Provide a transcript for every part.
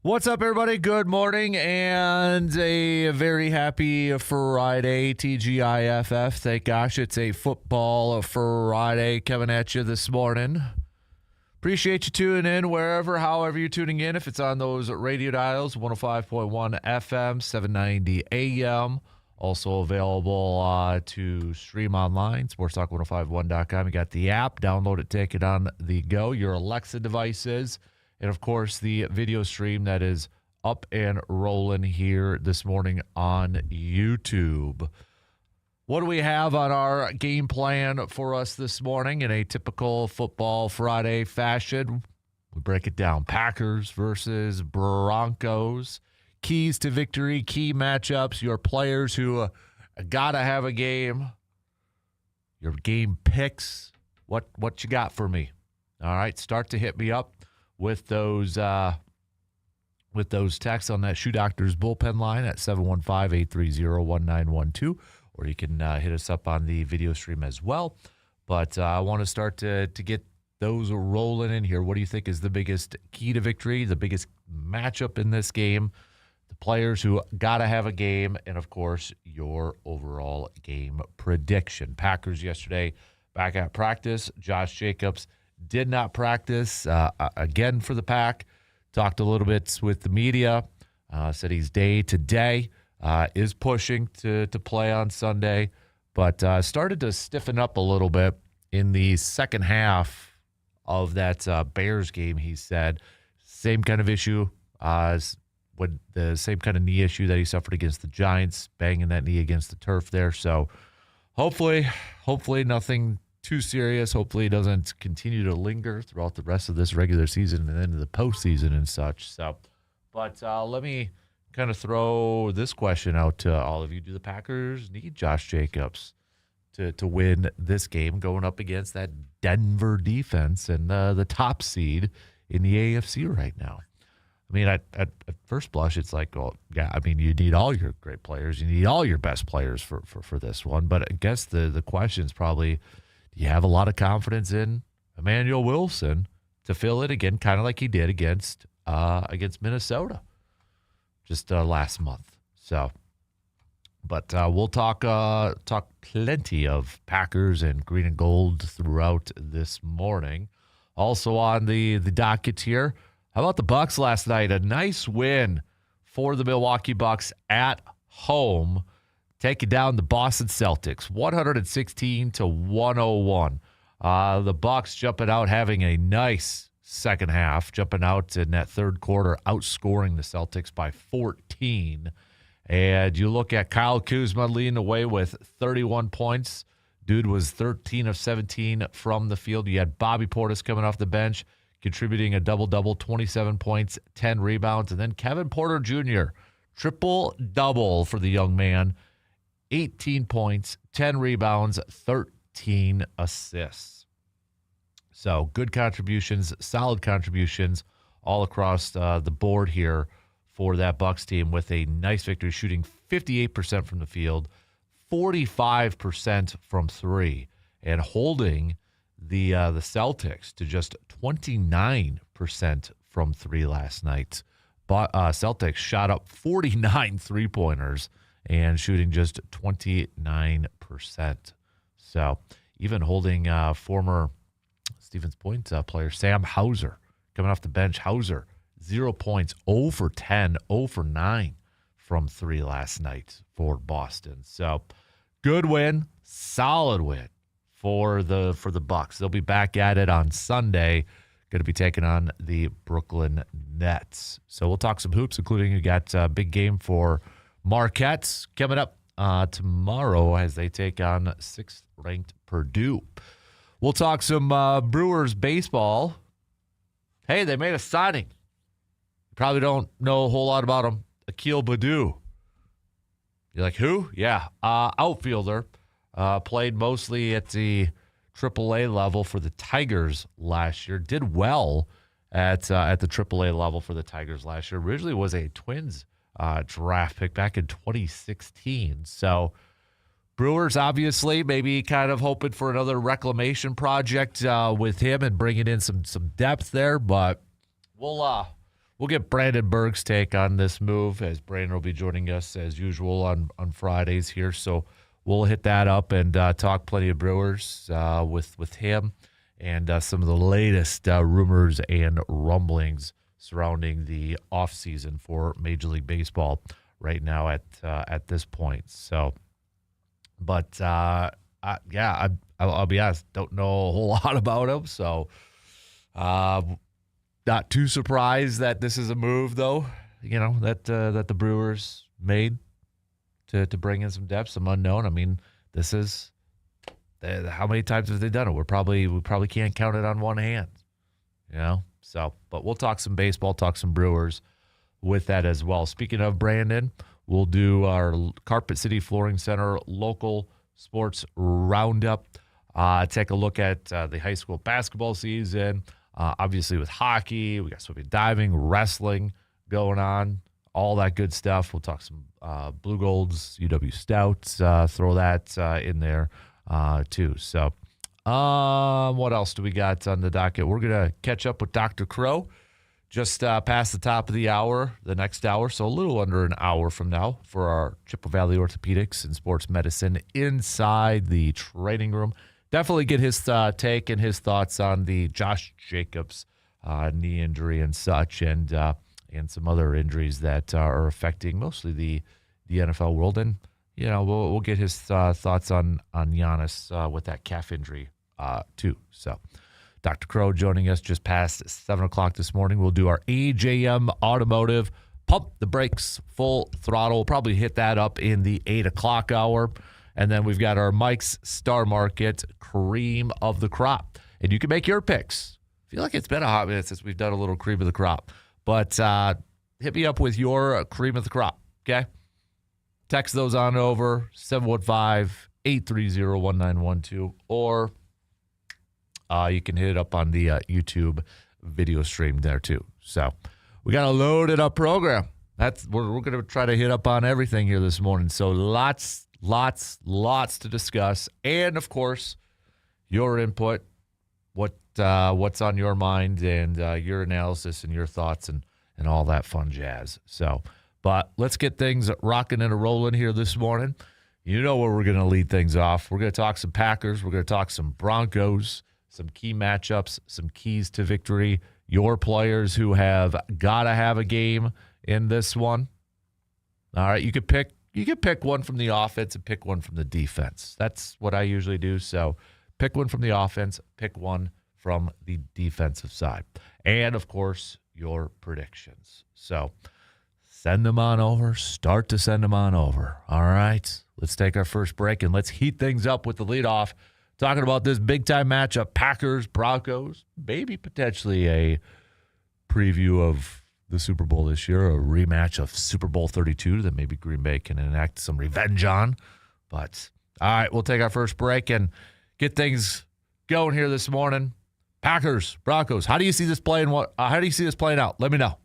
What's up, everybody? Good morning and a very happy Friday, TGIFF. Thank gosh it's a football Friday coming at you this morning. Appreciate you tuning in wherever, however you're tuning in. If it's on those radio dials, 105.1 FM, 790 AM. Also available to stream online, sportstalk1051.com. You got the app. Download it, take it on the go. Your Alexa devices. And, of course, the video stream that is up and rolling here this morning on YouTube. What do we have on our game plan for us this morning in a typical football Friday fashion? We break it down. Packers versus Broncos. Keys to victory, key matchups, your players who got to have a game, your game picks. What you got for me? All right, start to hit me up with those texts on that Shoe Doctors bullpen line at 715-830-1912, or you can hit us up on the video stream as well. But I want to start to get those rolling in here. What do you think is the biggest key to victory, the biggest matchup in this game, the players who got to have a game, and, of course, your overall game prediction? Packers yesterday back at practice. Josh Jacobs did not practice again for the Pack. Talked a little bit with the media. Said he's day to day. Is pushing to play on Sunday, but started to stiffen up a little bit in the second half of that Bears game. He said same kind of issue as with the same kind of knee issue that he suffered against the Giants, banging that knee against the turf there. So hopefully nothing too serious. Hopefully it doesn't continue to linger throughout the rest of this regular season and into the postseason and such. So, but let me kind of throw this question out to all of you. Do the Packers need Josh Jacobs to win this game going up against that Denver defense and the top seed in the AFC right now? I mean, at first blush, it's like, well, yeah, I mean, you need all your great players. You need all your best players for this one. But I guess the question is probably, do you have a lot of confidence in Emmanuel Wilson to fill it again, kind of like he did against Minnesota just last month? So, but we'll talk plenty of Packers and green and gold throughout this morning. Also on the docket here, how about the Bucs last night? A nice win for the Milwaukee Bucks at home, taking down the Boston Celtics, 116-101. The Bucks jumping out, having a nice second half, jumping out in that third quarter, outscoring the Celtics by 14. And you look at Kyle Kuzma leading away with 31 points. Dude was 13 of 17 from the field. You had Bobby Portis coming off the bench, contributing a double-double, 27 points, 10 rebounds. And then Kevin Porter Jr., triple-double for the young man, 18 points, 10 rebounds, 13 assists. So good contributions, solid contributions all across the board here for that Bucks team, with a nice victory, shooting 58% from the field, 45% from three, and holding the Celtics to just 29% from three last night. But Celtics shot up 49 three-pointers and shooting just 29%. So even holding former Stevens Point player Sam Hauser coming off the bench. Hauser, 0 points, 0 for 10, 0 for 9 from three last night for Boston. So good win, solid win for the Bucks. They'll be back at it on Sunday. Going to be taking on the Brooklyn Nets. So we'll talk some hoops, including you got a big game for Marquette coming up tomorrow as they take on 6th-ranked Purdue. We'll talk some Brewers baseball. Hey, they made a signing. You probably don't know a whole lot about him. Akil Baddoo. You're like, who? Yeah, outfielder. Played mostly at the AAA level for the Tigers last year. Did well at the AAA level for the Tigers last year. Originally was a Twins draft pick back in 2016. So Brewers obviously maybe kind of hoping for another reclamation project with him and bringing in some depth there. But we'll we'll get Brandon Berg's take on this move, as Brandon will be joining us as usual on Fridays here. So we'll hit that up and talk plenty of Brewers with him and some of the latest rumors and rumblings surrounding the offseason for Major League Baseball right now at this point. So, but yeah, I'll be honest, don't know a whole lot about him. So, not too surprised that this is a move, though. You know that the Brewers made to bring in some depth, some unknown. I mean, this is how many times have they done it? We probably can't count it on one hand. You know, so but we'll talk some baseball, talk some Brewers with that as well. Speaking of Brandon, we'll do our Carpet City Flooring Center local sports roundup. Take a look at the high school basketball season. Obviously with hockey, we got swimming, diving, wrestling going on, all that good stuff. We'll talk some Blue Golds, UW Stouts, throw that in there too. So what else do we got on the docket? We're going to catch up with Dr. Crow just past the top of the hour, the next hour, so a little under an hour from now for our Chippewa Valley Orthopedics and Sports Medicine inside the training room. Definitely get his take and his thoughts on the Josh Jacobs knee injury and such, and some other injuries that are affecting mostly the NFL world. And you know, we'll get his thoughts on Giannis with that calf injury too. So, Dr. Crow joining us just past 7 o'clock this morning. We'll do our AJM Automotive Pump the Brakes Full Throttle. We'll probably hit that up in the 8 o'clock hour. And then we've got our Mike's Star Market Cream of the Crop. And you can make your picks. I feel like it's been a hot minute since we've done a little Cream of the Crop. But hit me up with your Cream of the Crop, okay? Text those on over, 715-830-1912. Or you can hit it up on the YouTube video stream there too. So we got a loaded up program. We're going to try to hit up on everything here this morning. So lots to discuss, and of course, your input, what's on your mind, and your analysis and your thoughts and all that fun jazz. So, but let's get things rocking and rolling here this morning. You know where we're going to lead things off. We're going to talk some Packers. We're going to talk some Broncos, some key matchups, some keys to victory. Your players who have got to have a game in this one. All right, you could pick one from the offense and pick one from the defense. That's what I usually do. So pick one from the offense, pick one from the defensive side. And, of course, your predictions. So send them on over. Start to send them on over. All right, let's take our first break, and let's heat things up with the leadoff. Talking about this big-time matchup, Packers, Broncos, maybe potentially a preview of the Super Bowl this year, a rematch of Super Bowl 32 that maybe Green Bay can enact some revenge on. But, all right, we'll take our first break and get things going here this morning. Packers, Broncos, how do you see this playing? How do you see this playing out? Let me know.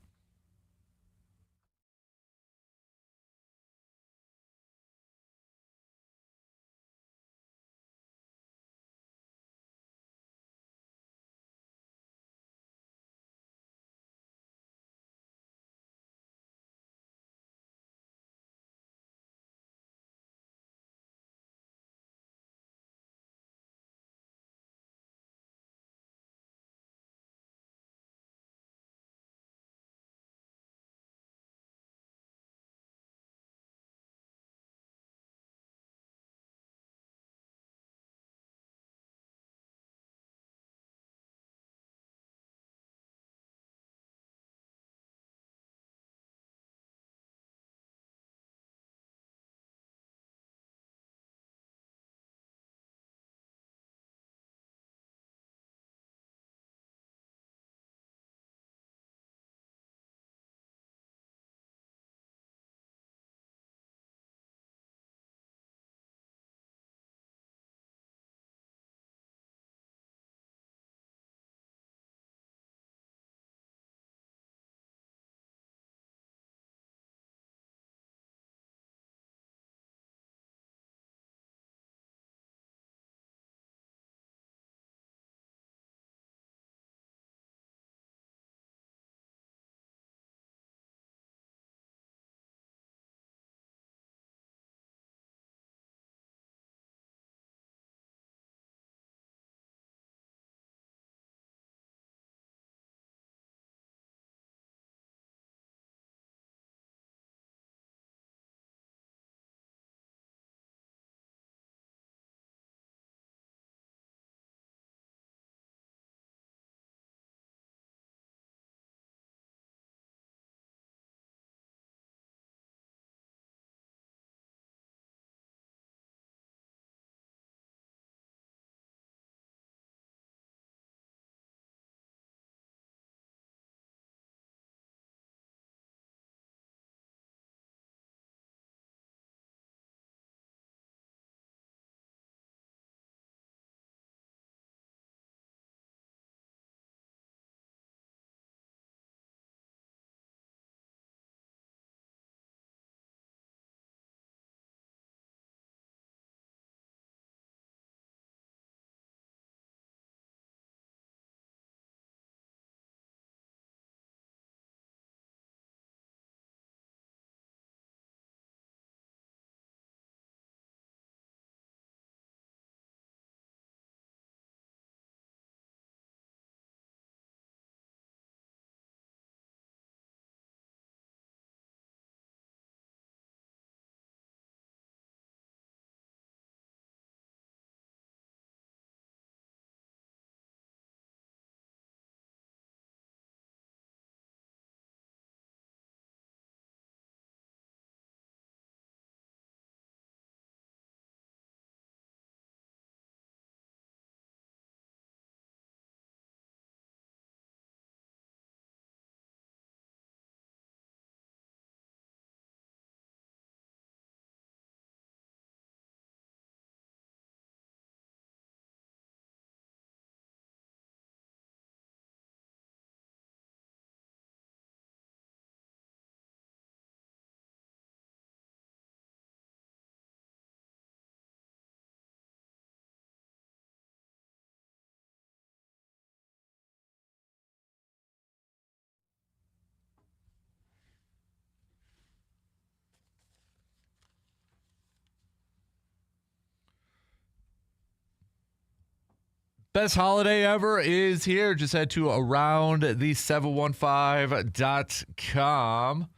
Best holiday ever is here. Just head to aroundthe715.com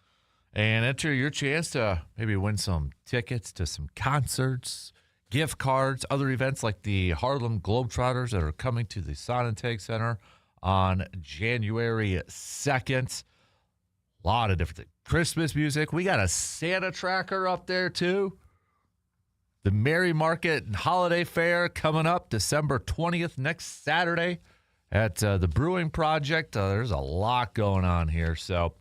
and enter your chance to maybe win some tickets to some concerts, gift cards, other events like the Harlem Globetrotters that are coming to the Sonintake Center on January 2nd. A lot of different things. Christmas music. We got a Santa tracker up there, too. The Merry Market and Holiday Fair coming up December 20th, next Saturday at the Brewing Project. There's a lot going on here. So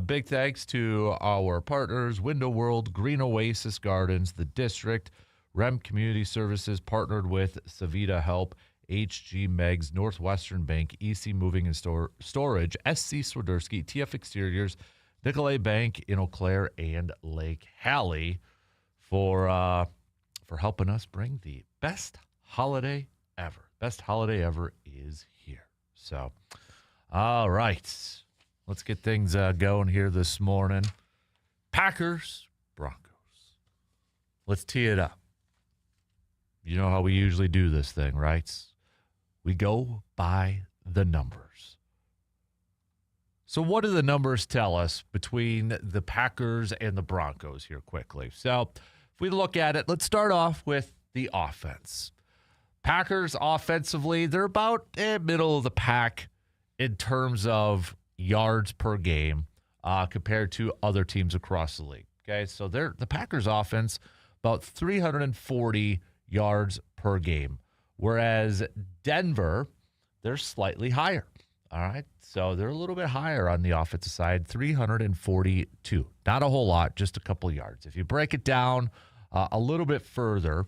big thanks to our partners, Window World, Green Oasis Gardens, the District, REM Community Services, partnered with Savita Help, HG Megs, Northwestern Bank, EC Moving and Storage, SC Swiderski, TF Exteriors, Nicolay Bank in Eau Claire, and Lake Hallie for helping us bring the best holiday ever. Best holiday ever is here. So, all right. Let's get things going here this morning. Packers, Broncos. Let's tee it up. You know how we usually do this thing, right? We go by the numbers. So what do the numbers tell us between the Packers and the Broncos here quickly? So if we look at it, let's start off with the offense. Packers offensively, they're about middle of the pack in terms of yards per game compared to other teams across the league. Okay, so the Packers offense, about 340 yards per game, whereas Denver, they're slightly higher. All right, so they're a little bit higher on the offensive side, 342. Not a whole lot, just a couple yards. If you break it down a little bit further,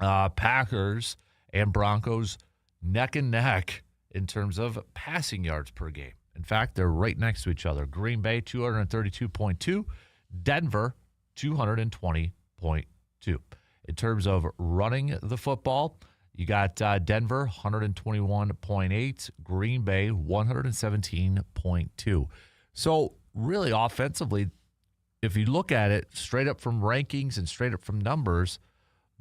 Packers and Broncos neck and neck in terms of passing yards per game. In fact, they're right next to each other. Green Bay, 232.2. Denver, 220.2. In terms of running the football, you got Denver, 121.8. Green Bay, 117.2. So really offensively, if you look at it straight up from rankings and straight up from numbers,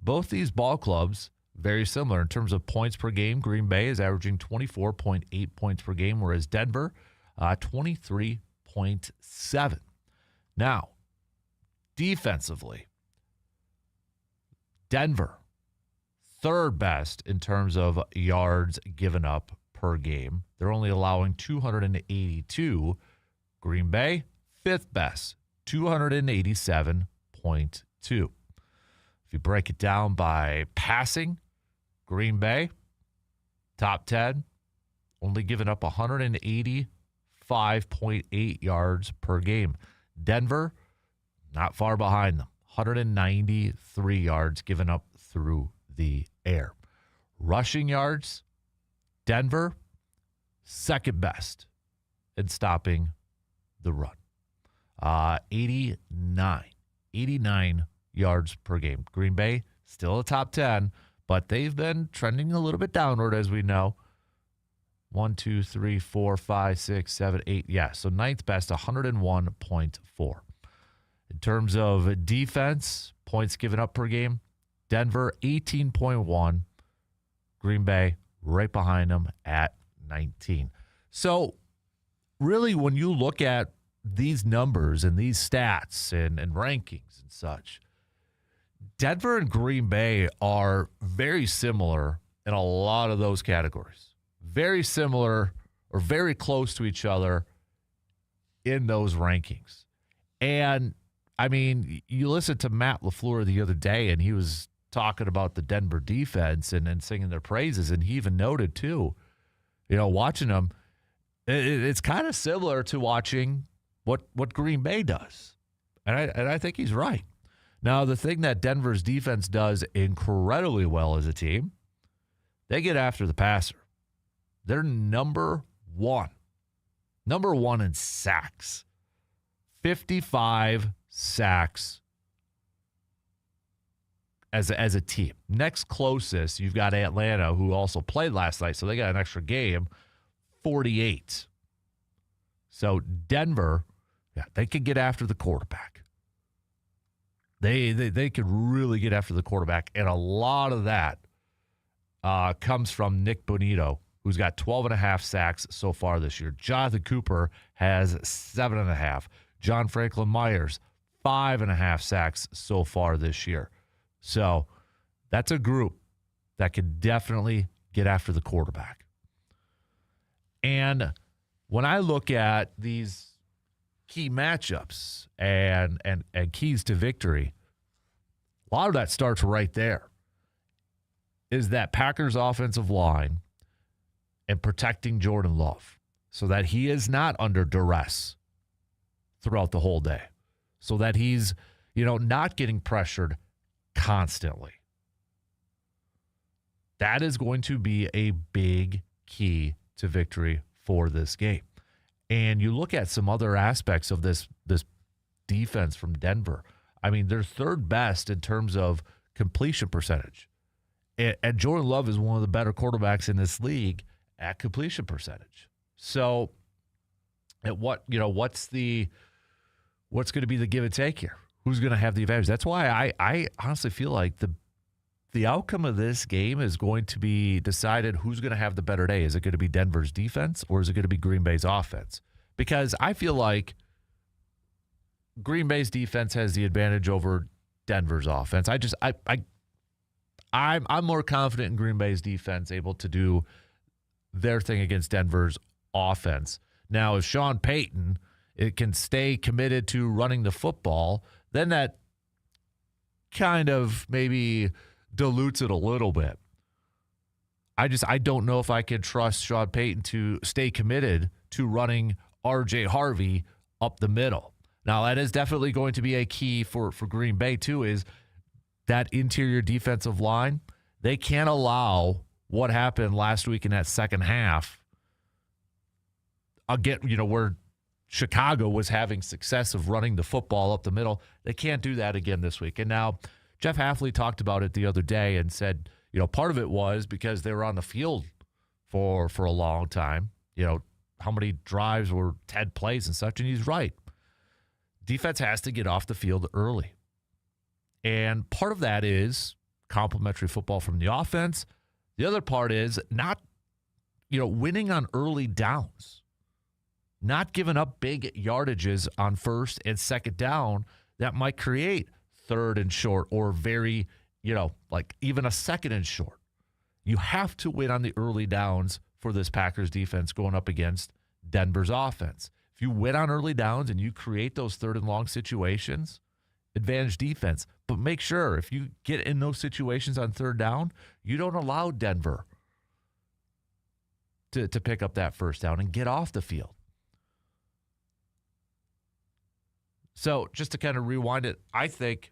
both these ball clubs, very similar in terms of points per game. Green Bay is averaging 24.8 points per game, whereas Denver, 23.7. Now, defensively, Denver, third best in terms of yards given up per game. They're only allowing 282. Green Bay, fifth best, 287.2. If you break it down by passing, Green Bay, top 10, only giving up 185.8 yards per game. Denver, not far behind them, 193 yards given up through the air. Rushing yards, Denver, second best in stopping the run. 89 yards per game. Green Bay, still a top 10, but they've been trending a little bit downward, as we know. 1, 2, 3, 4, 5, 6, 7, 8. Yeah, so ninth best, 101.4. In terms of defense, points given up per game, Denver, 18.1. Green Bay, right behind them at 19. So really, when you look at these numbers and these stats and rankings and such, Denver and Green Bay are very similar in a lot of those categories. Very similar or very close to each other in those rankings. And, I mean, you listened to Matt LaFleur the other day, and he was talking about the Denver defense and singing their praises, and he even noted, too, you know, watching them, it's kind of similar to watching what Green Bay does. And I think he's right. Now, the thing that Denver's defense does incredibly well as a team, they get after the passer. They're number one in sacks. 55 sacks as a team. Next closest, you've got Atlanta, who also played last night, so they got an extra game, 48. So Denver, yeah, they can get after the quarterback. They could really get after the quarterback, and a lot of that comes from Nick Bonito, who's got 12.5 sacks so far this year. Jonathan Cooper has 7.5. John Franklin Myers, 5.5 sacks so far this year. So that's a group that can definitely get after the quarterback. And when I look at these key matchups and keys to victory, a lot of that starts right there. Is that Packers offensive line and protecting Jordan Love so that he is not under duress throughout the whole day, so that he's, not getting pressured constantly. That is going to be a big key to victory for this game. And you look at some other aspects of this defense from Denver. I mean, they're third best in terms of completion percentage. And Jordan Love is one of the better quarterbacks in this league at completion percentage. So, what's going to be the give and take here? Who's going to have the advantage? That's why I honestly feel like the outcome of this game is going to be decided who's going to have the better day. Is it going to be Denver's defense or is it going to be Green Bay's offense? Because I feel like Green Bay's defense has the advantage over Denver's offense. I'm more confident in Green Bay's defense able to do their thing against Denver's offense. Now, if Sean Payton can stay committed to running the football, then that kind of maybe dilutes it a little bit. I don't know if I can trust Sean Payton to stay committed to running R.J. Harvey up the middle. Now, that is definitely going to be a key for Green Bay, too, is that interior defensive line. They can't allow what happened last week in that second half, again, where Chicago was having success of running the football up the middle. They can't do that again this week. And now Jeff Hafley talked about it the other day and said, part of it was because they were on the field for a long time. How many drives were 10 plays and such, and he's right. Defense has to get off the field early. And part of that is complementary football from the offense. The other part is not, winning on early downs, not giving up big yardages on first and second down that might create third and short or very, like even a second and short. You have to win on the early downs for this Packers defense going up against Denver's offense. If you win on early downs and you create those third and long situations, advantage defense. But make sure if you get in those situations on third down, you don't allow Denver to pick up that first down and get off the field. So just to kind of rewind it, I think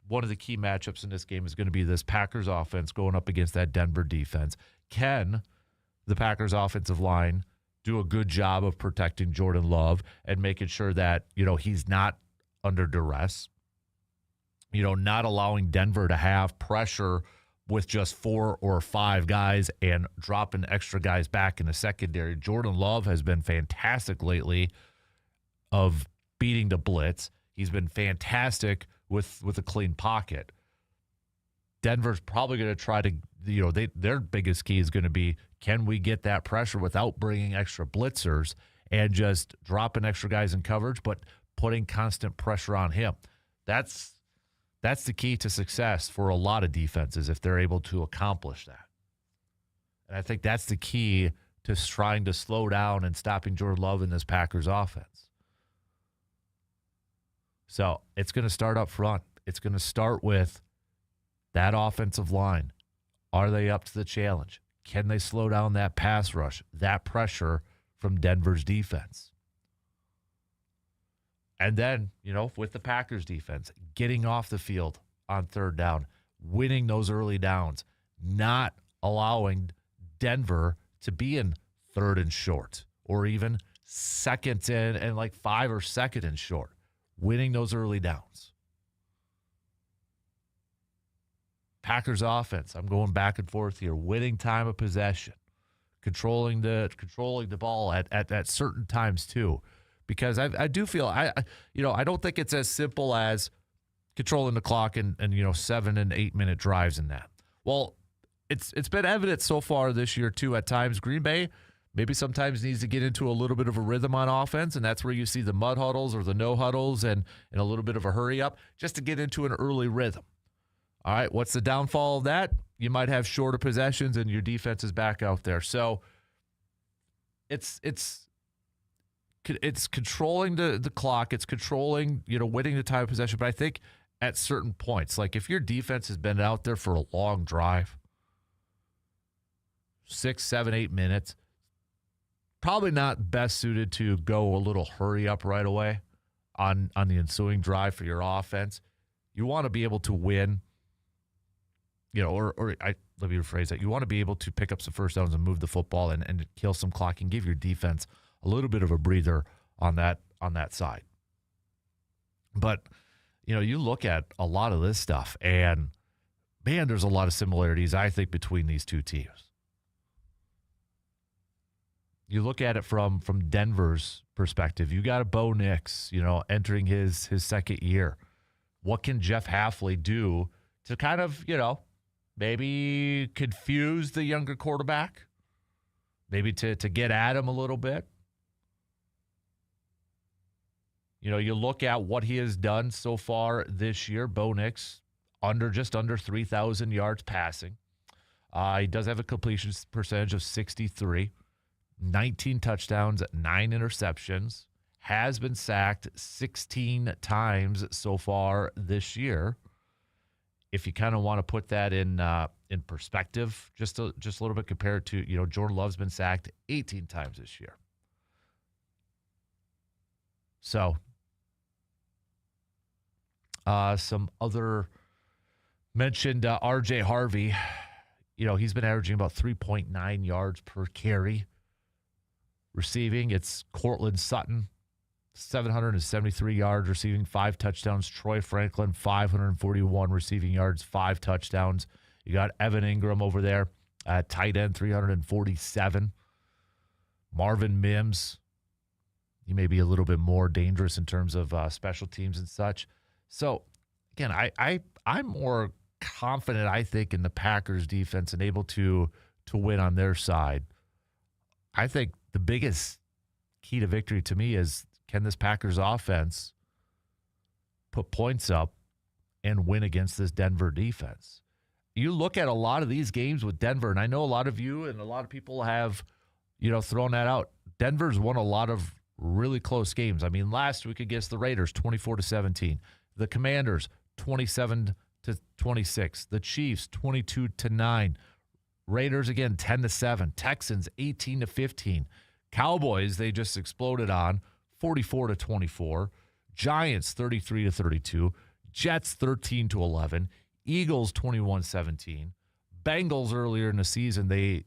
one of the key matchups in this game is going to be this Packers offense going up against that Denver defense. Can the Packers offensive line do a good job of protecting Jordan Love and making sure that, he's not under duress? Not allowing Denver to have pressure with just 4 or 5 guys and dropping extra guys back in the secondary. Jordan Love has been fantastic lately of beating the blitz. He's been fantastic with a clean pocket. Denver's probably going to try to, their biggest key is going to be, can we get that pressure without bringing extra blitzers and just dropping extra guys in coverage, but putting constant pressure on him? That's the key to success for a lot of defenses if they're able to accomplish that. And I think that's the key to trying to slow down and stopping Jordan Love in this Packers offense. So it's going to start up front. It's going to start with that offensive line. Are they up to the challenge? Can they slow down that pass rush, that pressure from Denver's defense? And then, with the Packers defense, getting off the field on third down, winning those early downs, not allowing Denver to be in third and short or even second and like 5 or second and short, winning those early downs. Packers offense, I'm going back and forth here, winning time of possession, controlling the ball at certain times too. Because I do feel I don't think it's as simple as controlling the clock and 7 and 8 minute drives in that. Well, it's been evident so far this year, too, at times. Green Bay maybe sometimes needs to get into a little bit of a rhythm on offense, and that's where you see the mud huddles or the no huddles and a little bit of a hurry up just to get into an early rhythm. All right, what's the downfall of that? You might have shorter possessions and your defense is back out there. So it's controlling the clock. It's controlling, winning the time of possession. But I think at certain points, like if your defense has been out there for a long drive, 6, 7, 8 minutes, probably not best suited to go a little hurry up right away on the ensuing drive for your offense. You want to be able to win, let me rephrase that. You want to be able to pick up some first downs and move the football and kill some clock and give your defense a little bit of a breather on that side. But, you look at a lot of this stuff, and, man, there's a lot of similarities, I think, between these two teams. You look at it from Denver's perspective. You got a Bo Nix, entering his second year. What can Jeff Hafley do to kind of, maybe confuse the younger quarterback? Maybe to get at him a little bit? You look at what he has done so far this year. Bo Nix, just under 3,000 yards passing. He does have a completion percentage of 63. 19 touchdowns, 9 interceptions. Has been sacked 16 times so far this year. If you kind of want to put that in perspective, just a little bit compared to, Jordan Love's been sacked 18 times this year. So, some other mentioned R.J. Harvey. He's been averaging about 3.9 yards per carry. Receiving, it's Cortland Sutton, 773 yards receiving, 5 touchdowns. Troy Franklin, 541 receiving yards, 5 touchdowns. You got Evan Ingram over there at tight end, 347. Marvin Mims, he may be a little bit more dangerous in terms of special teams and such. So, again, I'm more confident, I think, in the Packers defense and able to win on their side. I think the biggest key to victory to me is, can this Packers offense put points up and win against this Denver defense? You look at a lot of these games with Denver, and I know a lot of you and a lot of people have, thrown that out. Denver's won a lot of really close games. I mean, last week against the Raiders, 24-17. The Commanders, 27-26. The Chiefs, 22-9. Raiders, again, 10-7. Texans, 18-15. Cowboys, they just exploded on, 44-24. Giants, 33-32. Jets, 13-11. Eagles, 21-17. Bengals, earlier in the season, they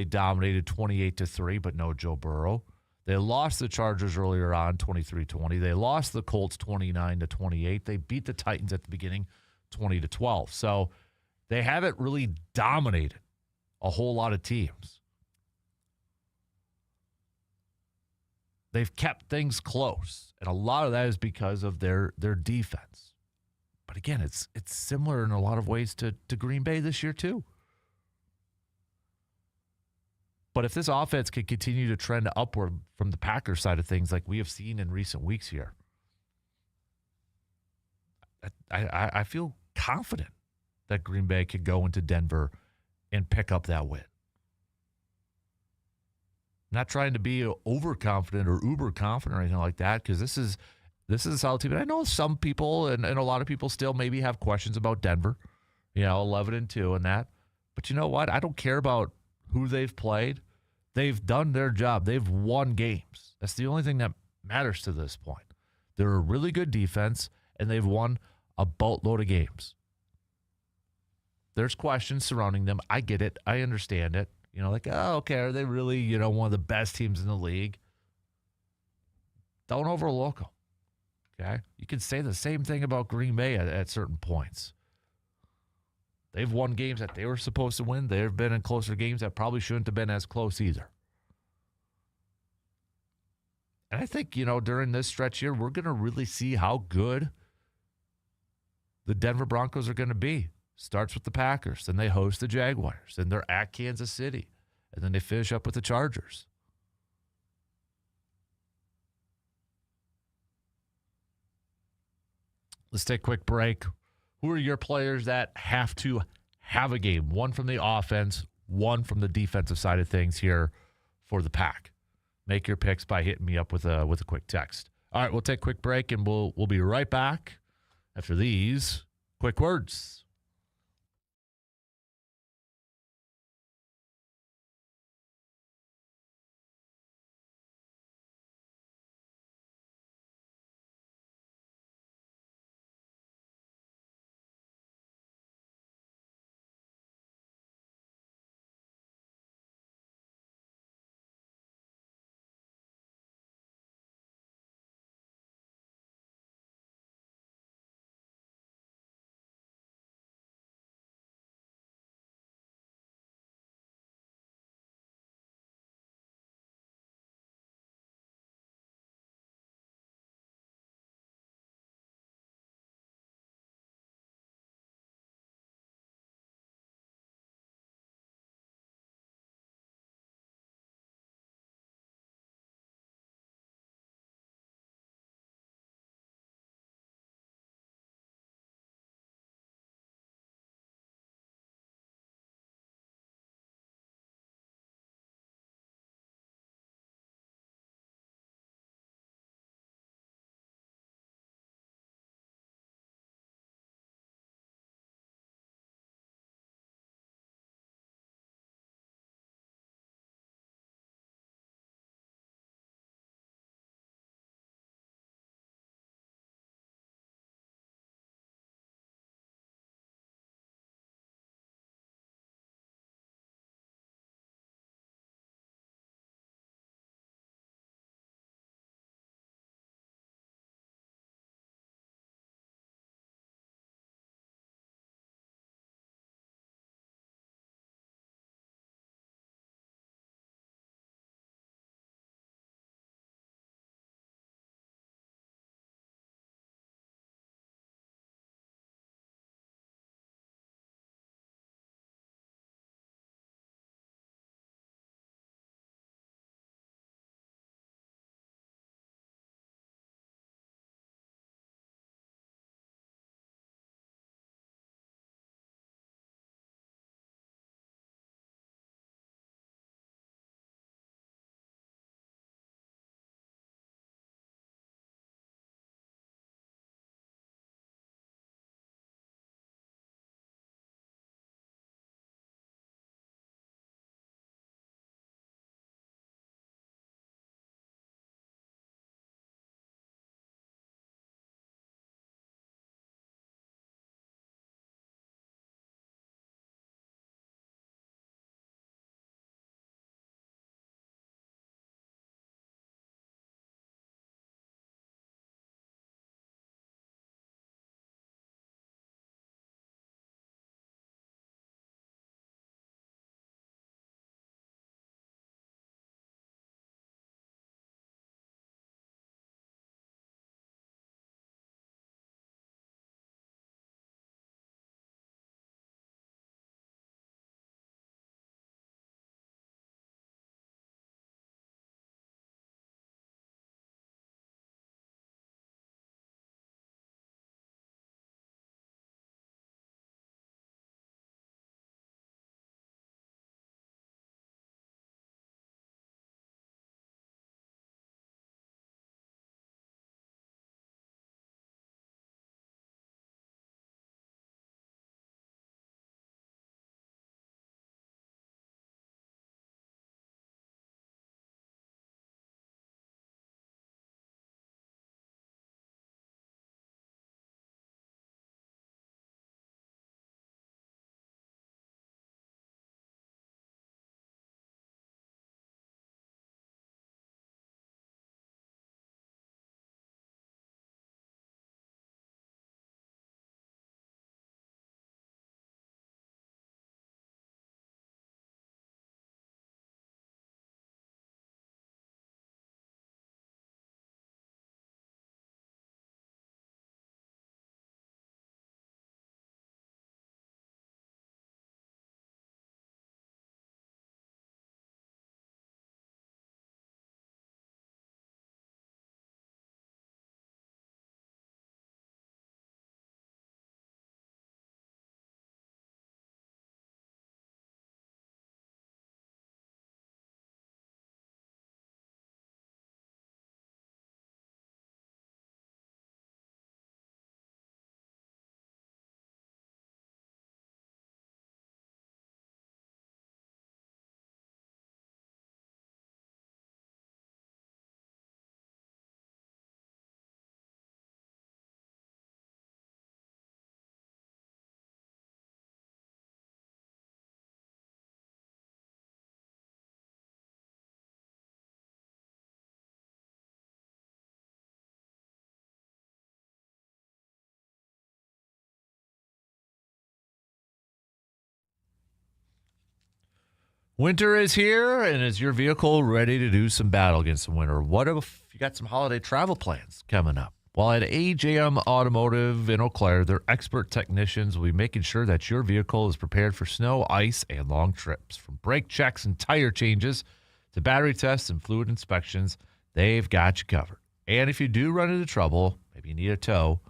dominated 28-3, but no Joe Burrow. They lost the Chargers earlier on, 23-20. They lost the Colts 29-28. They beat the Titans at the beginning, 20-12. So they haven't really dominated a whole lot of teams. They've kept things close, and a lot of that is because of their defense. But again, it's similar in a lot of ways to Green Bay this year too. But if this offense can continue to trend upward from the Packers side of things like we have seen in recent weeks here, I feel confident that Green Bay could go into Denver and pick up that win. Not trying to be overconfident or uber confident or anything like that, because this is a solid team. And I know some people and a lot of people still maybe have questions about Denver, 11-2 and that. But you know what? I don't care about who they've played. They've done their job. They've won games. That's the only thing that matters to this point. They're a really good defense, and they've won a boatload of games. There's questions surrounding them. I get it. I understand it. Okay, are they really, one of the best teams in the league? Don't overlook them. Okay? You can say the same thing about Green Bay at certain points. They've won games that they were supposed to win. They've been in closer games that probably shouldn't have been as close either. And I think, during this stretch here, we're going to really see how good the Denver Broncos are going to be. Starts with the Packers, then they host the Jaguars, then they're at Kansas City, and then they finish up with the Chargers. Let's take a quick break. Who are your players that have to have a game? One from the offense, one from the defensive side of things here for the Pack. Make your picks by hitting me up with a quick text. All right, we'll take a quick break, and we'll be right back after these quick words. Winter is here, and is your vehicle ready to do some battle against some winter? What if you got some holiday travel plans coming up? Well, at AJM Automotive in Eau Claire, their expert technicians will be making sure that your vehicle is prepared for snow, ice, and long trips. From brake checks and tire changes to battery tests and fluid inspections, they've got you covered. And if you do run into trouble, maybe you need a tow,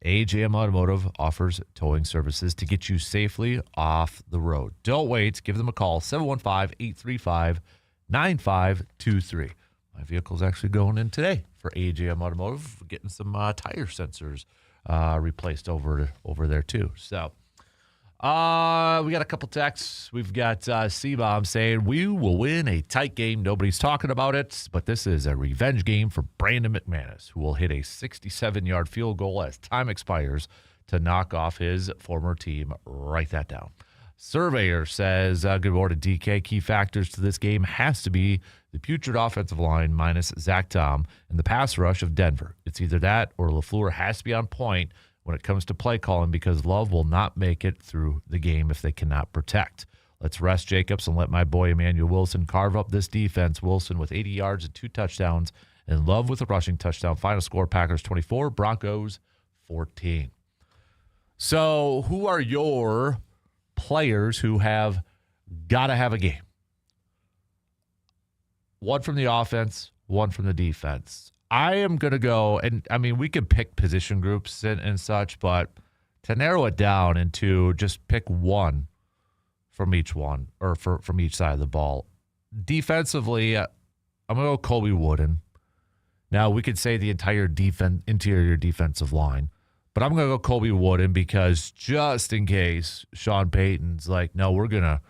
AJM Automotive offers towing services to get you safely off the road. Don't wait. Give them a call, 715-835-9523. My vehicle's actually going in today for AJM Automotive, getting some tire sensors replaced over there, too. So we got a couple texts. We've got C-Bomb saying, we will win a tight game. Nobody's talking about it, but this is a revenge game for Brandon McManus, who will hit a 67-yard field goal as time expires to knock off his former team. Write that down. Surveyor says, good morning, DK. Key factors to this game has to be the putrid offensive line minus Zach Tom and the pass rush of Denver. It's either that or LaFleur has to be on point when it comes to play calling because Love will not make it through the game if they cannot protect. Let's rest Jacobs and let my boy Emmanuel Wilson carve up this defense. Wilson with 80 yards and 2 touchdowns, and Love with a rushing touchdown. Final score, Packers 24, Broncos 14. So who are your players who have got to have a game? One from the offense, one from the defense. I am going to go, and I mean, we could pick position groups and such, but to narrow it down into just pick one from each one, or from each side of the ball. Defensively, I'm going to go Colby Wooden. Now, we could say the entire interior defensive line, but I'm going to go Colby Wooden because just in case Sean Payton's like, no, we're going to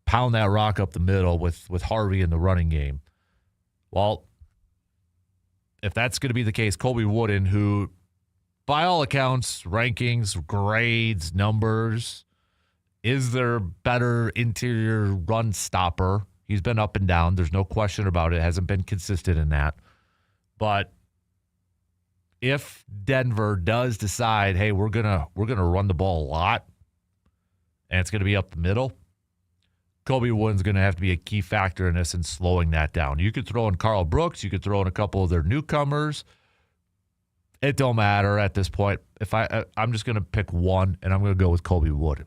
pound that rock up the middle with Harvey in the running game. Well, if that's going to be the case, Colby Wooden, who, by all accounts, rankings, grades, numbers, is their better interior run stopper. He's been up and down. There's no question about it. Hasn't been consistent in that. But if Denver does decide, hey, we're gonna run the ball a lot, and it's going to be up the middle, Colby Wooden's going to have to be a key factor in this and slowing that down. You could throw in Carl Brooks. You could throw in a couple of their newcomers. It don't matter at this point. If I'm just going to pick one, and I'm going to go with Colby Wooden.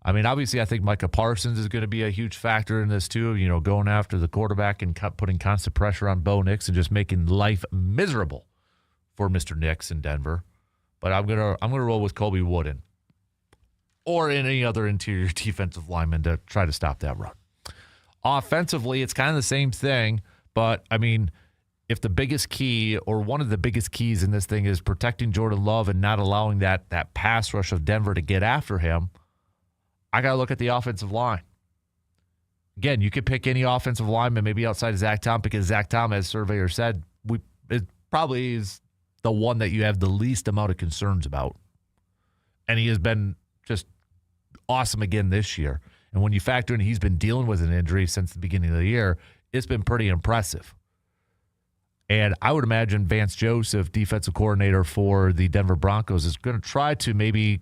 I mean, obviously, I think Micah Parsons is going to be a huge factor in this too. You know, going after the quarterback and putting constant pressure on Bo Nix and just making life miserable for Mr. Nix in Denver. But I'm gonna roll with Colby Wooden or any other interior defensive lineman to try to stop that run. Offensively, it's kind of the same thing, but, I mean, if the biggest key or one of the biggest keys in this thing is protecting Jordan Love and not allowing that pass rush of Denver to get after him, I got to look at the offensive line. Again, you could pick any offensive lineman, maybe outside of Zach Tom, because Zach Tom, as Surveyor said, it probably is the one that you have the least amount of concerns about. And he has been just awesome again this year. And when you factor in he's been dealing with an injury since the beginning of the year, it's been pretty impressive. And I would imagine Vance Joseph, defensive coordinator for the Denver Broncos, is going to try to maybe,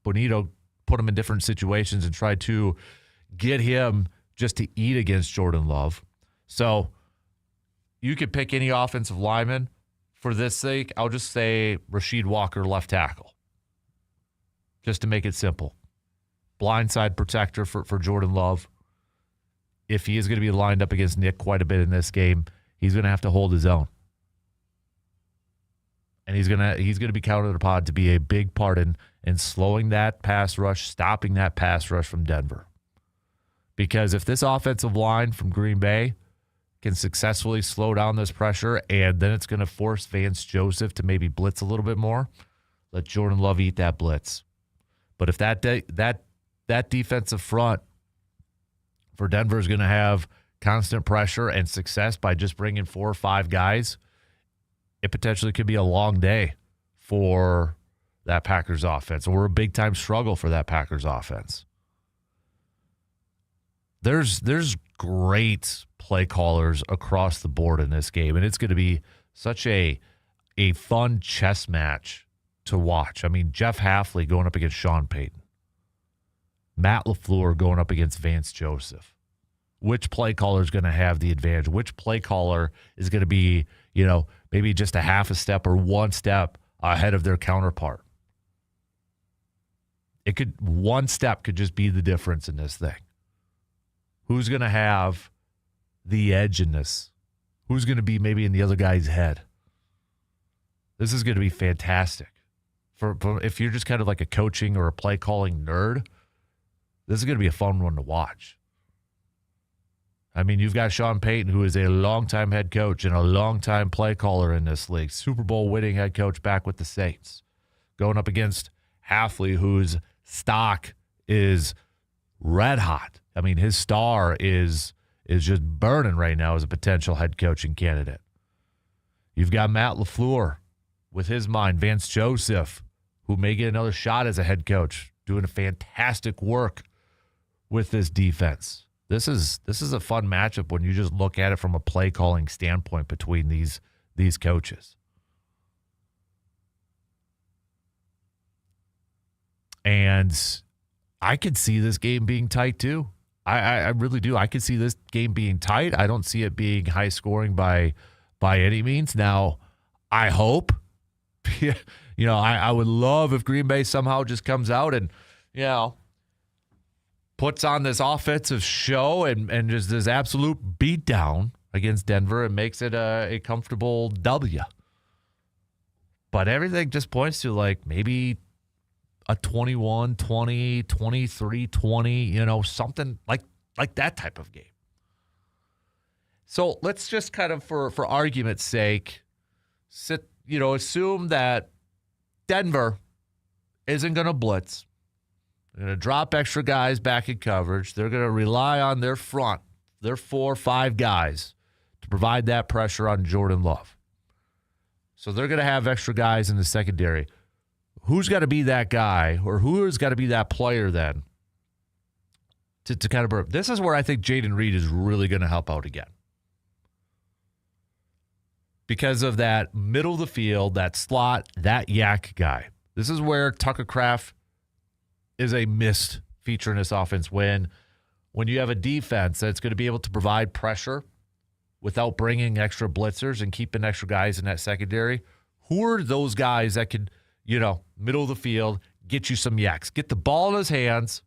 Bonito, put him in different situations and try to get him just to eat against Jordan Love. So you could pick any offensive lineman. For this sake, I'll just say Rasheed Walker, left tackle, just to make it simple. Blindside protector for Jordan Love. If he is going to be lined up against Nick quite a bit in this game, he's going to have to hold his own. And he's going to be counted upon to be a big part in slowing that pass rush, stopping that pass rush from Denver. Because if this offensive line from Green Bay can successfully slow down this pressure, and then it's going to force Vance Joseph to maybe blitz a little bit more, let Jordan Love eat that blitz. But if that defensive front for Denver is going to have constant pressure and success by just bringing 4 or 5 guys, it potentially could be a long day for that Packers offense, or a big-time struggle for that Packers offense. There's great play callers across the board in this game, and it's going to be such a fun chess match to watch. I mean, Jeff Hafley going up against Sean Payton. Matt LaFleur going up against Vance Joseph. Which play caller is going to have the advantage? Which play caller is going to be, maybe just a half a step or one step ahead of their counterpart? One step could just be the difference in this thing. Who's going to have the edge in this? Who's going to be maybe in the other guy's head? This is going to be fantastic. For if you're just kind of like a coaching or a play calling nerd, this is going to be a fun one to watch. I mean, you've got Sean Payton, who is a longtime head coach and a longtime play caller in this league. Super Bowl winning head coach back with the Saints. Going up against Hafley, whose stock is red hot. I mean, his star is just burning right now as a potential head coaching candidate. You've got Matt LaFleur with his mind. Vance Joseph, who may get another shot as a head coach, doing a fantastic work with this defense. This is a fun matchup when you just look at it from a play calling standpoint between these coaches. And I could see this game being tight too. I really do. I could see this game being tight. I don't see it being high scoring by any means. Now, I hope, I would love if Green Bay somehow just comes out and, puts on this offensive show and just this absolute beatdown against Denver and makes it a comfortable W. But everything just points to like maybe a 21-20, 23-20, something like that type of game. So let's just kind of, for argument's sake, assume that Denver isn't going to blitz. They're going to drop extra guys back in coverage. They're going to rely on their front, their 4 or 5 guys, to provide that pressure on Jordan Love. So they're going to have extra guys in the secondary. Who's got to be that guy, or who's got to be that player then to kind of burp? This is where I think Jayden Reed is really going to help out again. Because of that middle of the field, that slot, that yak guy. This is where Tucker Kraft is a missed feature in this offense when you have a defense that's going to be able to provide pressure without bringing extra blitzers and keeping extra guys in that secondary. Who are those guys that could, middle of the field, get you some yaks, get the ball in his hands,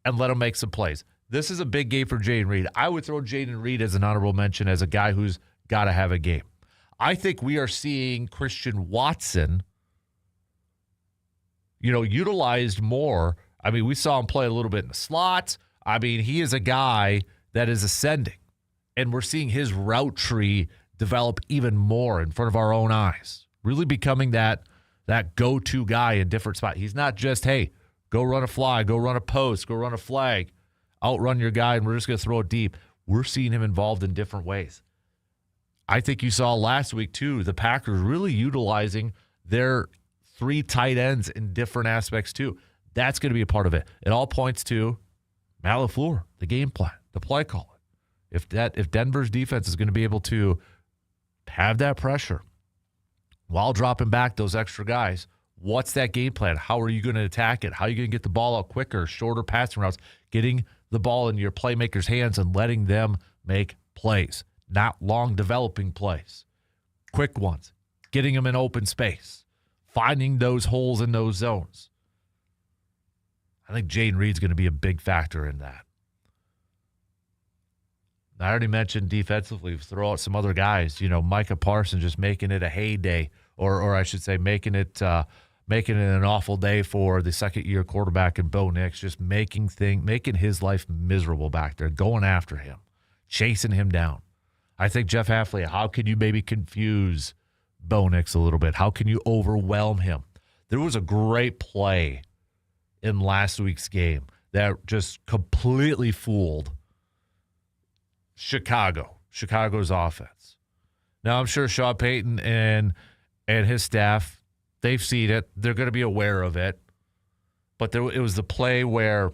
and let him make some plays? This is a big game for Jayden Reed. I would throw Jayden Reed as an honorable mention as a guy who's got to have a game. I think we are seeing Christian Watson, utilized more. I mean, we saw him play a little bit in the slot. I mean, he is a guy that is ascending, and we're seeing his route tree develop even more in front of our own eyes, really becoming that go-to guy in different spots. He's not just, hey, go run a fly, go run a post, go run a flag, outrun your guy, and we're just going to throw it deep. We're seeing him involved in different ways. I think you saw last week, too, the Packers really utilizing their 3 tight ends in different aspects, too. That's going to be a part of it. It all points to Matt LaFleur, the game plan, the play calling. If Denver's defense is going to be able to have that pressure while dropping back those extra guys, what's that game plan? How are you going to attack it? How are you going to get the ball out quicker, shorter passing routes, getting the ball in your playmakers' hands and letting them make plays, not long developing plays, quick ones, getting them in open space, finding those holes in those zones. I think Jayden Reed's going to be a big factor in that. I already mentioned defensively, throw out some other guys. Micah Parsons just making it a heyday, or I should say making it an awful day for the second-year quarterback in Bo Nix, just making his life miserable back there, going after him, chasing him down. I think Jeff Hafley, how can you maybe confuse Bo Nix a little bit? How can you overwhelm him? There was a great play in last week's game that just completely fooled Chicago's offense. Now, I'm sure Sean Payton and his staff, they've seen it. They're going to be aware of it. But it was the play where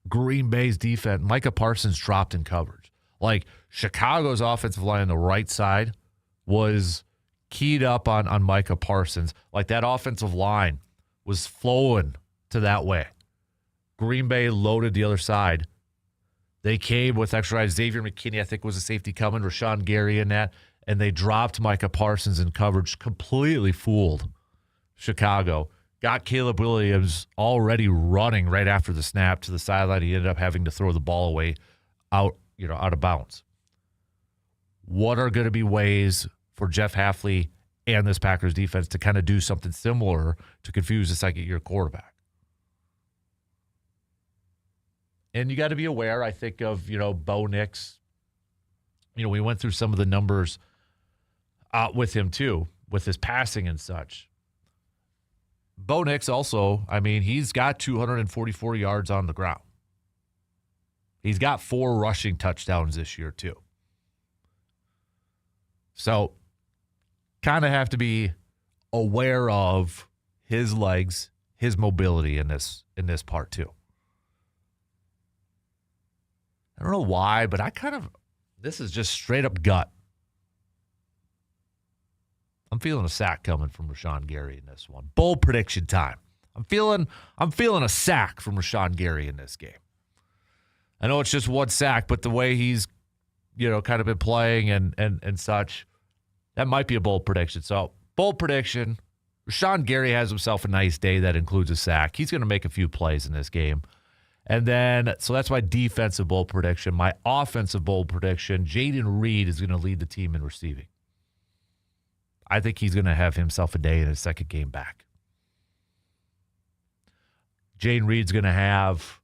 Green Bay's defense, Micah Parsons dropped in coverage. Like, Chicago's offensive line on the right side was keyed up on Micah Parsons. Like, that offensive line was flowing to that way. Green Bay loaded the other side. They came with extra guys. Xavier McKinney, I think, was a safety coming. Rashawn Gary in that. And they dropped Micah Parsons in coverage. Completely fooled Chicago. Got Caleb Williams already running right after the snap to the sideline. He ended up having to throw the ball away out of bounds. What are going to be ways for Jeff Hafley and this Packers defense to kind of do something similar to confuse the second-year quarterback? And you got to be aware, I think, of, Bo Nix. We went through some of the numbers with him, too, with his passing and such. Bo Nix also, he's got 244 yards on the ground. He's got 4 rushing touchdowns this year, too. So, kind of have to be aware of his legs, his mobility in this part, too. I don't know why, but this is just straight up gut. I'm feeling a sack coming from Rashawn Gary in this one. Bold prediction time. I'm feeling a sack from Rashawn Gary in this game. I know it's just one sack, but the way he's, kind of been playing and such, that might be a bold prediction. So, bold prediction. Rashawn Gary has himself a nice day that includes a sack. He's going to make a few plays in this game. And then, so that's my defensive bold prediction. My offensive bold prediction, Jaden Reed is going to lead the team in receiving. I think he's going to have himself a day in his second game back. Jaden Reed's going to have,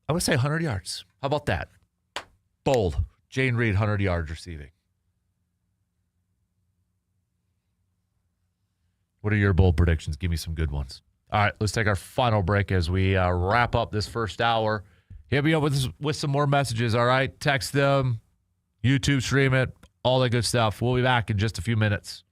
I would say 100 yards. How about that? Bold. Jaden Reed, 100 yards receiving. What are your bold predictions? Give me some good ones. All right, let's take our final break as we wrap up this first hour. Hit me up with some more messages, all right? Text them, YouTube stream it, all that good stuff. We'll be back in just a few minutes.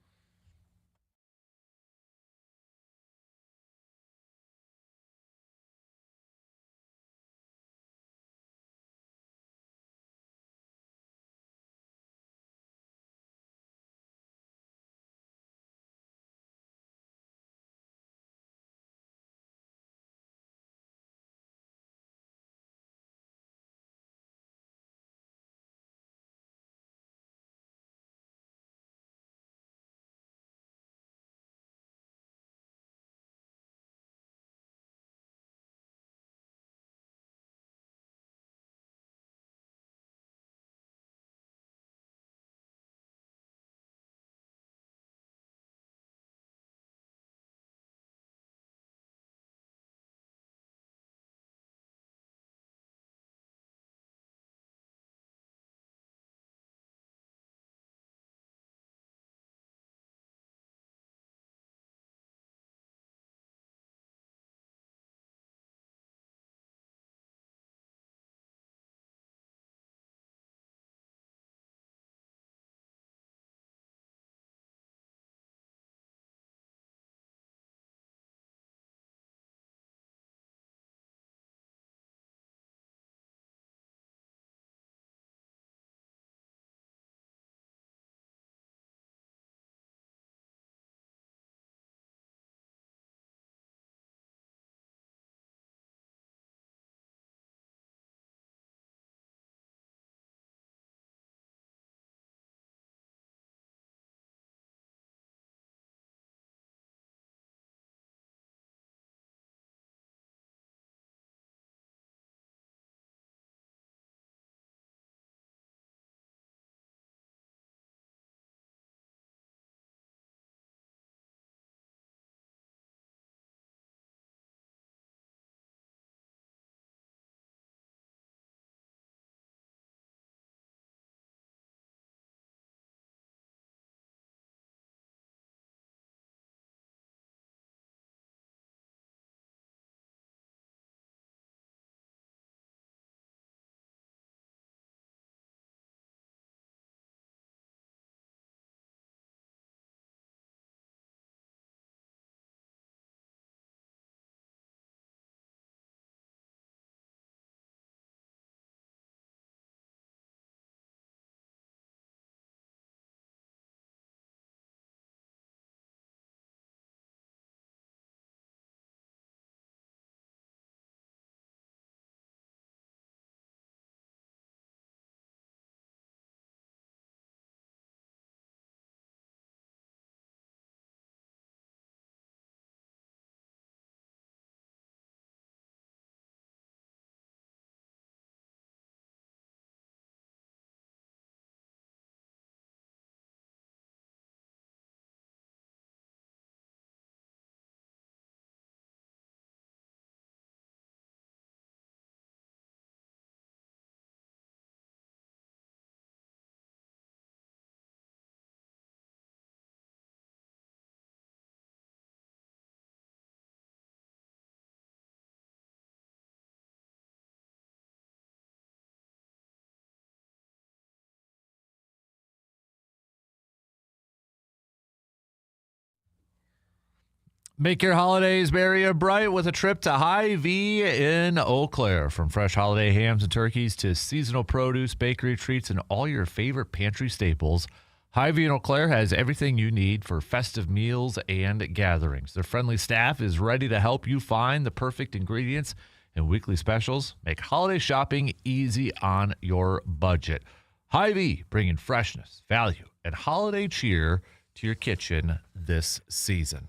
Make your holidays merry and bright with a trip to Hy-Vee in Eau Claire. From fresh holiday hams and turkeys to seasonal produce, bakery treats, and all your favorite pantry staples, Hy-Vee in Eau Claire has everything you need for festive meals and gatherings. Their friendly staff is ready to help you find the perfect ingredients, and weekly specials make holiday shopping easy on your budget. Hy-Vee, bringing freshness, value, and holiday cheer to your kitchen this season.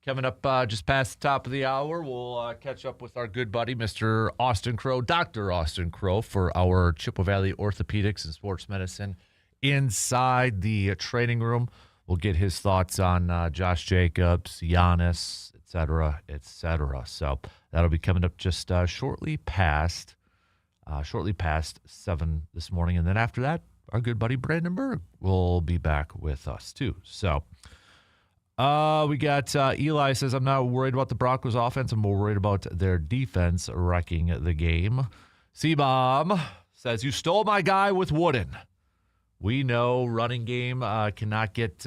Coming up just past the top of the hour, we'll catch up with our good buddy, Mr. Austin Crow, Dr. Austin Crow, for our Chippewa Valley Orthopedics and Sports Medicine inside the training room. We'll get his thoughts on Josh Jacobs, Giannis, et cetera, et cetera. So that'll be coming up just shortly past 7 this morning. And then after that, our good buddy Brandon Berg will be back with us too. So we got Eli says, I'm not worried about the Broncos offense. I'm more worried about their defense wrecking the game. C-Bomb says, you stole my guy with Wooden. We know running game cannot get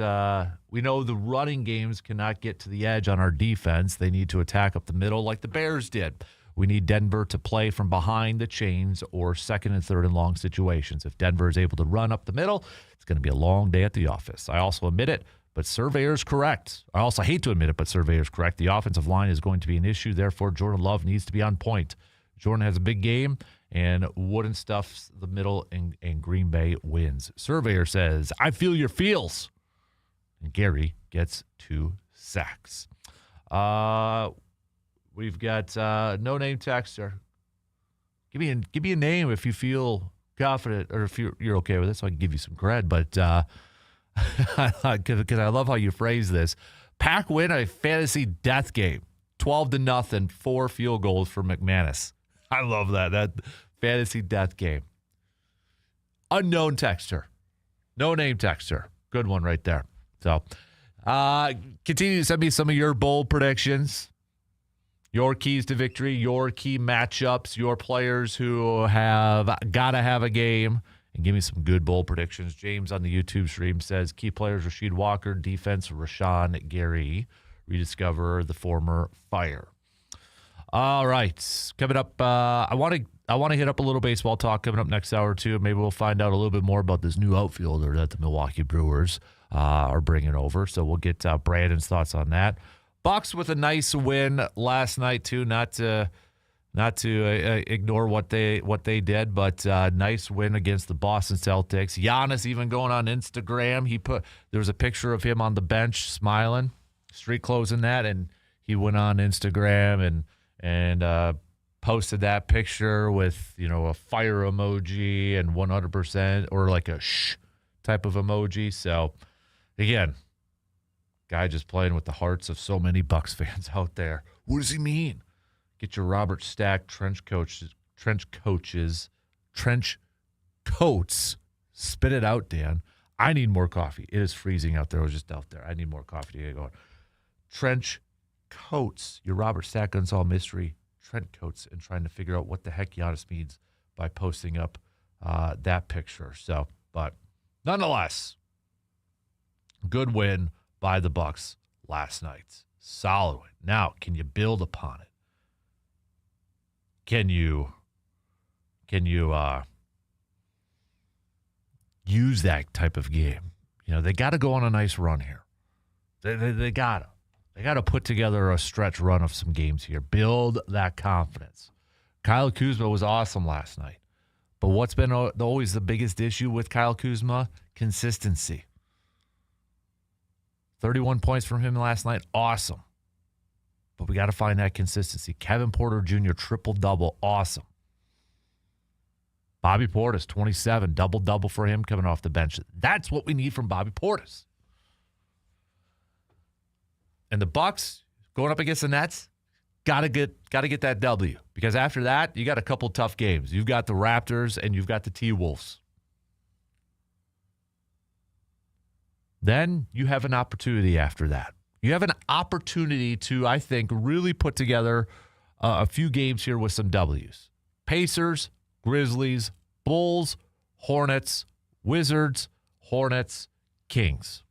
we know the running games cannot get to the edge on our defense. They need to attack up the middle like the Bears did. We need Denver to play from behind the chains or second and third and long situations. If Denver is able to run up the middle, it's going to be a long day at the office. I also admit it, but Surveyor's correct. I also hate to admit it, but Surveyor's correct. The offensive line is going to be an issue. Therefore, Jordan Love needs to be on point. Jordan has a big game, and Wooden stuffs the middle, and Green Bay wins. Surveyor says, I feel your feels. And Gary gets 2 sacks. We've got no-name texter. Give me a name if you feel confident or if you're okay with it, so I can give you some cred. But because I love how you phrase this. Pack win a fantasy death game, 12-0, 4 field goals for McManus. I love that fantasy death game. Unknown texter, no-name texter. Good one right there. So continue to send me some of your bold predictions. Your keys to victory, your key matchups, your players who have got to have a game, and give me some good bold predictions. James on the YouTube stream says, key players, Rasheed Walker, defense, Rashawn Gary, rediscover the former Fire. All right, coming up, I want to hit up a little baseball talk coming up next hour or two. Maybe we'll find out a little bit more about this new outfielder that the Milwaukee Brewers are bringing over. So we'll get Brandon's thoughts on that. Bucks with a nice win last night too. Not to ignore what they did, but nice win against the Boston Celtics. Giannis even going on Instagram. There was a picture of him on the bench smiling, street closing that, and he went on Instagram and posted that picture with a fire emoji and 100% or like a shh type of emoji. So again, guy just playing with the hearts of so many Bucks fans out there. What does he mean? Get your Robert Stack trench coats. Spit it out, Dan. I need more coffee. It is freezing out there. I was just out there. I need more coffee to get going. Trench coats. Your Robert Stack Unsolved Mystery trench coats, and trying to figure out what the heck Giannis means by posting up that picture. So, but nonetheless, good win by the Bucks last night. Solid win. Now, can you build upon it? Can you use that type of game? They got to go on a nice run here. They got to put together a stretch run of some games here. Build that confidence. Kyle Kuzma was awesome last night. But what's been always the biggest issue with Kyle Kuzma? Consistency. 31 points from him last night. Awesome. But we got to find that consistency. Kevin Porter Jr., triple-double. Awesome. Bobby Portis, 27. Double-double for him coming off the bench. That's what we need from Bobby Portis. And the Bucks going up against the Nets, gotta get that W. Because after that, you got a couple tough games. You've got the Raptors and you've got the T-Wolves. Then you have an opportunity after that. You have an opportunity to, I think, really put together a few games here with some W's. Pacers, Grizzlies, Bulls, Hornets, Wizards, Hornets, Kings.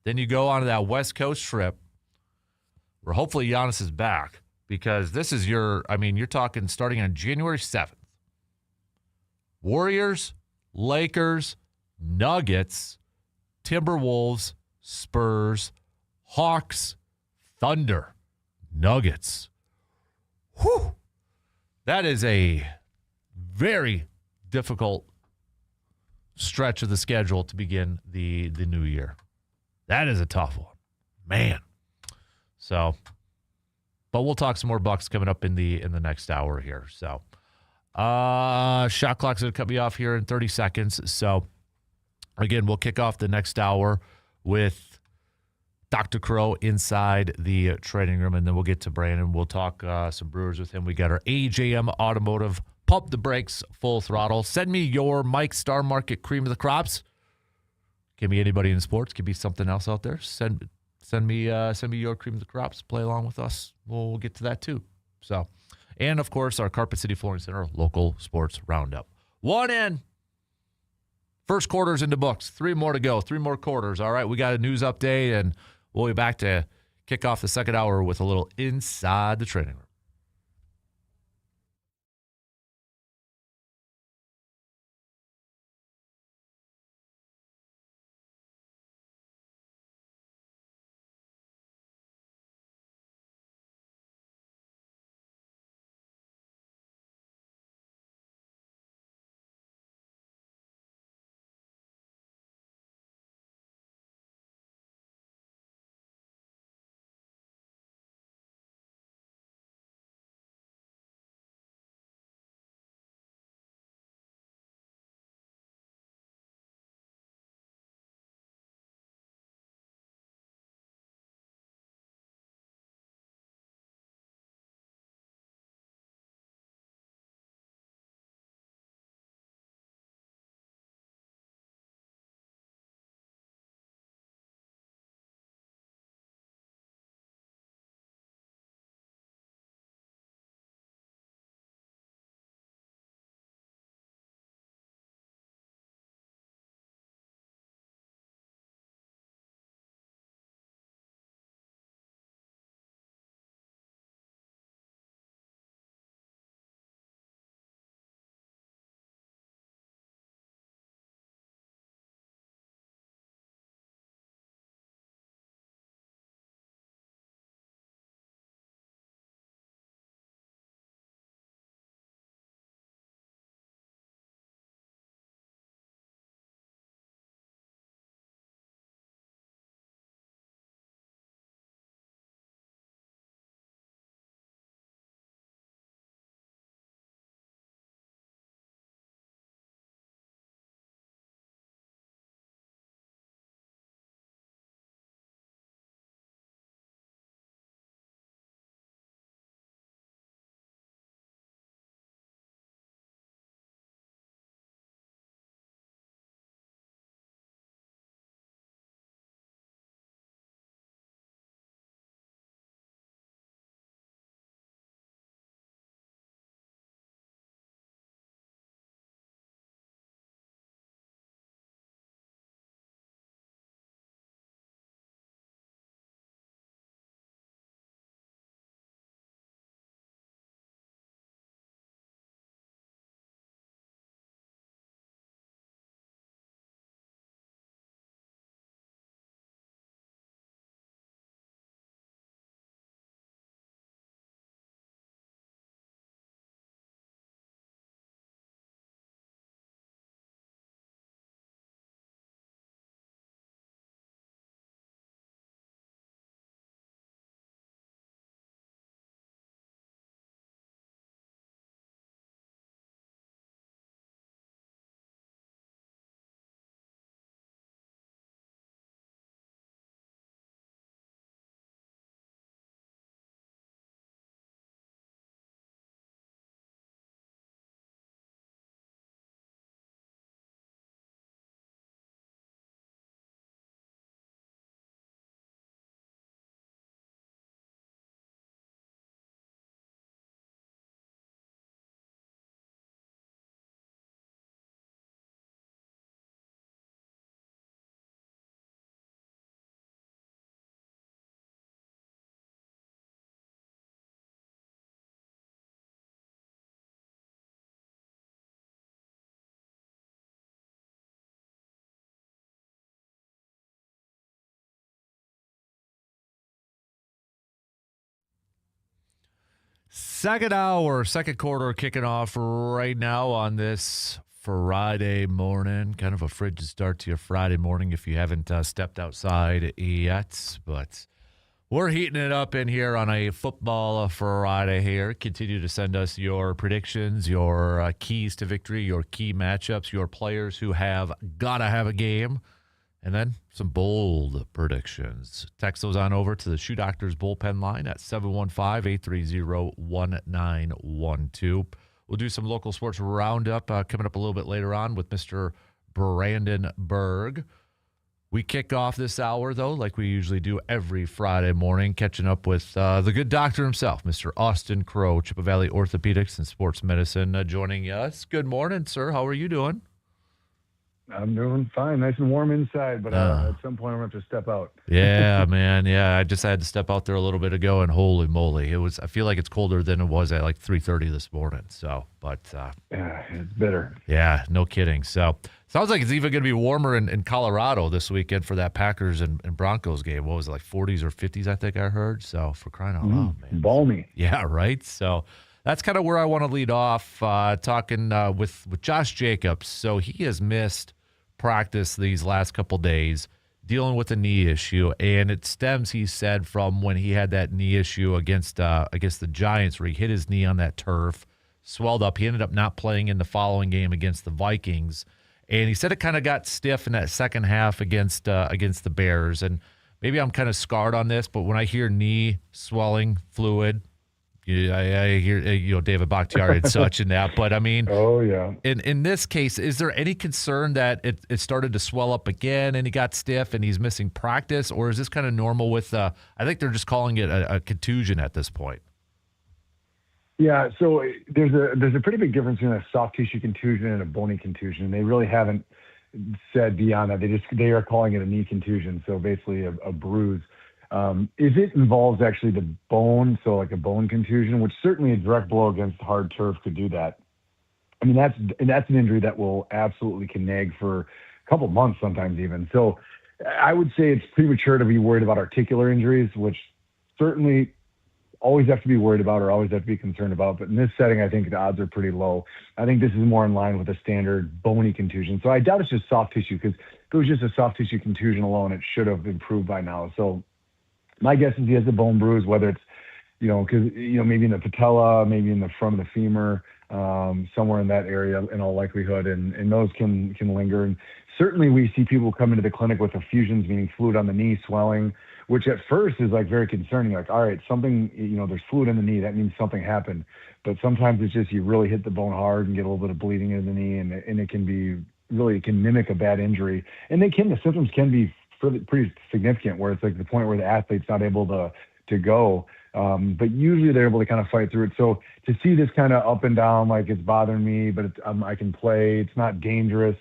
Then you go on to that West Coast trip where hopefully Giannis is back, because this is you're talking starting on January 7th. Warriors, Lakers, Nuggets, Timberwolves, Spurs, Hawks, Thunder, Nuggets. Whew. That is a very difficult stretch of the schedule to begin the new year. That is a tough one, man. So, but we'll talk some more Bucks coming up in the next hour here. So, shot clock's going to cut me off here in 30 seconds. So, again, we'll kick off the next hour with Dr. Crow inside the training room, and then we'll get to Brandon. We'll talk some Brewers with him. We got our AJM Automotive Pump the Brakes Full Throttle. Send me your Mike Star Market Cream of the Crops. Give me anybody in sports. Give me something else out there. Send me your Cream of the Crops. Play along with us. We'll get to that too. So, and of course, our Carpet City Flooring Center local sports roundup. One in. First quarter's in the books. 3 more to go. 3 more quarters. All right, we got a news update, and we'll be back to kick off the second hour with a little inside the training room. Second hour, second quarter kicking off right now on this Friday morning. Kind of a frigid start to your Friday morning if you haven't stepped outside yet. But we're heating it up in here on a football Friday here. Continue to send us your predictions, your keys to victory, your key matchups, your players who have got to have a game. And then some bold predictions. Text those on over to the Shoe Doctors bullpen line at 715-830-1912. We'll do some local sports roundup coming up a little bit later on with Mr. Brandon Berg. We kick off this hour, though, like we usually do every Friday morning, catching up with the good doctor himself, Mr. Austin Crow, Chippewa Valley Orthopedics and Sports Medicine, joining us. Good morning, sir. How are you doing? I'm doing fine. Nice and warm inside, but at some point I'm going to have to step out. Yeah, man. Yeah, I just had to step out there a little bit ago, and holy moly. I feel like it's colder than it was at like 3:30 this morning. So, but yeah, it's bitter. Yeah, no kidding. So, sounds like it's even going to be warmer in Colorado this weekend for that Packers and Broncos game. What was it, like 40s or 50s, I think I heard. So, for crying out loud, man. Balmy. Yeah, right? So, that's kind of where I want to lead off, talking with Josh Jacobs. So, he has missed practice these last couple days dealing with a knee issue, and it stems, he said, from when he had that knee issue against the Giants, where he hit his knee on that turf, swelled up. He ended up not playing in the following game against the Vikings, and he said it kind of got stiff in that second half against the Bears. And maybe I'm kind of scarred on this, but when I hear knee swelling fluid, I hear David Bakhtiari and such and that, but I mean, oh yeah. In this case, is there any concern that it started to swell up again and he got stiff and he's missing practice, or is this kind of normal with? I think they're just calling it a contusion at this point. Yeah, so there's a pretty big difference between a soft tissue contusion and a bony contusion. They really haven't said beyond that. They are calling it a knee contusion, so basically a bruise. If it involves actually the bone, so like a bone contusion, which certainly a direct blow against hard turf could do that. I mean, that's an injury that will absolutely can nag for a couple months, sometimes even. So I would say it's premature to be worried about articular injuries, which certainly always have to be worried about or always have to be concerned about. But in this setting, I think the odds are pretty low. I think this is more in line with a standard bony contusion. So I doubt it's just soft tissue, because if it was just a soft tissue contusion alone, it should have improved by now. So my guess is he has a bone bruise, whether it's, because, maybe in the patella, maybe in the front of the femur, somewhere in that area in all likelihood. And those can linger. And certainly we see people come into the clinic with effusions, meaning fluid on the knee, swelling, which at first is like very concerning. Like, all right, something, there's fluid in the knee. That means something happened. But sometimes it's just you really hit the bone hard and get a little bit of bleeding in the knee. And it can be really, it can mimic a bad injury. And the symptoms can be pretty significant, where it's like the point where the athlete's not able to go. But usually they're able to kind of fight through it. So to see this kind of up and down, like it's bothering me, but I can play, it's not dangerous,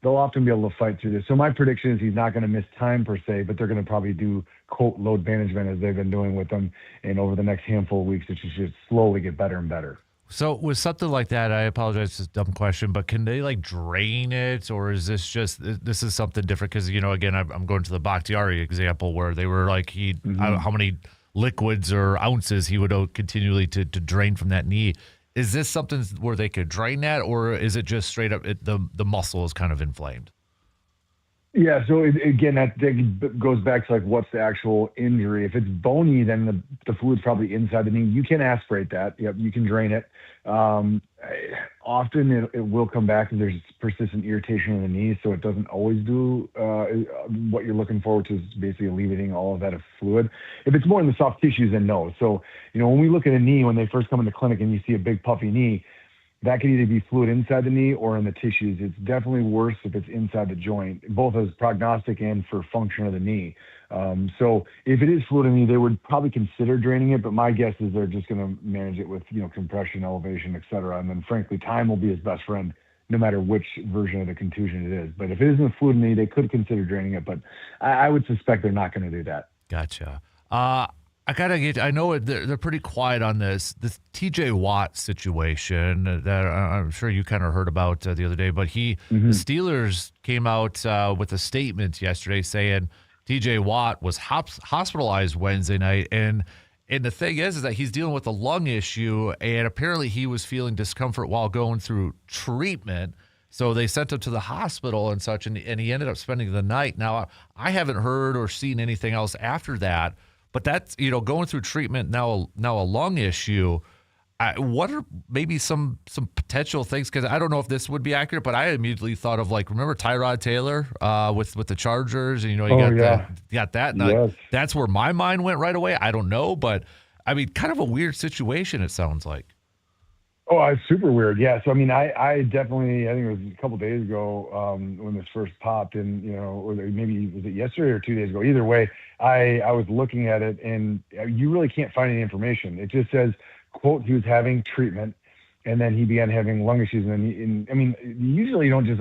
they'll often be able to fight through this. So my prediction is he's not going to miss time per se, but they're going to probably do, quote, load management as they've been doing with him. And over the next handful of weeks, it should slowly get better and better. So with something like that, I apologize, it's a dumb question, but can they like drain it, or is this is something different? Because, again, I'm going to the Bakhtiari example where they were like, how many liquids or ounces he would continually to drain from that knee. Is this something where they could drain that, or is it just straight up the muscle is kind of inflamed? Yeah, so again, that goes back to like what's the actual injury. If it's bony, then the fluid's probably inside the knee. You can aspirate that. Yep, you can drain it. Often it will come back if there's persistent irritation in the knee, so it doesn't always do what you're looking forward to, is basically alleviating all of that fluid. If it's more in the soft tissues, then no. So, when we look at a knee, when they first come into clinic and you see a big puffy knee, that could either be fluid inside the knee or in the tissues. It's definitely worse if it's inside the joint, both as prognostic and for function of the knee. So if it is fluid in the knee, they would probably consider draining it, but my guess is they're just going to manage it with, compression, elevation, et cetera. And then frankly, time will be his best friend, no matter which version of the contusion it is. But if it isn't a fluid in the knee, they could consider draining it, but I would suspect they're not going to do that. Gotcha. I know they're pretty quiet on this TJ Watt situation that I'm sure you kind of heard about the other day, but the Steelers came out with a statement yesterday saying TJ Watt was hospitalized Wednesday night, and And the thing is that he's dealing with a lung issue, and apparently he was feeling discomfort while going through treatment. So they sent him to the hospital and such, and he ended up spending the night. Now, I haven't heard or seen anything else after that, but that's, going through treatment, now a lung issue. What are maybe some potential things? Because I don't know if this would be accurate, but I immediately thought of, remember Tyrod Taylor with the Chargers? And, got that. And Yes. that's where my mind went right away. I don't know, but, I mean, kind of a weird situation, it sounds like. Oh, it's super weird. Yeah. So, I mean, I definitely, I think it was a couple of days ago when this first popped, and, or maybe was it yesterday or 2 days ago? Either way, I was looking at it, and you really can't find any information. It just says, quote, he was having treatment, and then he began having lung issues. Usually you don't just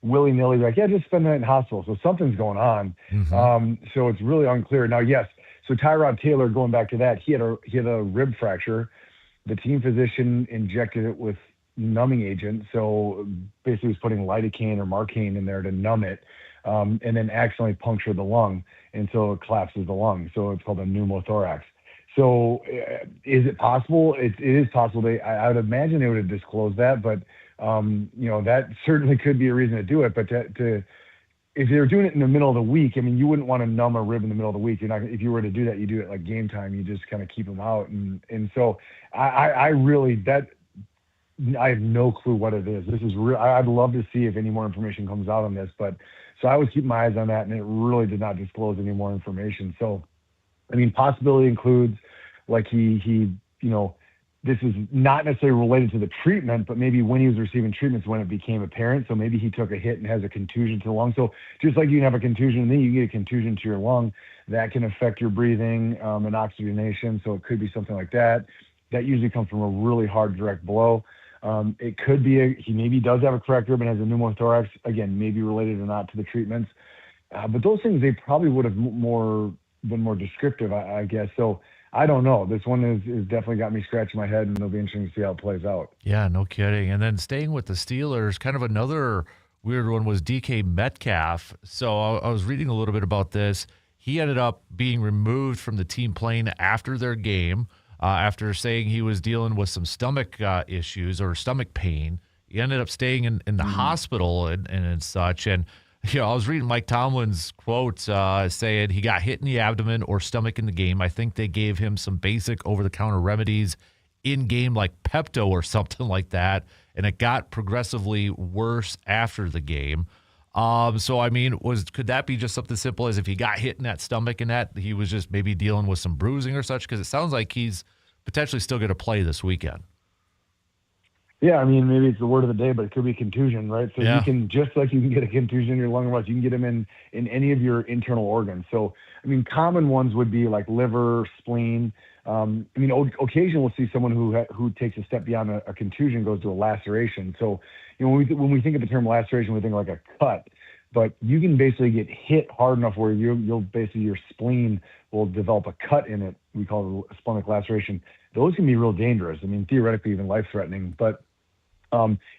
willy-nilly just spend the night in hospital. So something's going on. Mm-hmm. So it's really unclear. Now, yes, so Tyrod Taylor, going back to that, he had a rib fracture. The team physician injected it with numbing agent. So basically he was putting lidocaine or Marcaine in there to numb it, and then accidentally punctured the lung. And so it collapses the lung. So it's called a pneumothorax. So is it possible? It is possible. I would imagine they would have disclosed that, but that certainly could be a reason to do it. But if they were doing it in the middle of the week, you wouldn't want to numb a rib in the middle of the week. If you were to do that, you do it like game time. You just kind of keep them out. And so I have no clue what it is. This is real. I'd love to see if any more information comes out on this. But so I was keeping my eyes on that, and it really did not disclose any more information. So, possibility includes this is not necessarily related to the treatment, but maybe when he was receiving treatments when it became apparent. So maybe he took a hit and has a contusion to the lung. So just like you can have a contusion and then you get a contusion to your lung, that can affect your breathing and oxygenation. So it could be something like that. That usually comes from a really hard direct blow. It could be he maybe does have a cracked rib and has a pneumothorax, again, maybe related or not to the treatments. But those things, they probably would have been more descriptive, I guess. So I don't know. This one is definitely got me scratching my head, and it'll be interesting to see how it plays out. Yeah, no kidding. And then staying with the Steelers, kind of another weird one was DK Metcalf. So I was reading a little bit about this. He ended up being removed from the team plane after their game, after saying he was dealing with some stomach issues or stomach pain. He ended up staying in the hospital and such. And I was reading Mike Tomlin's quotes saying he got hit in the abdomen or stomach in the game. I think they gave him some basic over-the-counter remedies in-game like Pepto or something like that, and it got progressively worse after the game. Could that be just something simple as if he got hit in that stomach and that he was just maybe dealing with some bruising or such? Because it sounds like he's potentially still going to play this weekend. Yeah, maybe it's the word of the day, but it could be contusion, right? So you can, just like you can get a contusion in your lung or what, you can get them in any of your internal organs. So, common ones would be like liver, spleen. Occasionally we'll see someone who takes a step beyond a contusion, goes to a laceration. So, when we think of the term laceration, we think like a cut, but you can basically get hit hard enough where you'll basically, your spleen will develop a cut in it. We call it a splenic laceration. Those can be real dangerous. Theoretically even life-threatening, but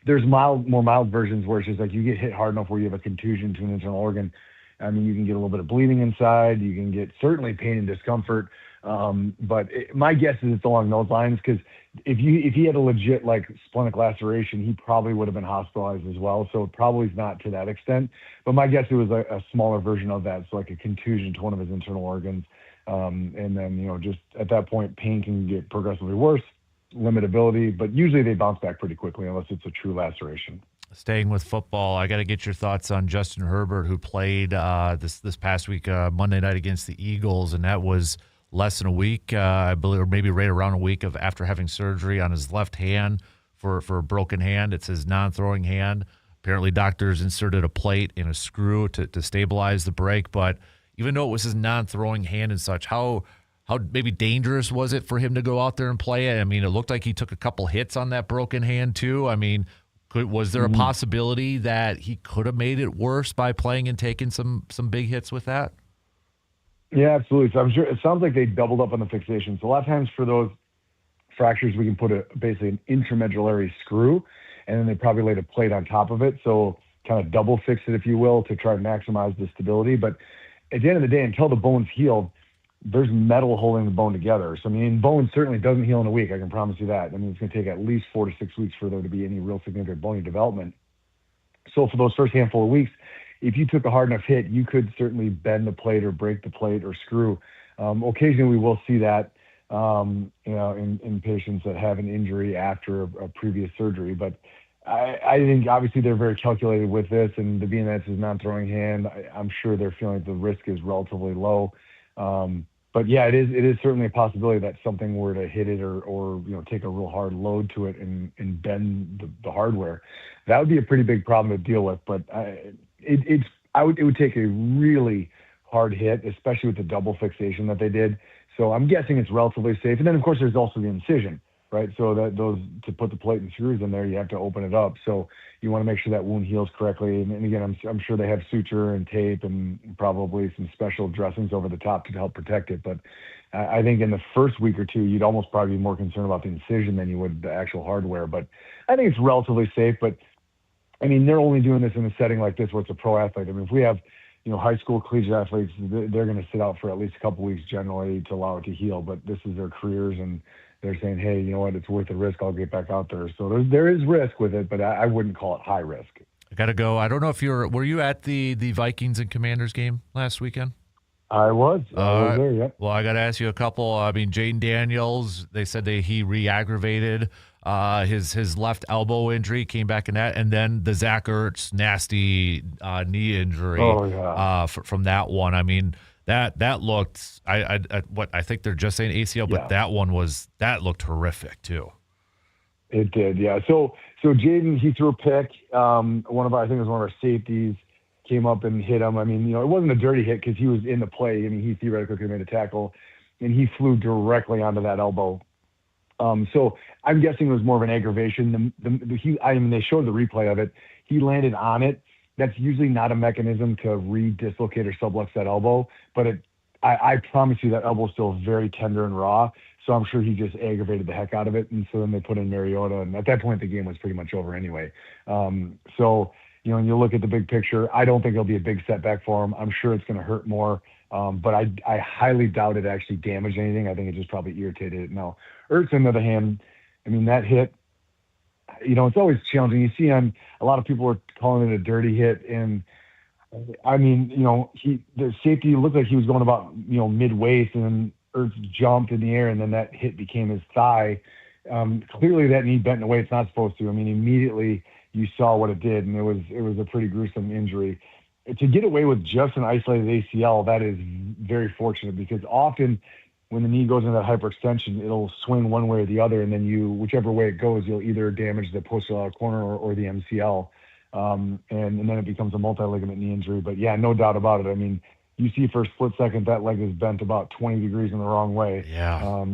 there's more mild versions where it's just like you get hit hard enough where you have a contusion to an internal organ. You can get a little bit of bleeding inside. You can get certainly pain and discomfort. But my guess is it's along those lines, because if he had a legit splenic laceration, he probably would have been hospitalized as well. So it probably is not to that extent. But my guess it was a smaller version of that, so like a contusion to one of his internal organs. And then just at that point, pain can get progressively worse. Limitability, but usually they bounce back pretty quickly unless it's a true laceration. Staying with football, I got to get your thoughts on Justin Herbert, who played this past week, Monday night against the Eagles, and that was less than a week, I believe, or maybe right around a week after having surgery on his left hand for a broken hand. It's his non-throwing hand. Apparently, doctors inserted a plate and a screw to stabilize the break, but even though it was his non-throwing hand and such, how maybe dangerous was it for him to go out there and play it? It looked like he took a couple hits on that broken hand too. Was there a possibility that he could have made it worse by playing and taking some big hits with that? Yeah, absolutely. So I'm sure it sounds like they doubled up on the fixation. So a lot of times for those fractures, we can put basically an intramedullary screw, and then they probably laid a plate on top of it. So kind of double fix it, if you will, to try to maximize the stability. But at the end of the day, until the bone's healed, there's metal holding the bone together. So, I mean, bone certainly doesn't heal in a week. I can promise you that. I mean, it's going to take at least 4 to 6 weeks for there to be any real significant bony development. So for those first handful of weeks, if you took a hard enough hit, you could certainly bend the plate or break the plate or screw. Occasionally, we will see that, in patients that have an injury after a previous surgery. But I think obviously they're very calculated with this, and the being that it's a non-throwing hand, I'm sure they're feeling that the risk is relatively low. But yeah, it is certainly a possibility that something were to hit it or take a real hard load to it and bend the hardware. That would be a pretty big problem to deal with. But it would take a really hard hit, especially with the double fixation that they did. So I'm guessing it's relatively safe. And then of course there's also the incision, right? So that to put the plate and screws in there, you have to open it up. So you want to make sure that wound heals correctly. And again, I'm sure they have suture and tape and probably some special dressings over the top to help protect it. But I think in the first week or two, you'd almost probably be more concerned about the incision than you would the actual hardware. But I think it's relatively safe. But I mean, they're only doing this in a setting like this where it's a pro athlete. I mean, if we have high school collegiate athletes, they're going to sit out for at least a couple weeks generally to allow it to heal. But this is their careers, and they're saying, hey, you know what, it's worth the risk. I'll get back out there. So there is risk with it, but I wouldn't call it high risk. I got to go. I don't know if were you at the Vikings and Commanders game last weekend? I was there, yep. Well, I got to ask you a couple. I mean, Jaden Daniels, they said that he re-aggravated his left elbow injury, came back in that, and then the Zach Ertz nasty knee injury from that one. I mean, that looked, I think they're just saying ACL, but that looked horrific too. It did, yeah. So Jaden, he threw a pick. I think it was one of our safeties came up and hit him. I mean, it wasn't a dirty hit because he was in the play. I mean, he theoretically could have made a tackle, and he flew directly onto that elbow. So I'm guessing it was more of an aggravation. They showed the replay of it. He landed on it. That's usually not a mechanism to re-dislocate or sublux that elbow, but I promise you that elbow is still very tender and raw. So I'm sure he just aggravated the heck out of it. And so then they put in Mariota, and at that point the game was pretty much over anyway. When you look at the big picture, I don't think it'll be a big setback for him. I'm sure it's going to hurt more. But I highly doubt it actually damaged anything. I think it just probably irritated it. Now, Ertz, on the other hand, I mean, that hit, it's always challenging. You see a lot of people are calling it a dirty hit. And I mean, the safety looked like he was going about, mid-waist, and then Ertz jumped in the air, and then that hit became his thigh. Clearly that knee bent in a way it's not supposed to. I mean, immediately you saw what it did, and it was a pretty gruesome injury. To get away with just an isolated ACL, that is very fortunate, because often when the knee goes into that hyperextension, it'll swing one way or the other, and then whichever way it goes, you'll either damage the posterior corner or the MCL, and then it becomes a multi-ligament knee injury. But yeah, no doubt about it. I mean, you see for a split second that leg is bent about 20 degrees in the wrong way. Yeah.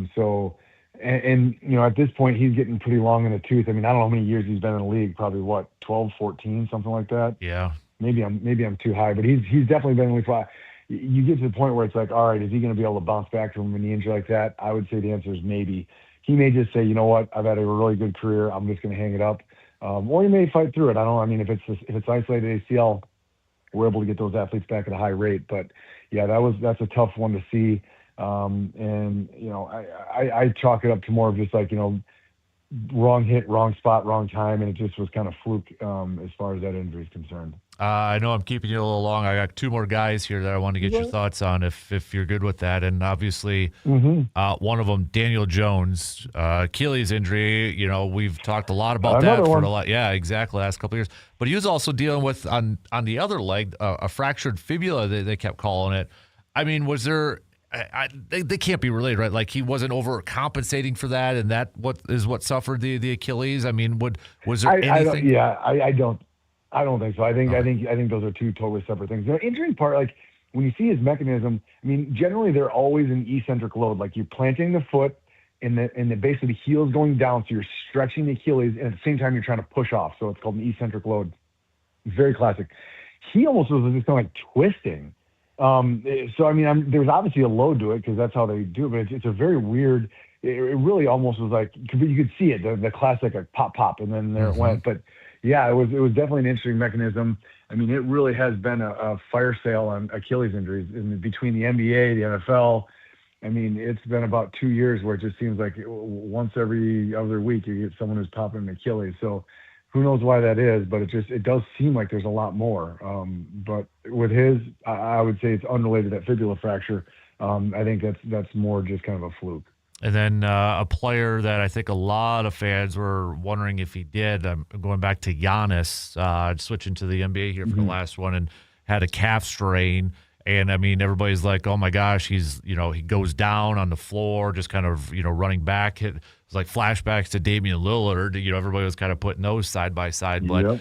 At this point, he's getting pretty long in the tooth. I mean, I don't know how many years he's been in the league, probably 12, 14, something like that. Yeah. Maybe I'm too high, but he's definitely been in the league for. You get to the point where it's like, all right, is he going to be able to bounce back from a knee injury like that? I would say the answer is maybe. He may just say, you know what, I've had a really good career, I'm just going to hang it up, or he may fight through it. I don't know. I mean, if it's isolated ACL, we're able to get those athletes back at a high rate. But yeah, that's a tough one to see. I chalk it up to more of just like, wrong hit, wrong spot, wrong time, and it just was kind of fluke as far as that injury is concerned. I know I'm keeping you a little long. I got two more guys here that I want to get your thoughts on, if you're good with that. And obviously, one of them, Daniel Jones, Achilles injury. We've talked a lot about that for a lot. Yeah, exactly. Last couple of years. But he was also dealing with on the other leg a fractured fibula. They kept calling it. I mean, was there? They can't be related, right? Like he wasn't overcompensating for that, and that what suffered the Achilles. I mean, was there anything? I don't think so. I think those are two totally separate things. The injury part, like when you see his mechanism, I mean, generally they're always an eccentric load. Like you're planting the foot, and the base of the heel is going down, so you're stretching the Achilles, and at the same time you're trying to push off. So it's called an eccentric load. Very classic. He almost was just kind of like twisting. So I mean, there's obviously a load to it because that's how they do it, but it's a very weird. It really almost was like you could see it, the classic like pop, and then there it went. But yeah, it was definitely an interesting mechanism. I mean, it really has been a fire sale on Achilles injuries between the NBA, the NFL. I mean, it's been about 2 years where it just seems like once every other week you get someone who's popping an Achilles. So who knows why that is, but it does seem like there's a lot more. But with his, I would say it's unrelated to that fibula fracture. I think that's more just kind of a fluke. And then a player that I think a lot of fans were wondering if he did. I'm going back to Giannis, switching to the NBA here for the last one, and had a calf strain. And I mean, everybody's like, "Oh my gosh, he goes down on the floor, just kind of running back." It's like flashbacks to Damian Lillard. Everybody was kind of putting those side by side, but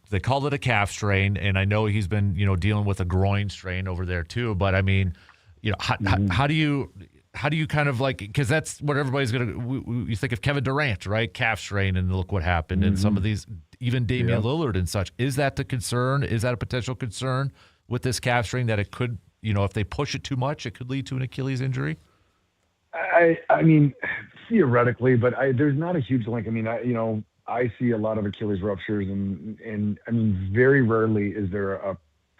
they called it a calf strain, and I know he's been dealing with a groin strain over there too. But I mean, how do you kind of because that's what everybody's you think of Kevin Durant, right? Calf strain, and look what happened. And some of these, even Damian Lillard and such. Is that the concern? Is that a potential concern with this calf strain, that it could, if they push it too much, it could lead to an Achilles injury? I mean, theoretically, but there's not a huge link. I mean, I see a lot of Achilles ruptures, and I mean, very rarely is there a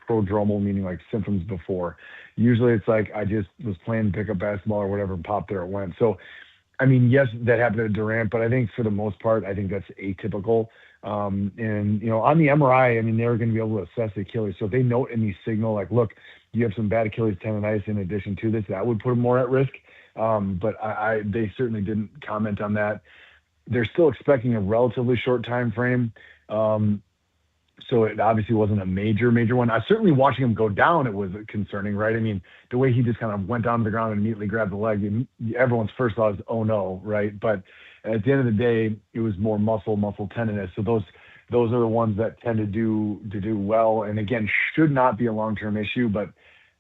prodromal, meaning like symptoms before. Usually it's like I just was playing pickup basketball or whatever and popped, there it went. So, I mean, yes, that happened to Durant, but I think for the most part, I think that's atypical. And, on the MRI, I mean, they're going to be able to assess the Achilles. So if they note any signal like, look, you have some bad Achilles tendonitis in addition to this, that would put them more at risk. But they certainly didn't comment on that. They're still expecting a relatively short time frame. So it obviously wasn't a major one. Certainly watching him go down, it was concerning, right? I mean, the way he just kind of went down to the ground and immediately grabbed the leg, everyone's first thought is, oh no, right? But at the end of the day, it was more muscle tenderness. So those are the ones that tend to do well. And again, should not be a long-term issue, but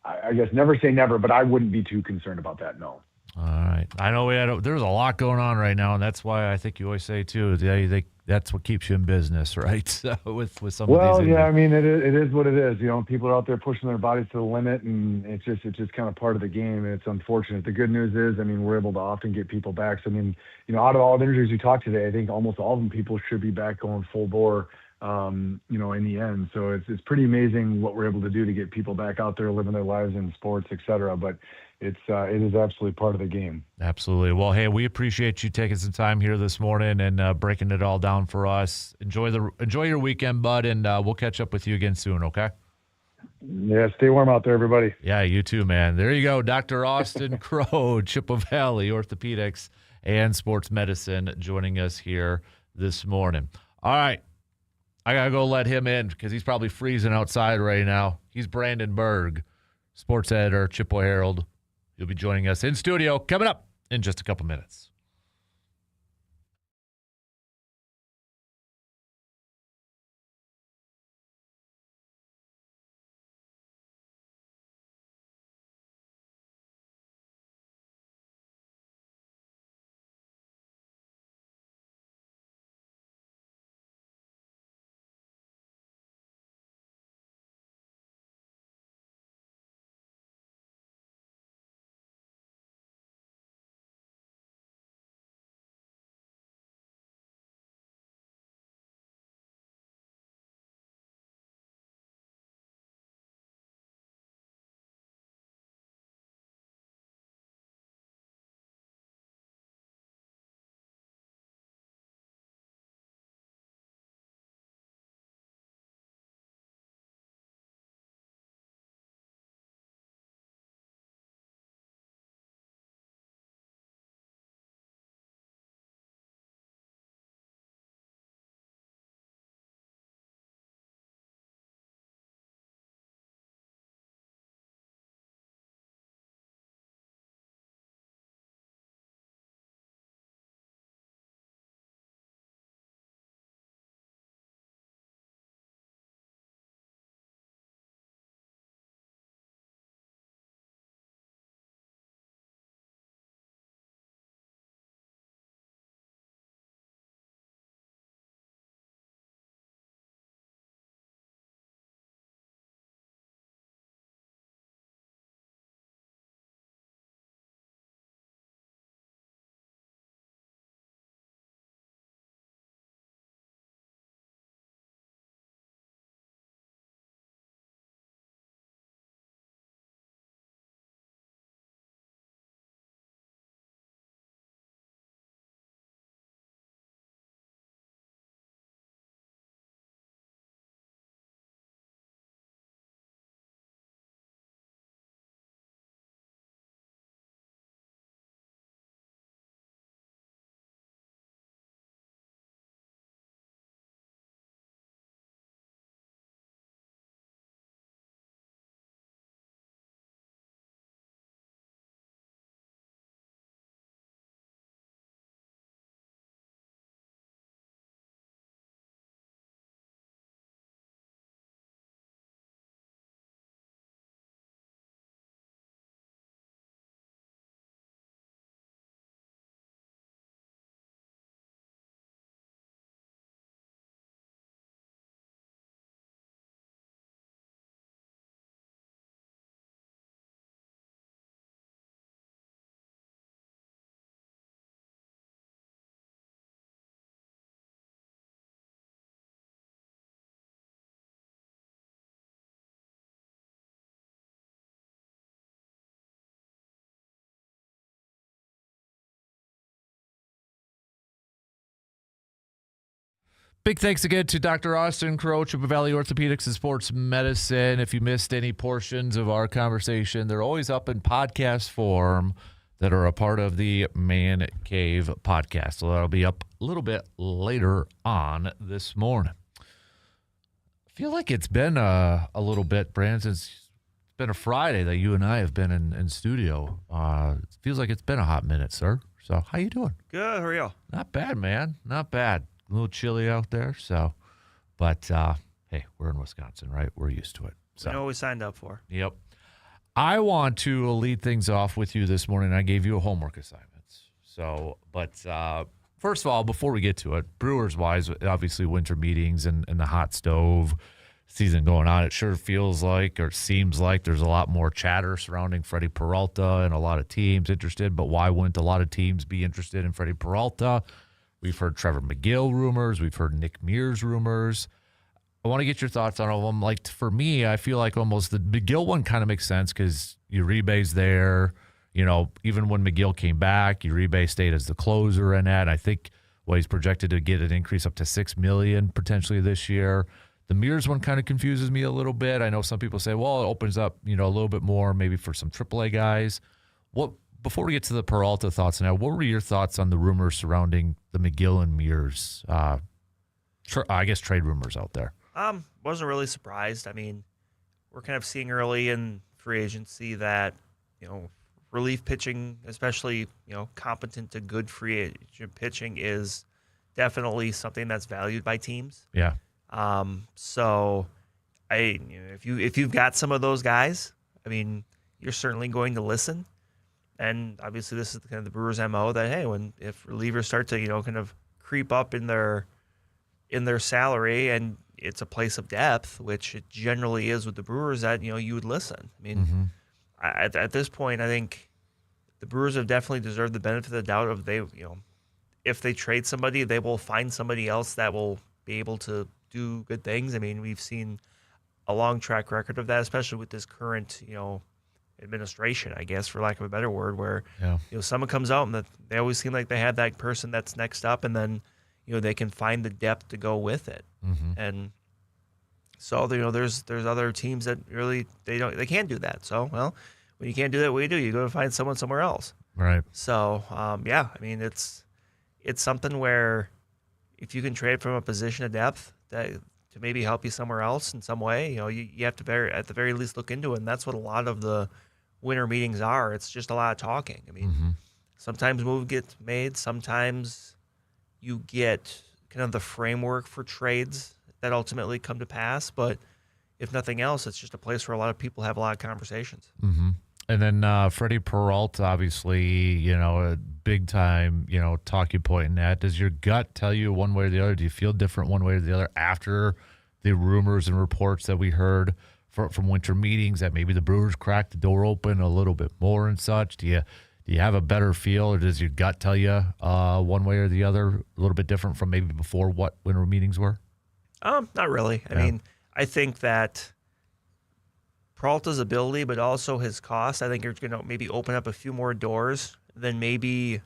I guess never say never, but I wouldn't be too concerned about that, no. All right. I know there's a lot going on right now, and that's why I think you always say, too, that's what keeps you in business, right? So with some of these. Well, yeah, I mean, it is what it is. People are out there pushing their bodies to the limit, and it's just kind of part of the game, and it's unfortunate. The good news is, I mean, we're able to often get people back. So, I mean, out of all the injuries we talked today, I think almost all of them people should be back going full bore, in the end. So it's pretty amazing what we're able to do to get people back out there living their lives in sports, et cetera. But it is absolutely part of the game. Absolutely. Well, hey, we appreciate you taking some time here this morning and breaking it all down for us. Enjoy your weekend, bud, and we'll catch up with you again soon, okay? Yeah, stay warm out there, everybody. Yeah, you too, man. There you go. Dr. Austin Crowe, Chippewa Valley Orthopedics and Sports Medicine, joining us here this morning. All right. I got to go let him in because he's probably freezing outside right now. He's Brandon Berg, sports editor, Chippewa Herald. He'll be joining us in studio coming up in just a couple minutes. Big thanks again to Dr. Austin Crow, Chippewa Valley Orthopedics and Sports Medicine. If you missed any portions of our conversation, they're always up in podcast form that are a part of the Man Cave podcast. So that'll be up a little bit later on this morning. I feel like it's been a little bit, Brandon, since it's been a Friday that you and I have been in studio. It feels like it's been a hot minute, sir. So how you doing? Good. How are you? Not bad, man. Not bad. A little chilly out there, but hey, we're in Wisconsin, right? We're used to it. So. We know what we signed up for. Yep. I want to lead things off with you this morning. I gave you a homework assignment. But first of all, before we get to it, Brewers-wise, obviously winter meetings and the hot stove season going on, it sure feels like or seems like there's a lot more chatter surrounding Freddie Peralta and a lot of teams interested. But why wouldn't a lot of teams be interested in Freddie Peralta? We've heard Trevor McGill rumors. We've heard Nick Mears rumors. I want to get your thoughts on all of them. Like, for me, I feel like almost the McGill one kind of makes sense because Uribe's there. You know, even when McGill came back, Uribe stayed as the closer in that. I think he's projected to get an increase up to $6 million potentially this year. The Mears one kind of confuses me a little bit. I know some people say, well, it opens up, a little bit more maybe for some AAA guys. Before we get to the Peralta thoughts now, what were your thoughts on the rumors surrounding the McGill and Mears, I guess, trade rumors out there? Wasn't really surprised. I mean, we're kind of seeing early in free agency that, relief pitching, especially, competent to good free agent pitching is definitely something that's valued by teams. Yeah. So if you've got some of those guys, I mean, you're certainly going to listen. And obviously, this is kind of the Brewers' MO that, hey, if relievers start to kind of creep up in their salary and it's a place of depth, which it generally is with the Brewers, that you would listen. I mean, at this point, I think the Brewers have definitely deserved the benefit of the doubt of if they trade somebody, they will find somebody else that will be able to do good things. I mean, we've seen a long track record of that, especially with this current administration, I guess, for lack of a better word, where someone comes out and that they always seem like they have that person that's next up, and then they can find the depth to go with it. And so there's other teams that really they can't do that. So when you can't do that, what do? You go to find someone somewhere else. Right. So I mean it's something where if you can trade from a position of depth that to maybe help you somewhere else in some way, you have to at the very least look into it. And that's what a lot of the winter meetings are. It's just a lot of talking. I mean, sometimes moves get made. Sometimes you get kind of the framework for trades that ultimately come to pass. But if nothing else, it's just a place where a lot of people have a lot of conversations. And then Freddie Peralta, obviously, a big time, talking point in that. Does your gut tell you one way or the other? Do you feel different one way or the other after the rumors and reports that we heard from winter meetings that maybe the Brewers cracked the door open a little bit more and such? Do you have a better feel, or does your gut tell you one way or the other a little bit different from maybe before what winter meetings were? Not really. I mean, I think that Peralta's ability, but also his cost, I think are going to maybe open up a few more doors than maybe,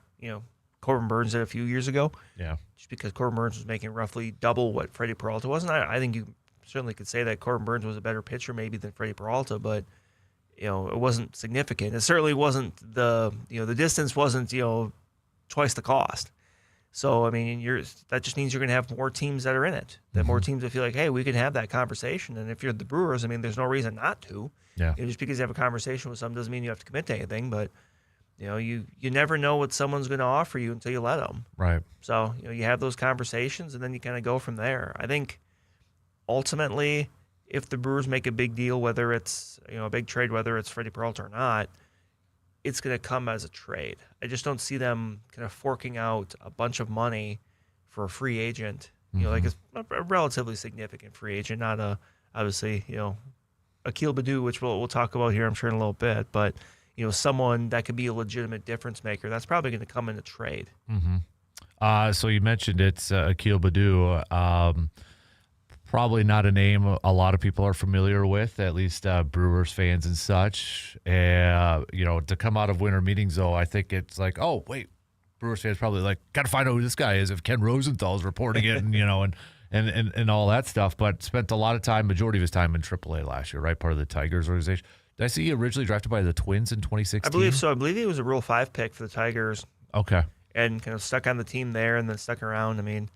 Corbin Burns did a few years ago. Yeah. Just because Corbin Burns was making roughly double what Freddie Peralta was. And I think you certainly could say that Corbin Burns was a better pitcher maybe than Freddie Peralta, but, it wasn't significant. It certainly wasn't the distance wasn't, twice the cost. So, I mean, that just means you're going to have more teams that are in it, that more teams that feel like, hey, we can have that conversation. And if you're the Brewers, I mean, there's no reason not to. Yeah. Just because you have a conversation with someone doesn't mean you have to commit to anything. But, you never know what someone's going to offer you until you let them. Right. So, you have those conversations, and then you kind of go from there. I think ultimately, if the Brewers make a big deal, whether it's, a big trade, whether it's Freddie Peralta or not, it's going to come as a trade. I just don't see them kind of forking out a bunch of money for a free agent, like a relatively significant free agent, not obviously, Akil Baddoo, which we'll talk about here, I'm sure, in a little bit, but, someone that could be a legitimate difference maker. That's probably going to come in a trade. So you mentioned it's Akil Baddoo. Probably not a name a lot of people are familiar with, at least Brewers fans and such. To come out of winter meetings, though, I think it's like, oh, wait, Brewers fans probably like, got to find out who this guy is if Ken Rosenthal's reporting it and and all that stuff, but spent a lot of time, majority of his time in AAA last year, right? Part of the Tigers organization. Did I see he originally drafted by the Twins in 2016? I believe so. I believe he was a Rule 5 pick for the Tigers. Okay. And kind of stuck on the team there and then stuck around. I mean,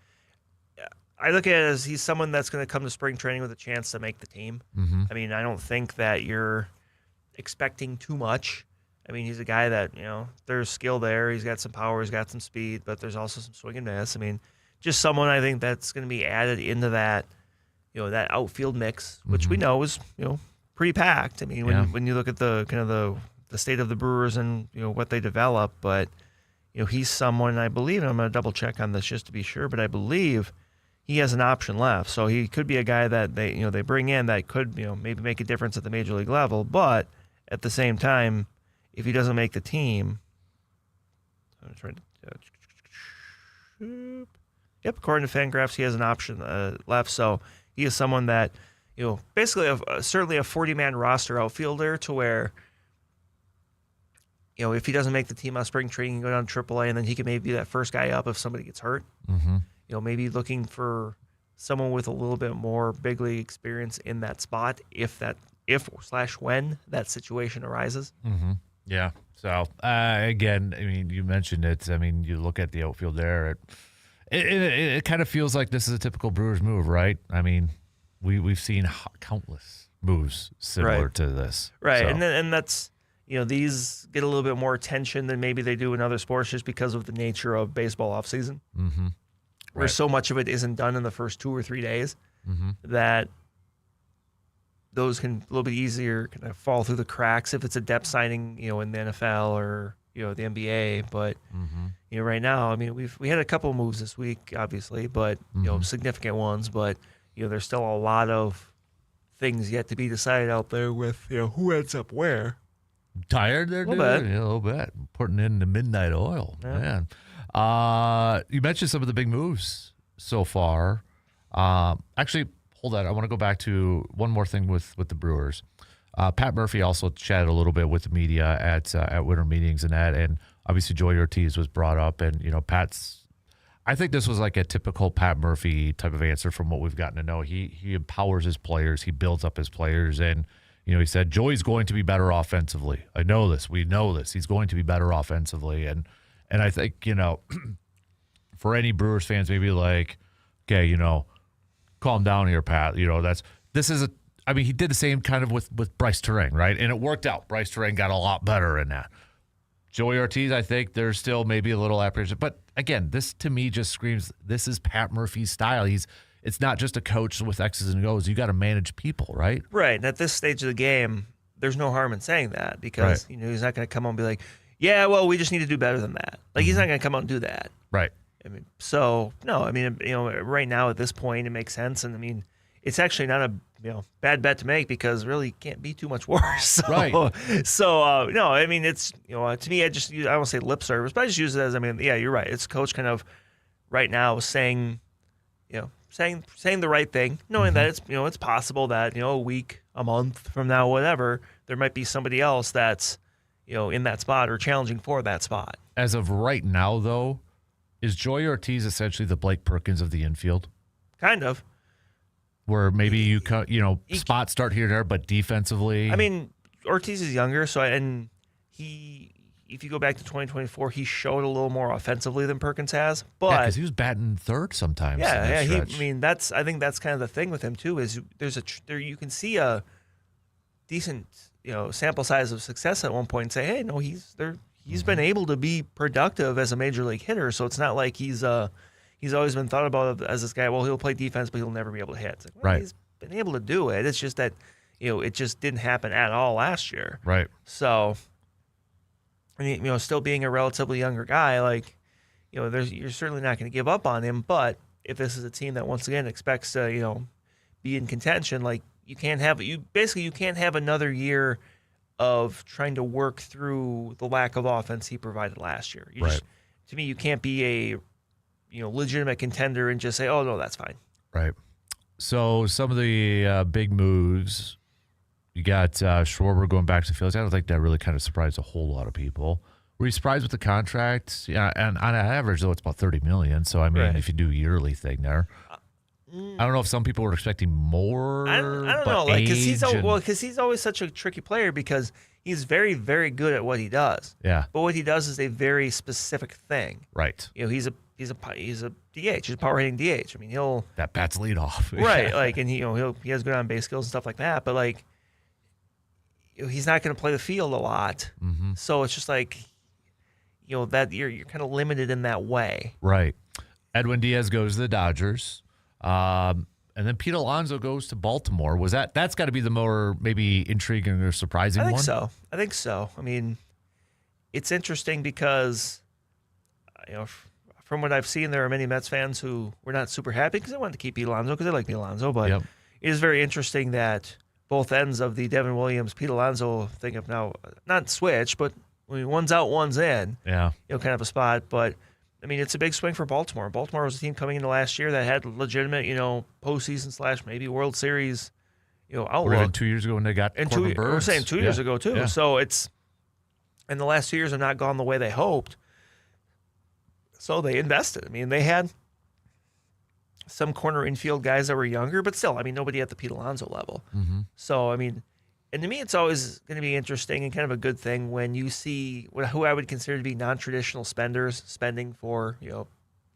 I look at it as he's someone that's going to come to spring training with a chance to make the team. Mm-hmm. I mean, I don't think that you're expecting too much. I mean, he's a guy that, there's skill there. He's got some power. He's got some speed, but there's also some swing and miss. I mean, just someone I think that's going to be added into that, that outfield mix, which we know is, pretty packed. I mean, when you look at the kind of the state of the Brewers and, what they develop, but, he's someone I believe, and I'm going to double check on this just to be sure, but I believe he has an option left. So he could be a guy that they bring in that could, maybe make a difference at the major league level, but at the same time, if he doesn't make the team, I'm trying to, according to Fangraphs, he has an option left. So he is someone that, basically certainly a 40-man roster outfielder to where, if he doesn't make the team on spring training, he can go down to AAA, and then he can maybe be that first guy up if somebody gets hurt. Mm-hmm. Maybe looking for someone with a little bit more big league experience in that spot if/when that situation arises. Mm-hmm. Yeah. So, again, I mean, you mentioned it. I mean, you look at the outfield there. It kind of feels like this is a typical Brewers move, right? I mean, we've seen countless moves similar to this. Right. So. And that's, these get a little bit more attention than maybe they do in other sports just because of the nature of baseball offseason. Mm-hmm. Where so much of it isn't done in the first 2 or 3 days that those can a little bit easier kind of fall through the cracks if it's a depth signing, in the NFL or, the NBA. But, right now, I mean, we had a couple of moves this week, obviously, but, significant ones. But, there's still a lot of things yet to be decided out there with, who ends up where. Tired there, dude? Yeah, a little bit. Putting in the midnight oil, man. You mentioned some of the big moves so far. Actually, hold on. I want to go back to one more thing with the Brewers. Pat Murphy also chatted a little bit with the media at winter meetings and that, and obviously Joey Ortiz was brought up, and Pat's. I think this was like a typical Pat Murphy type of answer from what we've gotten to know. He empowers his players, he builds up his players, and he said Joey's going to be better offensively. I know this. We know this. He's going to be better offensively, and I think for any Brewers fans, maybe like, okay, calm down here, Pat. He did the same kind of with Bryce Terang, right? And it worked out. Bryce Terang got a lot better in that. Joey Ortiz, I think there's still maybe a little apprehension. But again, this to me just screams this is Pat Murphy's style. It's not just a coach with X's and O's. You got to manage people, right? Right. And at this stage of the game, there's no harm in saying that because he's not going to come out and be like, yeah, well, we just need to do better than that. Like he's not going to come out and do that. Right. I mean, so no, I mean, right now at this point, it makes sense, and I mean, it's actually not a bad bet to make because really can't be too much worse. So, right. So no, I mean, it's to me, I don't say lip service, but I just use it as yeah, you're right. It's coach kind of right now saying the right thing, knowing that it's it's possible that a week, a month from now, whatever, there might be somebody else that's in that spot or challenging for that spot. As of right now, though, is Joey Ortiz essentially the Blake Perkins of the infield? Kind of. Where maybe spots start here and there, but defensively. I mean, Ortiz is younger, if you go back to 2024, he showed a little more offensively than Perkins has. But because he was batting third sometimes. Yeah. I think that's kind of the thing with him too. Is you can see a decent sample size of success at one point and say, hey, no, he's been able to be productive as a major league hitter. So it's not like he's always been thought about as this guy. Well, he'll play defense, but he'll never be able to hit. It's like, well, right. He's been able to do it. It's just that it just didn't happen at all last year. Right. So, I mean, still being a relatively younger guy, like you're certainly not going to give up on him. But if this is a team that once again expects to be in contention, like you can't have another year of trying to work through the lack of offense he provided last year. To me, you can't be a legitimate contender and just say, oh, no, that's fine. Right. So some of the big moves, you got Schwarber going back to the field. I don't think that really kind of surprised a whole lot of people. Were you surprised with the contract? Yeah, and on average, though, it's about $30 million. So, I mean, if you do a yearly thing there. I don't know if some people were expecting more. I don't know, like because he's always such a tricky player because he's very, very good at what he does. Yeah. But what he does is a very specific thing. Right. He's a DH. He's a power hitting DH. I mean, that bat's lead off. Right. Like, and he has good on base skills and stuff like that. But like, he's not going to play the field a lot. Mm-hmm. So it's just like, that you're kind of limited in that way. Right. Edwin Diaz goes to the Dodgers. And then Pete Alonso goes to Baltimore. That's got to be the more maybe intriguing or surprising one? I think so. I mean, it's interesting because, from what I've seen, there are many Mets fans who were not super happy because they wanted to keep Pete Alonso because they like Pete Alonso. But it is very interesting that both ends of the Devin Williams, Pete Alonso thing have now not switched, but one's out, one's in. Yeah. Kind of a spot. But I mean, it's a big swing for Baltimore. Baltimore was a team coming into last year that had legitimate, postseason / maybe World Series, outlook. Or even 2 years ago when they got Corbin Burns. We're saying 2 years ago too. Yeah. So and the last 2 years have not gone the way they hoped. So they invested. I mean, they had some corner infield guys that were younger, but still, I mean, nobody at the Pete Alonso level. Mm-hmm. So I mean. And to me, it's always going to be interesting and kind of a good thing when you see who I would consider to be non-traditional spenders spending for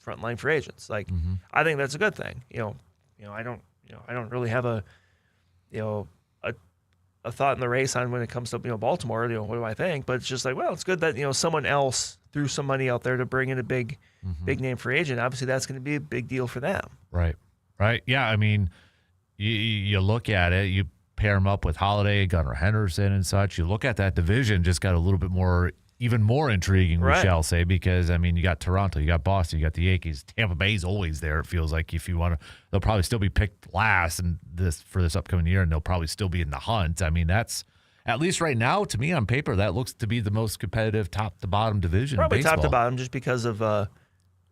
frontline free agents. Like, I think that's a good thing. I don't really have a thought in the race on when it comes to Baltimore. What do I think? But it's just like, well, it's good that someone else threw some money out there to bring in a big name free agent. Obviously, that's going to be a big deal for them. Right. Yeah. I mean, you look at it, you pair them up with Holiday, Gunnar Henderson, and such. You look at that division, just got a little bit even more intriguing, we shall say, because I mean, you got Toronto, you got Boston, you got the Yankees. Tampa Bay's always there. It feels like if you want to, they'll probably still be picked last for this upcoming year, and they'll probably still be in the hunt. I mean, that's at least right now, to me on paper, that looks to be the most competitive top to bottom division. Probably in baseball. top to bottom, just because of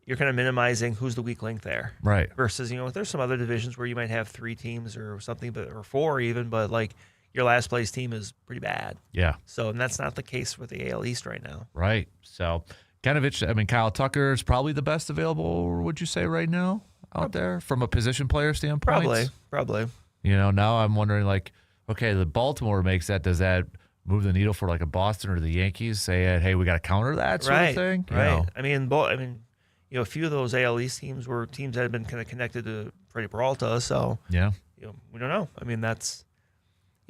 you're kind of minimizing who's the weak link there, right? Versus there's some other divisions where you might have 3 teams or something, or 4 even, but like. Your last place team is pretty bad. Yeah. So, and that's not the case with the AL East right now. Right. So, kind of interesting. I mean, Kyle Tucker is probably the best available, would you say, right now out there from a position player standpoint? Probably. Now I'm wondering, like, okay, the Baltimore makes that. Does that move the needle for like a Boston or the Yankees? Say, hey, we got to counter that sort of thing? Right. I mean, a few of those AL East teams were teams that had been kind of connected to Freddie Peralta. So, yeah. We don't know. I mean, that's.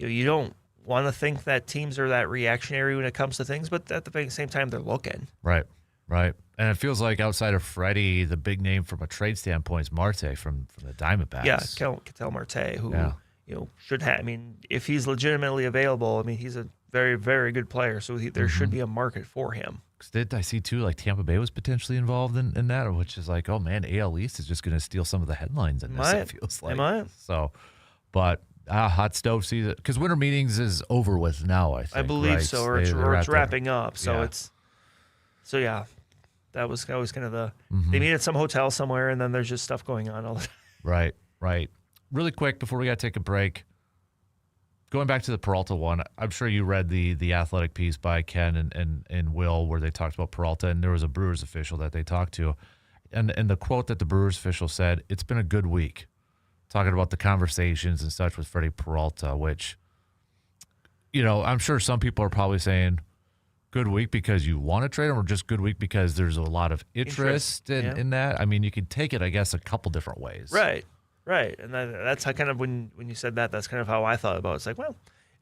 You don't want to think that teams are that reactionary when it comes to things, but at the same time, they're looking. Right. And it feels like outside of Freddie, the big name from a trade standpoint is Marte from the Diamondbacks. Yeah, Ketel Marte, who should have. I mean, if he's legitimately available, I mean, he's a very, very good player, so there should be a market for him. Did I see too? Like Tampa Bay was potentially involved in that, which is like, oh man, AL East is just going to steal some of the headlines in this. It feels like. It might. So, but. Hot stove season, because winter meetings is over with now, I think. I believe so, or it's wrapping up. So that was always kind of the they meet at some hotel somewhere, and then there's just stuff going on all the time. Right. Really quick before we got to take a break, going back to the Peralta one, I'm sure you read the Athletic piece by Ken and Will where they talked about Peralta, and there was a Brewers official that they talked to, and the quote that the Brewers official said, "It's been a good week." Talking about the conversations and such with Freddie Peralta, which, I'm sure some people are probably saying, good week because you want to trade him, or just good week because there's a lot of interest in that. I mean, you could take it, I guess, a couple different ways. Right. And that's how kind of when you said that, that's kind of how I thought about it. It's like, well,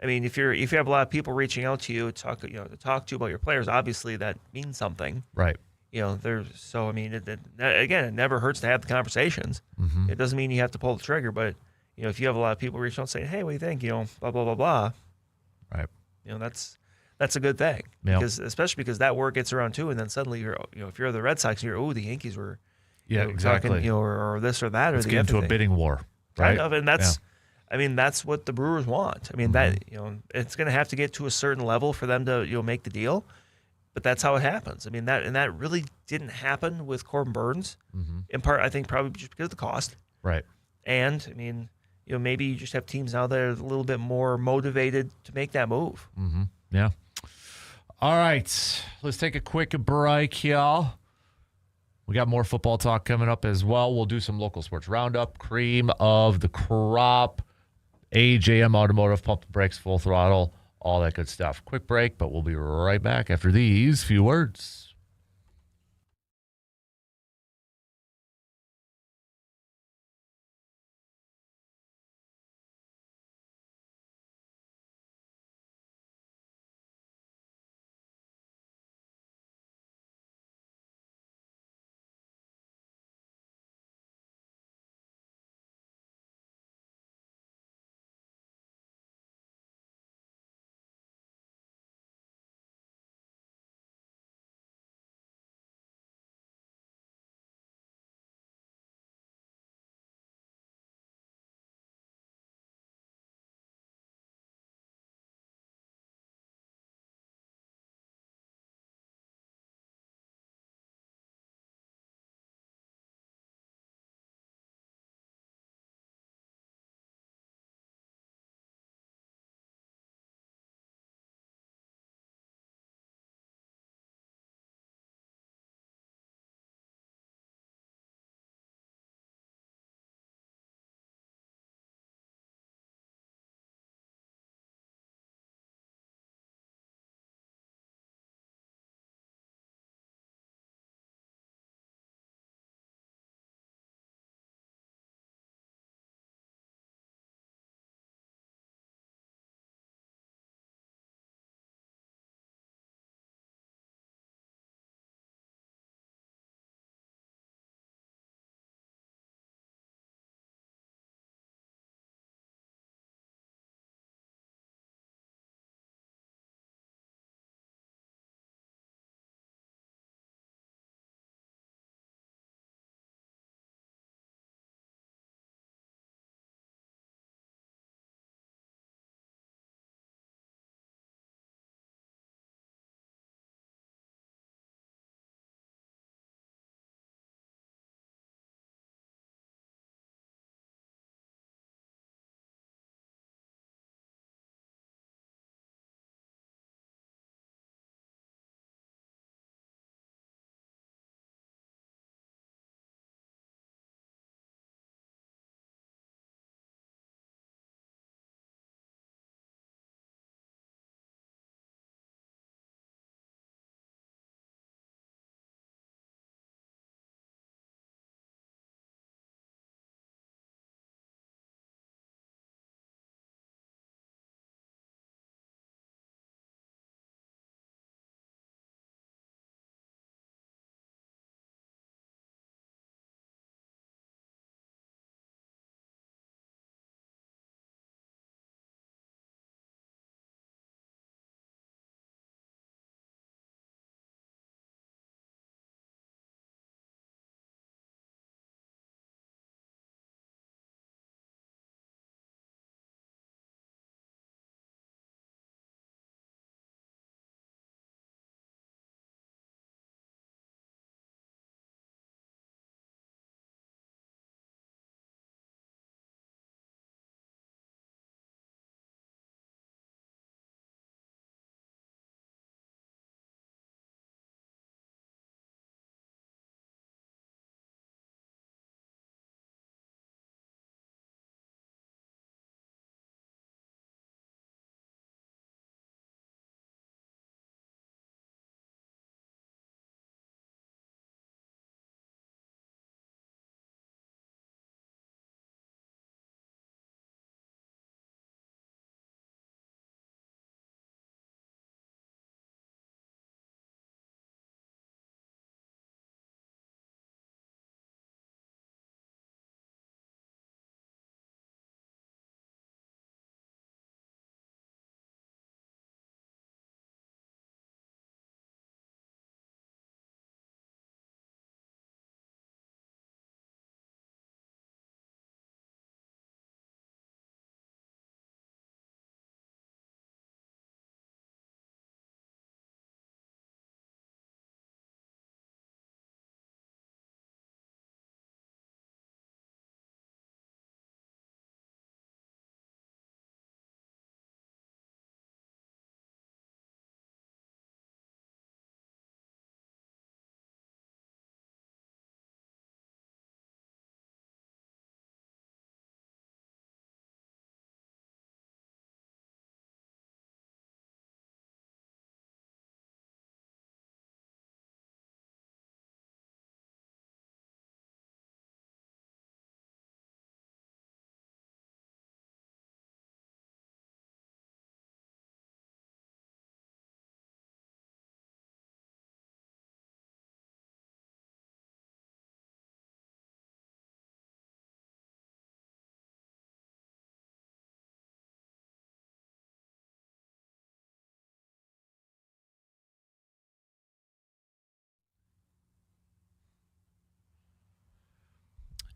I mean, if you have a lot of people reaching out to you to talk to you about your players, obviously that means something. Right. So I mean, it never hurts to have the conversations. It doesn't mean you have to pull the trigger, but if you have a lot of people reaching out saying, "Hey, what do you think?" Blah blah blah blah. Right. That's a good thing especially because that word gets around too, and then suddenly if you're the Red Sox, the Yankees were exactly talking, or this or that, it's or the getting to a bidding war, right? Kind of, and that's. I mean, that's what the Brewers want. I mean, that it's going to have to get to a certain level for them to make the deal. But that's how it happens. I mean, that really didn't happen with Corbin Burns, in part, I think, probably just because of the cost. Right. And, I mean, maybe you just have teams now that are a little bit more motivated to make that move. Yeah. All right. Let's take a quick break, y'all. We got more football talk coming up as well. We'll do some local sports roundup, cream of the crop, AJM Automotive, pump and brakes, full throttle, all that good stuff. Quick break, but we'll be right back after these few words.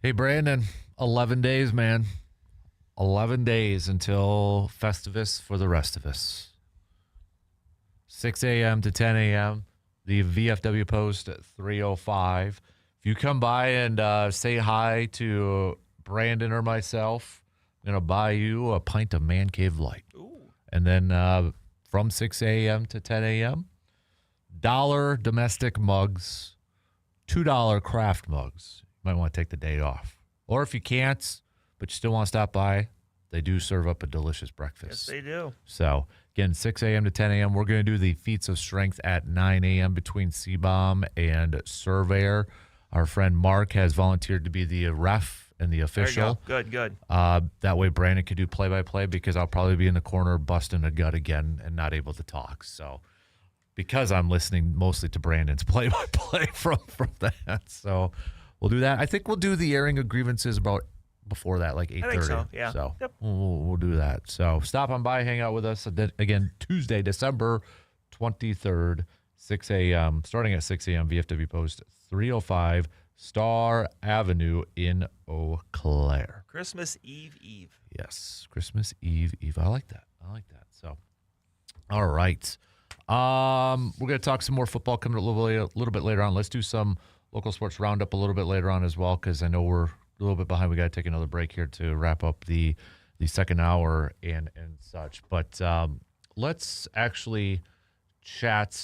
Hey, Brandon, 11 days, man. 11 days until Festivus for the rest of us. 6 a.m. to 10 a.m. The VFW post at 3:05. If you come by and say hi to Brandon or myself, I'm going to buy you a pint of Man Cave Light. Ooh. And then from 6 a.m. to 10 a.m., $1 domestic mugs, $2 craft mugs. You might want to take the day off. Or if you can't, but you still want to stop by, they do serve up a delicious breakfast. Yes, they do. So, again, 6 a.m. to 10 a.m. We're going to do the feats of strength at 9 a.m. between C-Bomb and Surveyor. Our friend Mark has volunteered to be the ref and the official. There you go. Good. That way Brandon could do play-by-play because I'll probably be in the corner busting a gut again and not able to talk. So, because I'm listening mostly to Brandon's play-by-play from that. So, we'll do that. I think we'll do the airing of grievances about before that, like 8:30. I think so, yeah. So Yep. we'll do that. So stop on by, hang out with us. Again, Tuesday, December 23rd, 6 a.m., starting at 6 a.m., VFW Post 305 Star Avenue in Eau Claire. Christmas Eve. Yes, Christmas Eve. I like that. So, all right. We're going to talk some more football coming a little bit later on. Let's do some local sports roundup a little bit later on as well, because I know we're a little bit behind. We got to take another break here to wrap up the second hour and such. But let's actually chat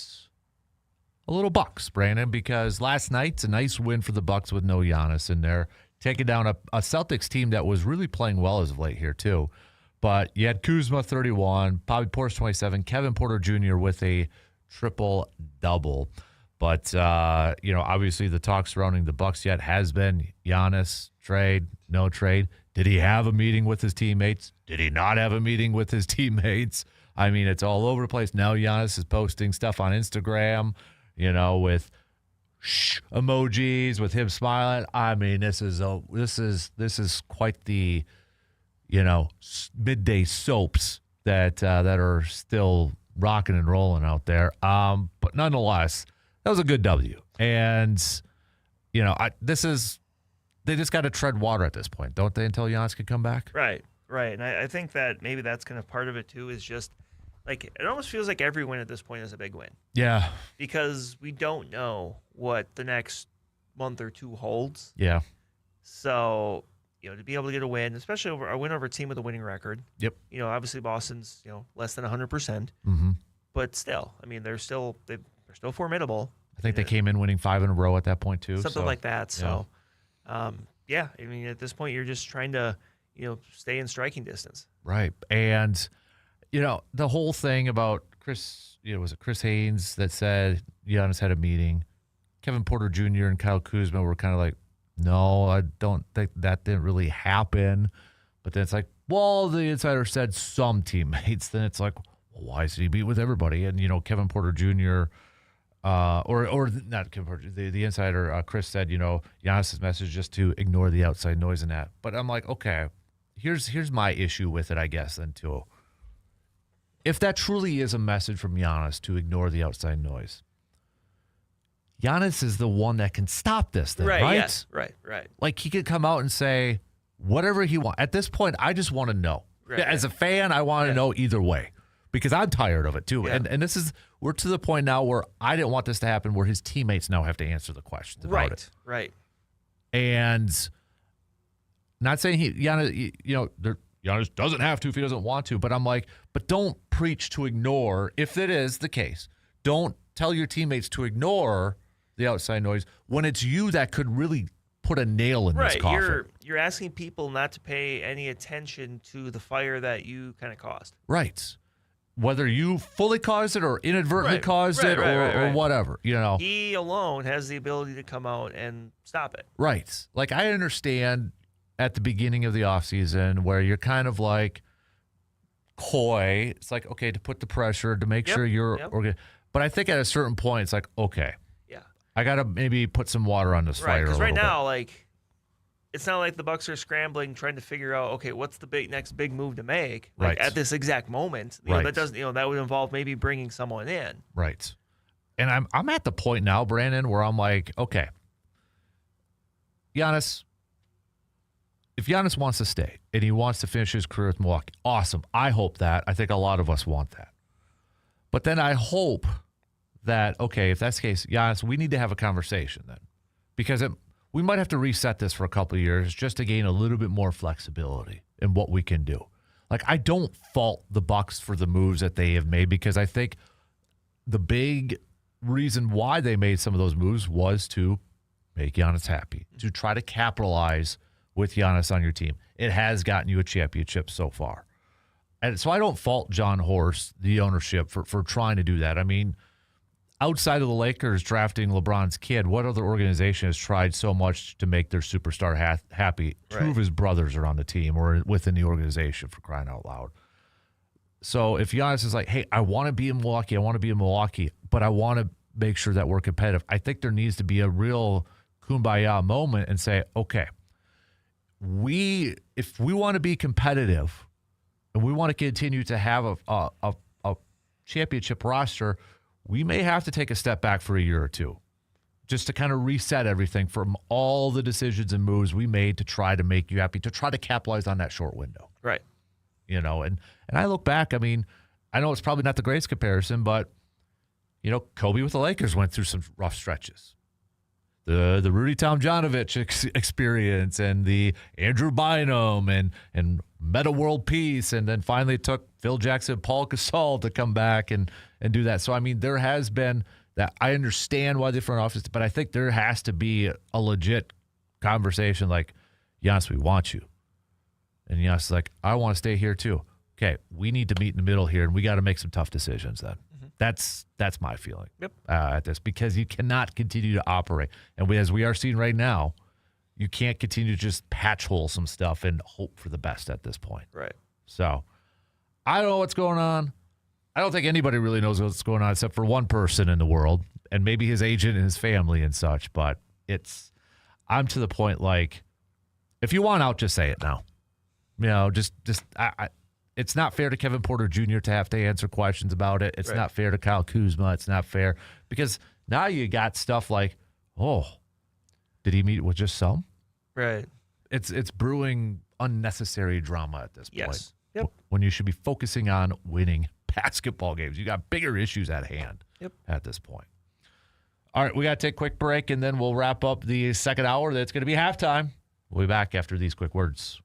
a little Bucks, Brandon, because last night's a nice win for the Bucks with no Giannis in there, taking down a Celtics team that was really playing well as of late here too. But you had Kuzma 31, Bobby Portis 27, Kevin Porter Jr. with a triple-double. But, obviously the talk surrounding the Bucks yet has been Giannis, trade, no trade. Did he have a meeting with his teammates? Did he not have a meeting with his teammates? I mean, it's all over the place. Now Giannis is posting stuff on Instagram, with emojis, with him smiling. I mean, this is quite the, midday soaps that are still rocking and rolling out there. But nonetheless, that was a good W. And, they just got to tread water at this point, don't they, until Giannis can come back? Right. And I think that maybe that's kind of part of it, too, is just, like, it almost feels like every win at this point is a big win. Yeah. Because we don't know what the next month or two holds. Yeah. So, to be able to get a win, especially a win over a team with a winning record. Yep. Obviously Boston's, less than 100%. Mm-hmm. But still, I mean, they're still formidable. I think they came in winning 5 in a row at that point, too. Something like that. So, I mean, at this point, you're just trying to, stay in striking distance. Right. And, the whole thing about Chris, was it Chris Haynes that said Giannis had a meeting? Kevin Porter Jr. and Kyle Kuzma were kind of like, no, I don't think that didn't really happen. But then it's like, well, the insider said some teammates. Then it's like, well, why does he meet with everybody? And, Kevin Porter Jr., or not Kevin Porter, the insider, Chris said, Giannis' message just to ignore the outside noise and that. But I'm like, okay, here's my issue with it, I guess, then, too. If that truly is a message from Giannis to ignore the outside noise, Giannis is the one that can stop this thing, right? Yes. Right. Like, he could come out and say whatever he wants. At this point, I just want to know. Right, As a fan, I want to know either way because I'm tired of it, too. Yeah. And we're to the point now where I didn't want this to happen where his teammates now have to answer the questions about it. Right. And not saying Giannis doesn't have to if he doesn't want to, but I'm like, but don't preach to ignore, if it is the case. Don't tell your teammates to ignore the outside noise when it's you that could really put a nail in this coffin. You're asking people not to pay any attention to the fire that you kind of caused. Right. Whether you fully caused it or inadvertently caused it or whatever, He alone has the ability to come out and stop it. Right. Like, I understand at the beginning of the offseason where you're kind of like coy. It's like, okay, to put the pressure, to make sure you're organized. But I think at a certain point, it's like, okay, I got to maybe put some water on this fire. Because right now, like, it's not like the Bucks are scrambling, trying to figure out, okay, what's the next big move to make? Like, at this exact moment, that doesn't, that would involve maybe bringing someone in. Right. And I'm at the point now, Brandon, where I'm like, okay, Giannis, if Giannis wants to stay and he wants to finish his career with Milwaukee, awesome. I hope that. I think a lot of us want that. But then I hope that, okay, if that's the case, Giannis, we need to have a conversation then. Because we might have to reset this for a couple of years just to gain a little bit more flexibility in what we can do. Like, I don't fault the Bucks for the moves that they have made, because I think the big reason why they made some of those moves was to make Giannis happy, to try to capitalize with Giannis on your team. It has gotten you a championship so far. And so I don't fault John Horst, the ownership, for trying to do that. I mean, outside of the Lakers drafting LeBron's kid, what other organization has tried so much to make their superstar happy? Right. 2 of his brothers are on the team or within the organization, for crying out loud. So if Giannis is like, hey, I want to be in Milwaukee, but I want to make sure that we're competitive, I think there needs to be a real kumbaya moment and say, okay, if we want to be competitive and we want to continue to have a championship roster, we may have to take a step back for a year or two just to kind of reset everything from all the decisions and moves we made to try to make you happy, to try to capitalize on that short window. Right. You know, and I look back, I mean, I know it's probably not the greatest comparison, but, you know, Kobe with the Lakers went through some rough stretches. The Rudy Tomjanovich experience and the Andrew Bynum and Meta World Peace, and then finally it took Phil Jackson, Paul Gasol to come back and do that. So, I mean, there has been that. I understand why the front office, but I think there has to be a legit conversation like, Giannis, we want you. And Giannis is like, I want to stay here too. Okay, we need to meet in the middle here, and we got to make some tough decisions then. That's my feeling at this, because you cannot continue to operate. And as we are seeing right now, you can't continue to just patch hole some stuff and hope for the best at this point. Right. So I don't know what's going on. I don't think anybody really knows what's going on except for one person in the world, and maybe his agent and his family and such. But I'm to the point, like, if you want out, just say it now. You know, it's not fair to Kevin Porter Jr. to have to answer questions about it. It's not fair to Kyle Kuzma. It's not fair because now you got stuff like, oh, did he meet with just some? Right. It's brewing unnecessary drama at this point. Yes. Yep. When you should be focusing on winning basketball games. You got bigger issues at hand at this point. All right, we got to take a quick break, and then we'll wrap up the second hour. That's going to be halftime. We'll be back after these quick words.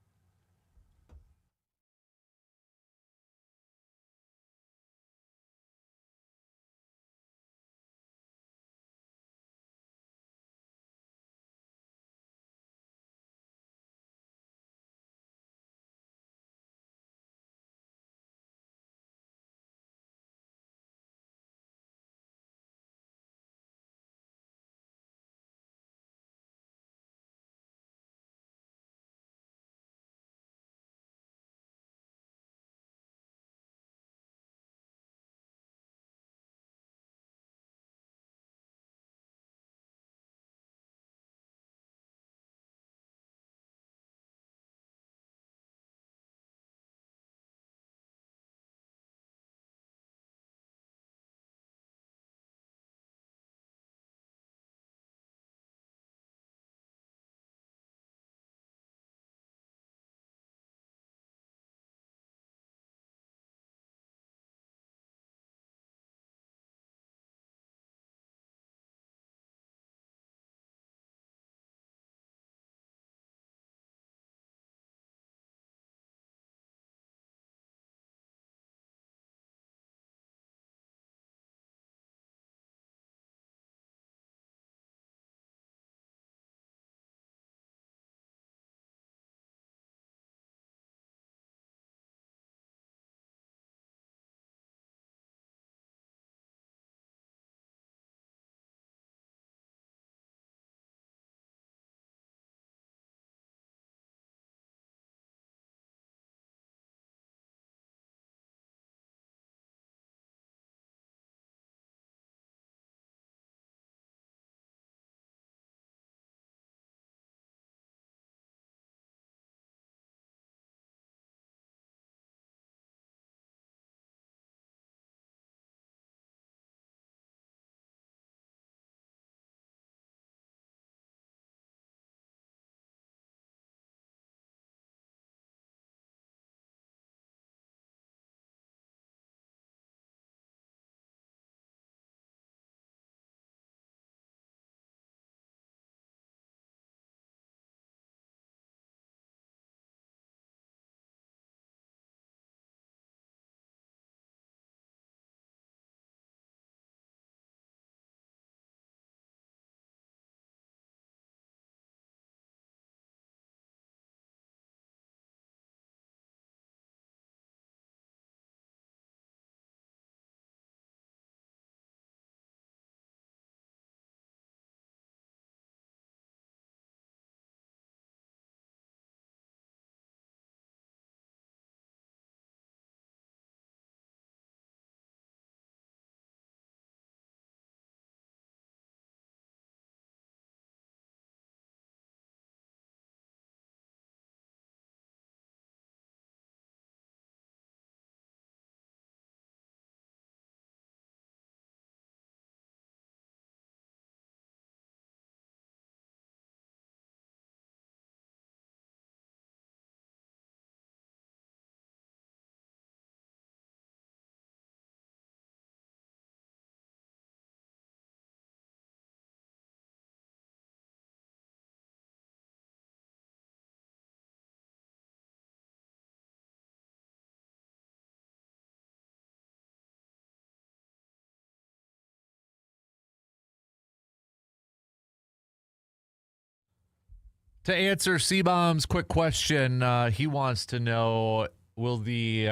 To answer C-Bomb's quick question, he wants to know, will the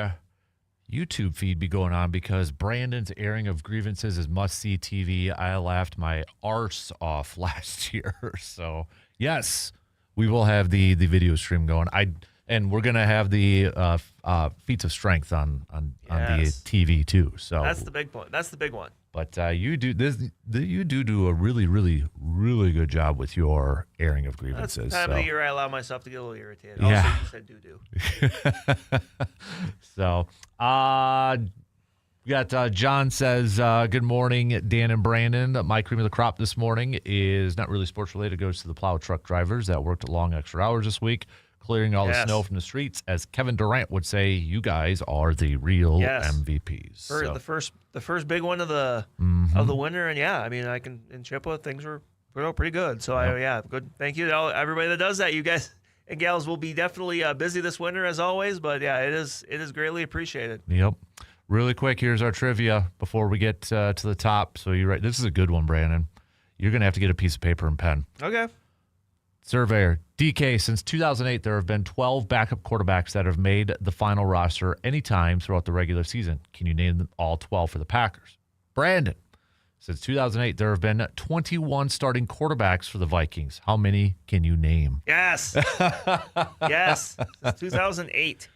YouTube feed be going on? Because Brandon's airing of grievances is must-see TV. I laughed my arse off last year. So, yes, we will have the video stream going. And we're going to have the feats of strength on the TV, too. So that's the big point. That's the big one. But you do a really, really, really good job with your airing of grievances. That's the time of the year I allow myself to get a little irritated. Also, you said doo-doo. So, we got John says, good morning, Dan and Brandon. My cream of the crop this morning is not really sports related. It goes to the plow truck drivers that worked long extra hours this week, clearing all the snow from the streets. As Kevin Durant would say, you guys are the real MVPs. The first big one of the winter, and I mean, in Chippewa things were pretty good. So good. Thank you to everybody that does that. You guys and gals will be definitely busy this winter as always, but it is greatly appreciated. Yep. Really quick, here's our trivia before we get to the top. So you're right. This is a good one, Brandon. You're gonna have to get a piece of paper and pen. Okay. Surveyor, DK, since 2008, there have been 12 backup quarterbacks that have made the final roster anytime throughout the regular season. Can you name them all 12 for the Packers? Brandon, since 2008, there have been 21 starting quarterbacks for the Vikings. How many can you name? Yes. Yes. Since 2008.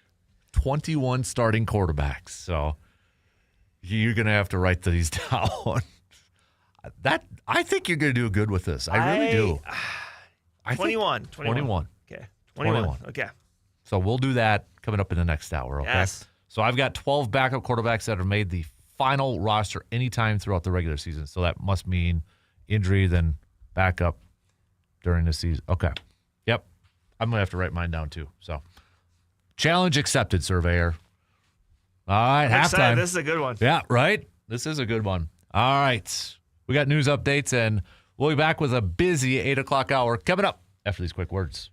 21 starting quarterbacks. So you're going to have to write these down. I think you're going to do good with this. I really do. 21. 21. Okay. 21. Okay. So we'll do that coming up in the next hour, okay? Yes. So I've got 12 backup quarterbacks that have made the final roster anytime throughout the regular season. So that must mean injury, then backup during the season. Okay. Yep. I'm going to have to write mine down too. So challenge accepted, Surveyor. All right, halftime. This is a good one. Yeah, right? This is a good one. All right. We got news updates, and we'll be back with a busy 8 o'clock hour coming up after these quick words.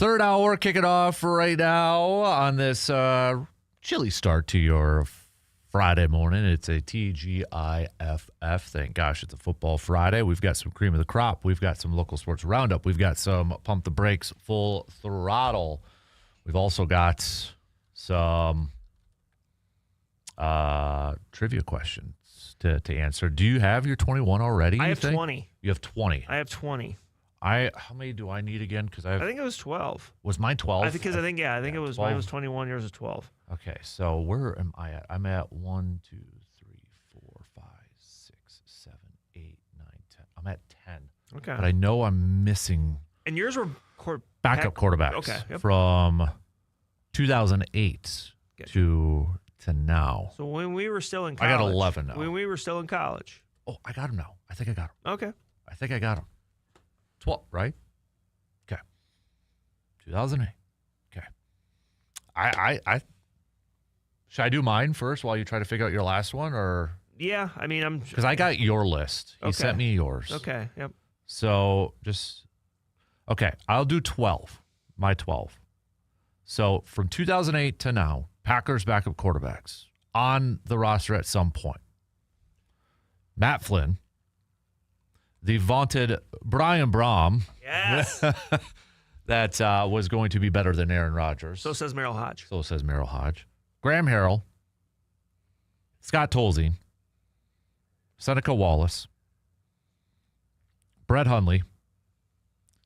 Third hour, kick it off right now on this chilly start to your Friday morning. It's a TGIFF. Thank gosh it's a football Friday. We've got some cream of the crop. We've got some local sports roundup. We've got some pump the brakes, full throttle. We've also got some trivia questions to answer. Do you have your 21 already? I have 20. You have 20. I have 20. How many do I need again? Because I think it was 12. Was mine 12? I think it was 12. Mine was 21. Yours was 12. Okay, so where am I at? I'm at 1, 2, 3, 4, 5, 6, 7, 8, 9, 10. I'm at 10. Okay. But I know I'm missing. And yours were backup quarterbacks. Okay. Yep. From 2008 to now. So when we were still in college. I got 11 now. When we were still in college. Oh, I got them now. I think I got them. Okay. I think I got them. 12, right? Okay. 2008. Okay. I should I do mine first while you try to figure out your last one, or? Yeah, I mean, because I got your list. He sent me yours. Okay. Yep. So I'll do 12. My 12. So from 2008 to now, Packers backup quarterbacks on the roster at some point. Matt Flynn, the vaunted Brian Brom. Yes. That was going to be better than Aaron Rodgers. So says Merrill Hodge. Graham Harrell. Scott Tolzien. Seneca Wallace. Brett Hundley.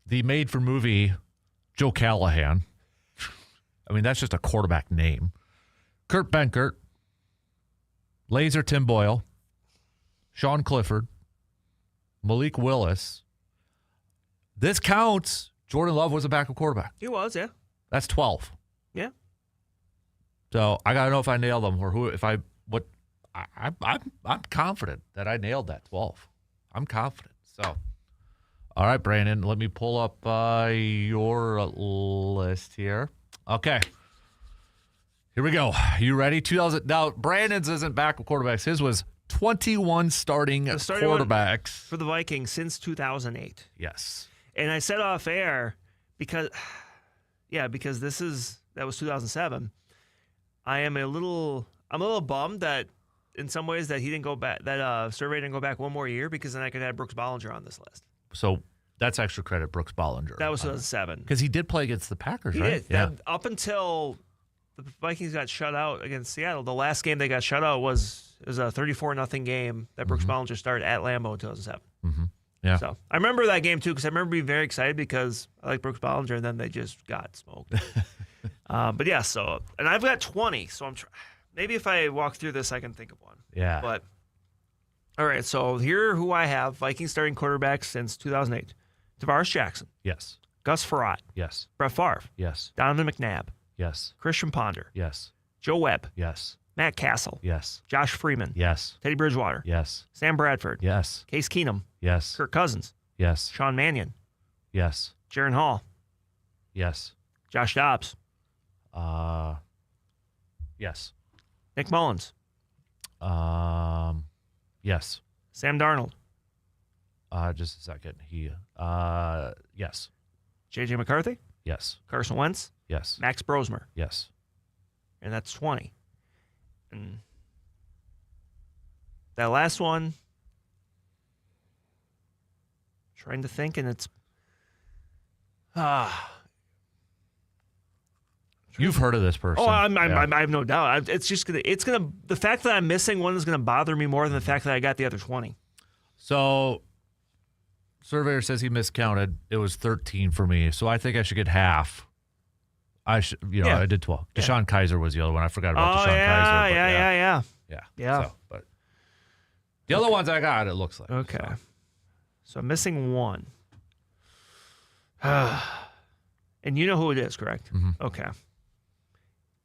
The made-for-movie Joe Callahan. I mean, that's just a quarterback name. Kurt Benkert. Laser Tim Boyle. Sean Clifford. Malik Willis. This counts. Jordan Love was a backup quarterback. He was, yeah. That's 12. Yeah. So I gotta know if I nailed them or who. I'm confident that I nailed that 12. I'm confident. So, all right, Brandon, let me pull up your list here. Okay. Here we go. You ready? 2000. Now, Brandon's isn't backup quarterbacks. His was 21 starting quarterbacks for the Vikings since 2008. Yes. And I said off air because that was 2007. I'm a little bummed that in some ways that he didn't go back, that survey didn't go back one more year, because then I could have Brooks Bollinger on this list. So that's extra credit, Brooks Bollinger. That was 2007. Because he did play against the Packers, he right? Did. Yeah. Up until the Vikings got shut out against Seattle, the last game they got shut out was a 34-0 game that Brooks Bollinger started at Lambeau in 2007. Mm-hmm. Yeah. So I remember that game too, because I remember being very excited because I like Brooks Bollinger, and then they just got smoked. But yeah, and I've got 20, so maybe if I walk through this, I can think of one. Yeah. But all right, so here are who I have: Vikings starting quarterbacks since 2008: Tavares Jackson, Yes. Gus Frerotte, Yes. Brett Favre, Yes. Donovan McNabb, Yes. Christian Ponder, Yes. Joe Webb, Yes. Matt Castle, Yes. Josh Freeman, Yes. Teddy Bridgewater, Yes. Sam Bradford, Yes. Case Keenum, Yes. Kirk Cousins, Yes. Sean Mannion, Yes. Jaron Hall, Yes. Josh Dobbs, Yes. Nick Mullins, Yes. Sam Darnold, Just a second. Yes. J.J. McCarthy, Yes. Carson Wentz, Yes. Max Brosmer, Yes. and that's 20. And that last one, trying to think, and it's You've heard of this person. Oh, I have no doubt. The fact that I'm missing one is gonna bother me more than the fact that I got the other 20. So, surveyor says he miscounted. It was 13 for me, so I think I should get half. I did 12. Yeah. Deshaun Kaiser was the other one. I forgot about Deshaun Kaiser. Yeah. So, but the other ones I got, it looks like. Okay. So I'm missing one. And you know who it is, correct? Mm-hmm. Okay.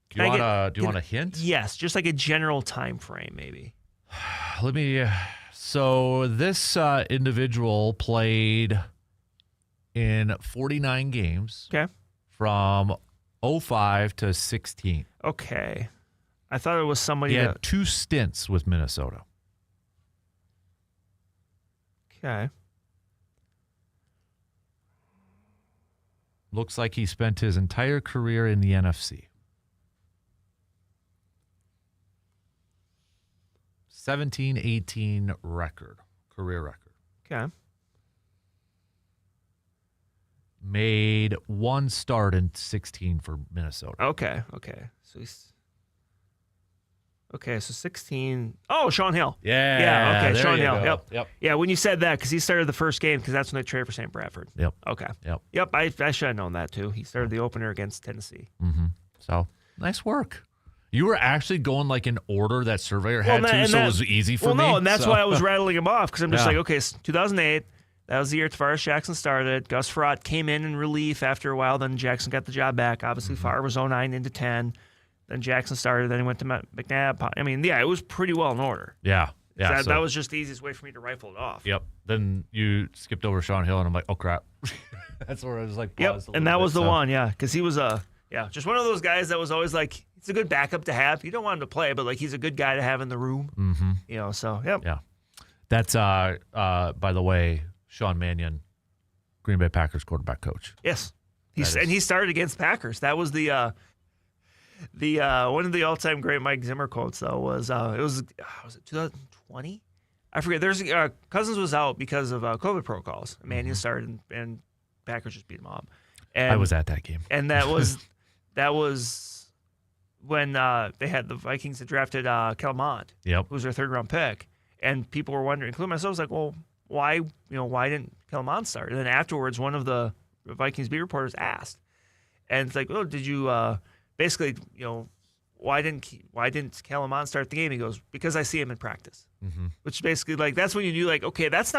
Do you want a hint? Yes, just like a general time frame, maybe. Let me. So this individual played in 49 games. Okay. From 05 to 16. Okay. I thought it was somebody He had 2 stints with Minnesota. Okay. looks like he spent his entire career in the NFC. 17-18 career record. Okay. Made one start in 16 for Minnesota. Okay. So 16. Oh, Sean Hill. Yeah. Okay, there Sean you Hill. go. Yep. Yeah, when you said that, because he started the first game, because that's when they traded for St. Bradford. Yep. Okay. Yep. I should have known that too. He started the opener against Tennessee. Mm-hmm. So nice work. You were actually going like in order that Surveyor had to, so it was easy for me. Well, no, and that's why I was rattling him off, because I'm just Yeah. like, okay, 2008, that was the year Tavares Jackson started. Gus Frerotte came in relief after a while. Then Jackson got the job back. Obviously, Favre was 09 into 10. Then Jackson started. Then he went to McNabb. I mean, yeah, it was pretty well in order. Yeah. So So that was just the easiest way for me to rifle it off. Yep. Then you skipped over Sean Hill, and I'm like, oh, crap. That's where I was like, Yep, paused a and that little was bit, the so. one, yeah, because he was just one of those guys that was always like, he's a good backup to have. You don't want him to play, but like he's a good guy to have in the room. Mm-hmm. So yep. Yeah. That's by the way, Sean Mannion, Green Bay Packers quarterback coach. Yes, he started against Packers. That was the one of the all-time great Mike Zimmer quotes though was it 2020? I forget. There's Cousins was out because of COVID protocols. Mannion started and Packers just beat him up. And I was at that game, and that was when they had the Vikings that drafted Kellen Mond, Yep. who was their third-round pick, and people were wondering, including myself, was like, well, why didn't Kellen Mond start? And then afterwards, one of the Vikings beat reporters asked, and it's like, oh, did you basically, why didn't Kellen Mond start the game? He goes, because I see him in practice, which basically like that's when you knew like, okay, that's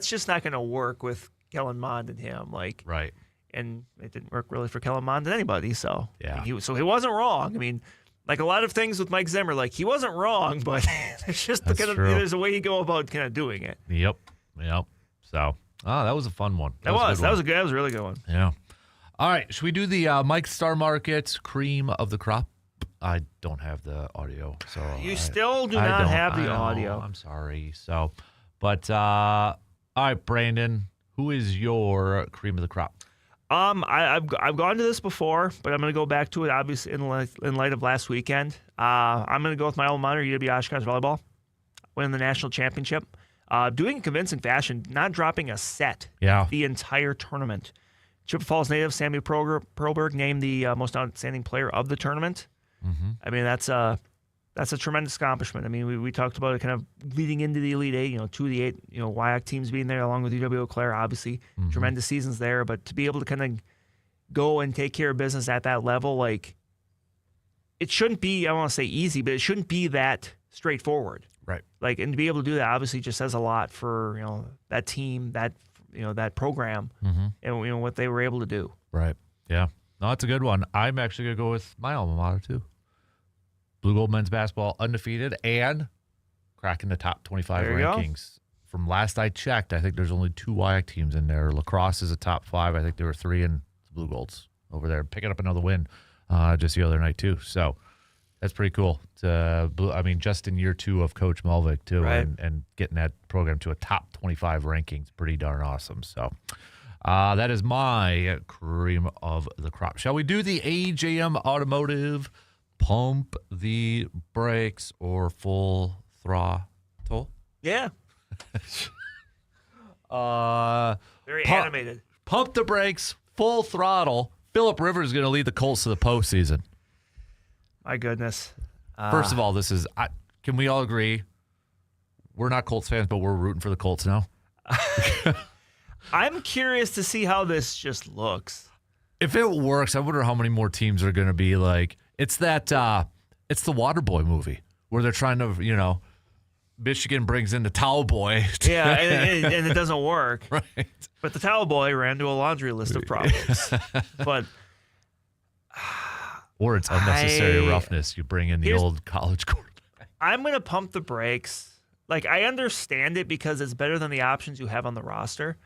just not going to work with Kellen Mond and him, like Right. and it didn't work really for Kellen Mond and anybody. So Yeah. he wasn't wrong. I mean, like a lot of things with Mike Zimmer, like he wasn't wrong, but it's just That's true. there's a way you go about kind of doing it. Yep. So, that was a fun one. That was a a really good one. Yeah. All right. Should we do the Mike Star Market cream of the crop? I don't have the audio, so You still do I not don't- have the I know, audio. I'm sorry. So, but all right, Brandon, who is your cream of the crop? I've gone to this before, but I'm going to go back to it. Obviously, in light of last weekend, I'm going to go with my alma mater, UW Oshkosh volleyball, winning the national championship, doing in convincing fashion, not dropping a set. Yeah. The entire tournament. Chippewa Falls native Sammy Perlberg named the most outstanding player of the tournament. I mean, that's a tremendous accomplishment. I mean, we talked about it kind of leading into the Elite Eight, 2 of the 8, WIAC teams being there along with UW Eau Claire, obviously. Tremendous seasons there. But to be able to kind of go and take care of business at that level, like, it shouldn't be, I don't want to say easy, but it shouldn't be that straightforward. Right. Like, and to be able to do that obviously just says a lot for, that team, that program, and, what they were able to do. Right. Yeah. No, that's a good one. I'm actually going to go with my alma mater, too. Blue Gold men's basketball undefeated and cracking the top 25 There you go. rankings. From last I checked, I think there's only 2 WIAC teams in there. Lacrosse is a top 5. I think there were 3 in Blue Golds over there, picking up another win just the other night, too. So that's pretty cool. Just in year 2 of Coach Melvick, too, Right. and getting that program to a top 25 rankings, pretty darn awesome. So that is my cream of the crop. Shall we do the AJM Automotive pump the brakes or full throttle? Yeah. Very Pump- animated. Pump the brakes, full throttle. Phillip Rivers is going to lead the Colts to the postseason. My goodness. First of all, can we all agree we're not Colts fans, but we're rooting for the Colts now? I'm curious to see how this just looks. If it works, I wonder how many more teams are going to be like. It's that. It's the Waterboy movie where they're trying to, Michigan brings in the towel boy. Yeah, and it doesn't work. Right. But the towel boy ran to a laundry list of problems. But Or it's unnecessary roughness. You bring in the old college quarterback. I'm going to pump the brakes. Like, I understand it because it's better than the options you have on the roster.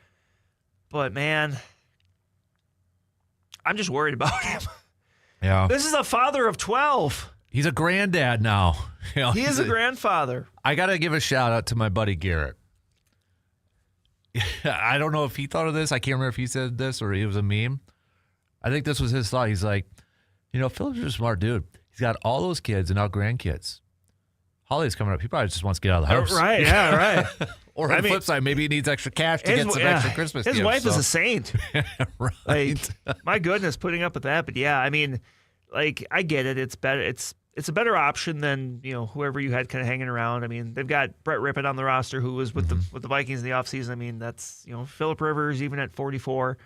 But, man, I'm just worried about him. Yeah. This is a father of 12. He's a granddad now. He is a grandfather. I got to give a shout out to my buddy Garrett. I don't know if he thought of this. I can't remember if he said this or it was a meme. I think this was his thought. He's like, Phillips is a smart dude. He's got all those kids and now grandkids. Holiday's coming up. He probably just wants to get out of the house. Right, yeah, right. Or on the flip side, maybe he needs extra cash to get some extra Christmas gifts. His wife is a saint. Right. Like, my goodness, putting up with that. But yeah, I mean, like, I get it. It's better. It's a better option than whoever you had kind of hanging around. I mean, they've got Brett Rippett on the roster, who was with the Vikings in the offseason. I mean, that's Phillip Rivers, even at 44,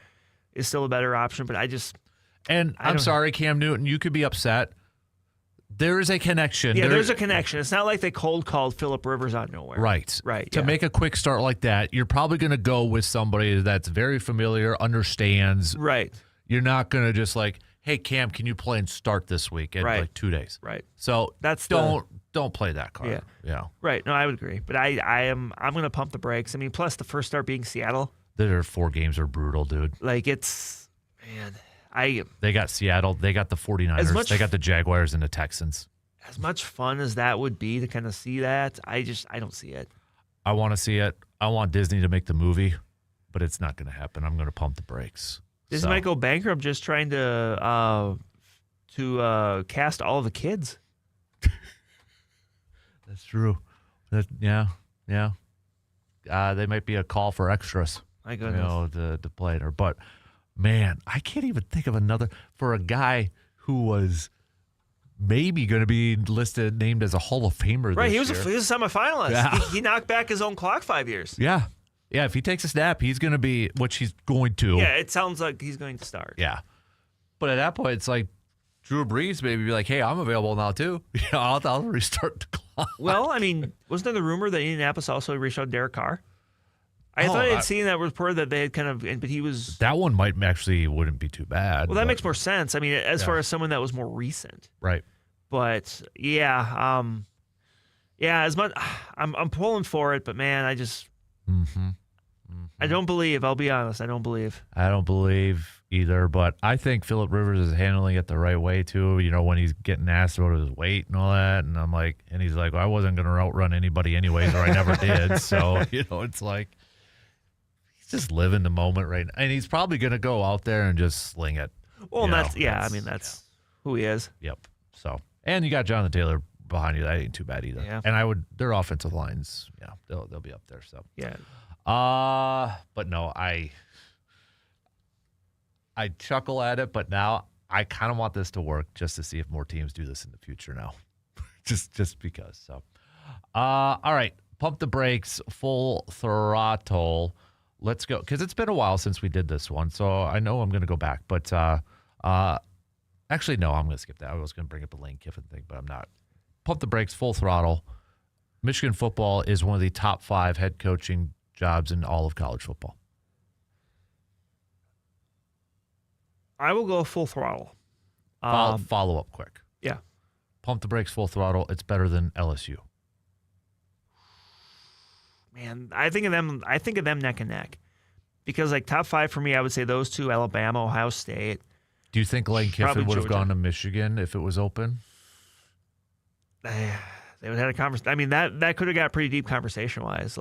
is still a better option. But I'm sorry, Cam Newton, you could be upset. There is a connection. Yeah, there's a connection. It's not like they cold called Phillip Rivers out of nowhere. Right. Right. To make a quick start like that, you're probably going to go with somebody that's very familiar, understands. Right. You're not going to just like, hey, Cam, can you play and start this week in like 2 days? Right. So don't play that card. Yeah. Right. No, I would agree. But I'm going to pump the brakes. I mean, plus the first start being Seattle. Their 4 games are brutal, dude. Like, They got Seattle. They got the 49ers. They got the Jaguars and the Texans. As much fun as that would be to kind of see that, I don't see it. I want to see it. I want Disney to make the movie, but it's not going to happen. I'm going to pump the brakes. Disney might go bankrupt just trying to cast all of the kids. That's true. Yeah. They might be a call for extras. My goodness. To play it. But, man, I can't even think of another for a guy who was maybe going to be named as a Hall of Famer. Right, this he was a semifinalist. Yeah. He knocked back his own clock 5 years. Yeah. If he takes a snap, he's going to be, which he's going to. Yeah, it sounds like he's going to start. Yeah. But at that point, it's like Drew Brees maybe be like, hey, I'm available now too. I'll restart the clock. Well, I mean, wasn't there the rumor that Indianapolis also reached out to Derek Carr? I thought I had seen that report that they had kind of, but he was. That one wouldn't be too bad. Well, that makes more sense. I mean, as far as someone that was more recent. Right. But as much I'm pulling for it, but man, I just I don't believe. I'll be honest, I don't believe. I don't believe either, but I think Phillip Rivers is handling it the right way too. When he's getting asked about his weight and all that, and he's like, well, I wasn't going to outrun anybody anyways, or I never did. So it's like he's just living the moment right now, and he's probably going to go out there and just sling it. Well, that's who he is. Yep. So. And you got Jonathan Taylor behind you. That ain't too bad either. Yeah. And their offensive lines, they'll be up there. So yeah. But no, I chuckle at it, but now I kind of want this to work just to see if more teams do this in the future now, just because. So, all right, pump the brakes, full throttle. Let's go because it's been a while since we did this one, so I know I'm going to go back, but actually, no, I'm going to skip that. I was going to bring up the Lane Kiffin thing, but I'm not. Pump the brakes, full throttle. Michigan football is one of the top 5 head coaching jobs in all of college football. I will go full throttle. Follow up quick. Yeah. Pump the brakes, full throttle. It's better than LSU. Man, I think of them neck and neck. Because like top 5 for me, I would say those two, Alabama, Ohio State. Do you think Lane Kiffin would have gone to Michigan if it was open? They would have had a conversation. I mean, that could have got pretty deep conversation-wise.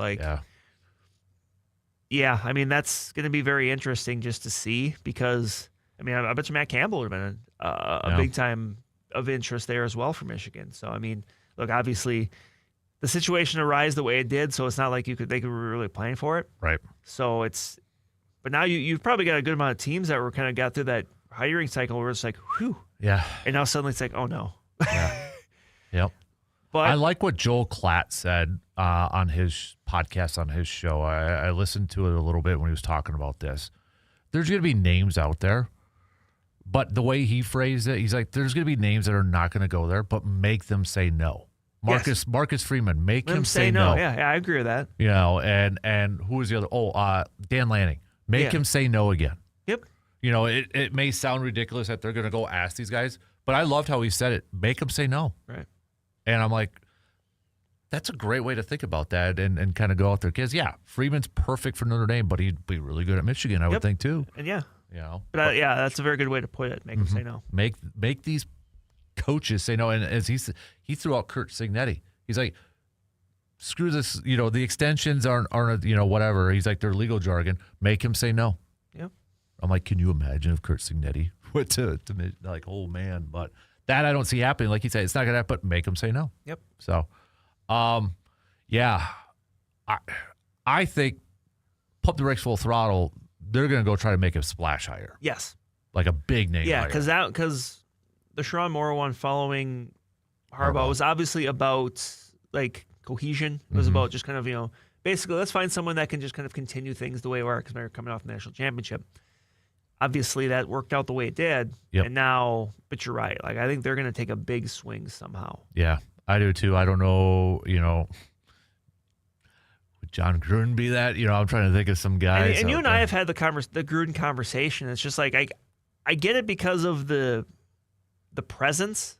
Yeah, I mean, that's going to be very interesting just to see because, I mean, I bet you Matt Campbell would have been a big time of interest there as well for Michigan. So, I mean, look, obviously the situation arose the way it did, so it's not like they could be really playing for it. Right. So but now you've probably got a good amount of teams that were kind of got through that hiring cycle where it's like, whew. Yeah. And now suddenly it's like, oh no. Yeah. Yep. But I like what Joel Klatt said on his podcast, on his show. I listened to it a little bit when he was talking about this. There's going to be names out there, but the way he phrased it, he's like, there's going to be names that are not going to go there, but make them say no. Marcus Freeman, make him say no. Yeah, I agree with that. And who was the other? Dan Lanning. Make him say no again. Yep. It may sound ridiculous that they're going to go ask these guys, but I loved how he said it. Make them say no. Right. And I'm like, that's a great way to think about that and kind of go out there. Because, Freeman's perfect for Notre Dame, but he'd be really good at Michigan, I would think, too. And But that's a very good way to put it. Make them say no. Make these coaches say no. And as he threw out Curt Cignetti. He's like, screw this, the extensions aren't whatever. He's like, they're legal jargon. Make him say no. Yep. I'm like, can you imagine if Curt Cignetti went to like, oh man, but that I don't see happening. Like you said, it's not gonna happen. But make them say no. Yep. So, yeah, I think pump the brakes full throttle. They're gonna go try to make a splash hire. Yes. Like a big name. Yeah, hire. because the Sherrod Moore one following Harbaugh was obviously about like cohesion. It was about just kind of, basically let's find someone that can just kind of continue things the way we are because we're coming off the national championship. Obviously that worked out the way it did. Yep. And now, but you're right. Like I think they're going to take a big swing somehow. Yeah, I do too. I don't know, would John Gruden be that? I'm trying to think of some guys. And you and I have had the Gruden conversation. It's just like I get it because of the presence,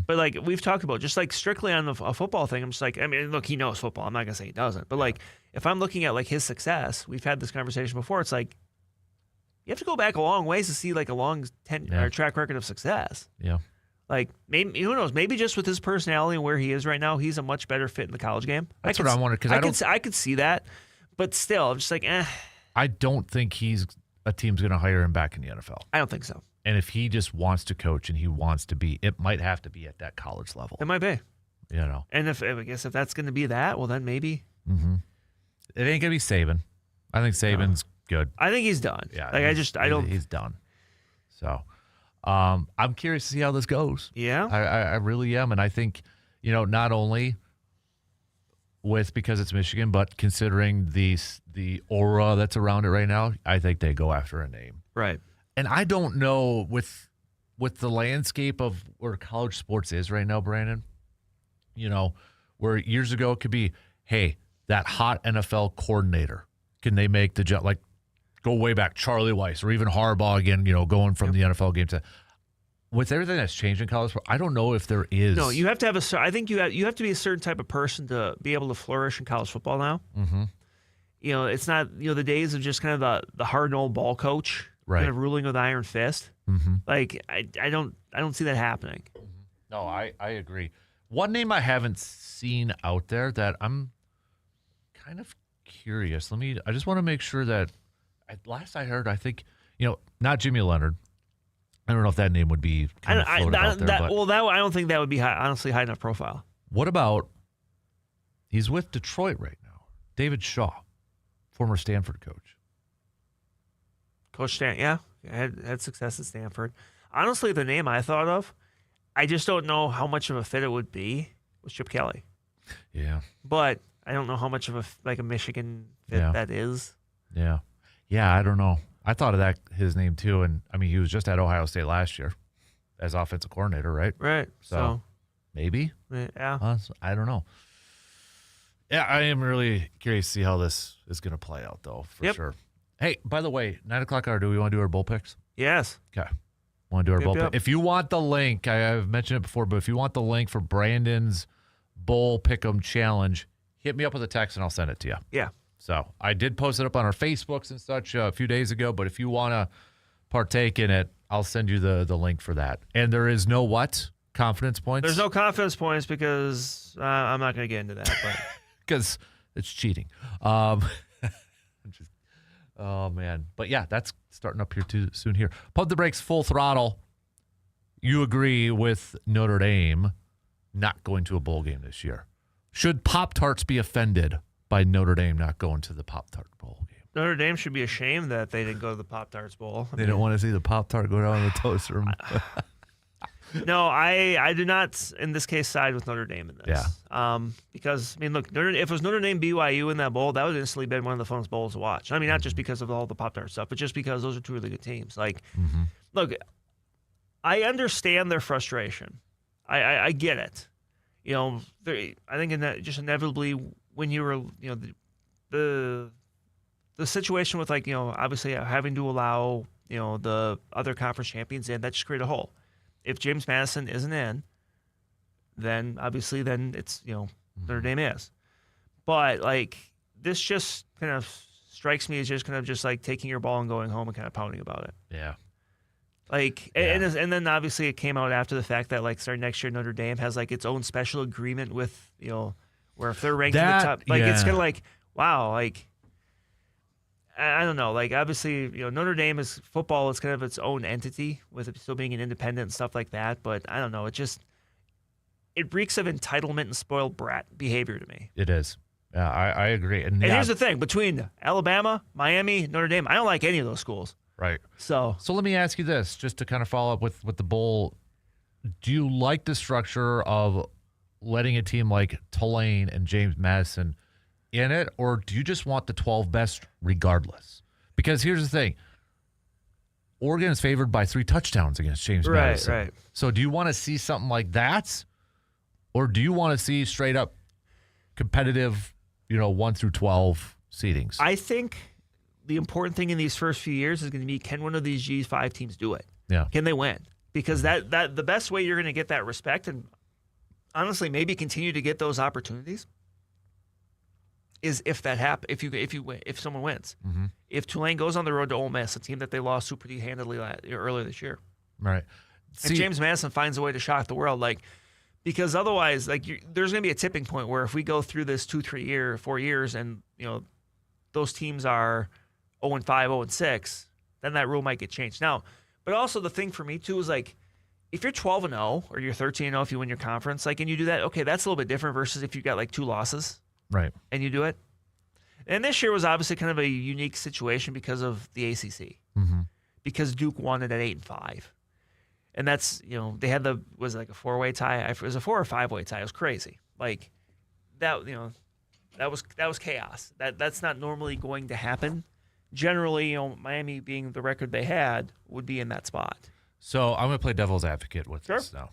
but like we've talked about, just like strictly on a football thing, I'm just like, I mean, look, he knows football. I'm not gonna say he doesn't, but like if I'm looking at like his success, we've had this conversation before. It's like you have to go back a long ways to see like a long or track record of success. Yeah. Like maybe who knows? Maybe just with his personality and where he is right now, he's a much better fit in the college game. That's what I wanted because I could see that, but still, I'm just like, I don't think a team's going to hire him back in the NFL. I don't think so. And if he just wants to coach and he wants to be, it might have to be at that college level. It might be. And if I guess if that's going to be that, well then maybe. It ain't going to be Saban. I think Saban's good. I think he's done. Yeah. Like I don't. He's done. So, I'm curious to see how this goes. Yeah. I really am. And I think, not only because it's Michigan, but considering the aura that's around it right now, I think they go after a name. Right. And I don't know with the landscape of where college sports is right now, Brandon, where years ago it could be, hey, that hot NFL coordinator, can they make the jump? Like, go way back, Charlie Weiss or even Harbaugh again, going from the NFL game to. With everything that's changed in college sport, I don't know if there is. No, you have to have I think you have to be a certain type of person to be able to flourish in college football now. It's not the days of just kind of the hard-nosed ball coach. Right. Kind of ruling with iron fist. Like I don't see that happening. No, I agree. One name I haven't seen out there that I'm kind of curious. I just want to make sure that last I heard, I think, not Jimmy Leonard. I don't know if that name would be kind of floated out there. I don't think that would be honestly high enough profile. What about he's with Detroit right now? David Shaw, former Stanford coach. Coach Stan, yeah, had success at Stanford. Honestly, the name I thought of, I just don't know how much of a fit it would be with Chip Kelly. Yeah, but I don't know how much of a Michigan fit that is. Yeah, I don't know. I thought of his name too, and I mean he was just at Ohio State last year as offensive coordinator, right? Right. So maybe. Yeah. I don't know. Yeah, I am really curious to see how this is going to play out, though, for sure. Hey, by the way, 9:00 hour, do we want to do our bowl picks? Yes. Okay. Want to do our bowl picks? If you want the link, I've mentioned it before, but if you want the link for Brandon's bowl pick'em challenge, hit me up with a text and I'll send it to you. Yeah. So I did post it up on our Facebooks and such a few days ago, but if you want to partake in it, I'll send you the link for that. And there is no what? Confidence points? There's no confidence points because I'm not going to get into that. Because it's cheating. Oh, man. But, yeah, that's starting up here too soon here. Pump the brakes, full throttle. You agree with Notre Dame not going to a bowl game this year. Should Pop-Tarts be offended by Notre Dame not going to the Pop-Tart Bowl game? Notre Dame should be ashamed that they didn't go to the Pop-Tarts Bowl. They don't want to see the Pop-Tart go down the toaster. No, I do not, in this case, side with Notre Dame in this. Yeah. Because, I mean, look, if it was Notre Dame BYU in that bowl, that would instantly been one of the funnest bowls to watch. I mean, not just because of all the Pop-Tart stuff, but just because those are two really good teams. Like, look, I understand their frustration. I get it. I think just inevitably when you were, the situation with, like, obviously having to allow, the other conference champions in, that just created a hole. If James Madison isn't in, then obviously it's, Notre Dame is. But, like, this just kind of strikes me as just kind of just like taking your ball and going home and kind of pounding about it. Yeah. Like, and then obviously it came out after the fact that, like, starting next year, Notre Dame has, like, its own special agreement with, where if they're ranked in the top, like, it's kind of like, wow, like, I don't know. Like, obviously, Notre Dame is football is kind of its own entity with it still being an independent and stuff like that. But I don't know. It reeks of entitlement and spoiled brat behavior to me. It is. Yeah, I agree. And here's the thing. Between Alabama, Miami, Notre Dame, I don't like any of those schools. Right. So let me ask you this, just to kind of follow up with the bowl. Do you like the structure of letting a team like Tulane and James Madison in it, or do you just want the 12 best regardless? Because here's the thing. Oregon is favored by 3 touchdowns against James Madison. Right. So do you want to see something like that, or do you want to see straight up competitive, 1 through 12 seedings? I think the important thing in these first few years is going to be, can one of these G5 teams do it? Yeah. Can they win? Because that the best way you're going to get that respect and honestly maybe continue to get those opportunities is if that happens. If someone wins, if Tulane goes on the road to Ole Miss, a team that they lost to pretty handily earlier this year, right? And James Madison finds a way to shock the world, because otherwise, there's going to be a tipping point where if we go through this 4 years, and those teams are 0-5, 0-6, then that rule might get changed. Now, but also the thing for me too is if you're 12-0 or you're 13-0 if you win your conference, and you do that, okay, that's a little bit different versus if you got 2 losses, right? And you do it. And this year was obviously kind of a unique situation because of the ACC, because Duke won it at 8-5, and that's they had a 4-way tie. It was a 4 or 5-way tie. It was crazy. That was chaos. That's not normally going to happen. Generally, Miami being the record they had would be in that spot. So I'm going to play devil's advocate with this now.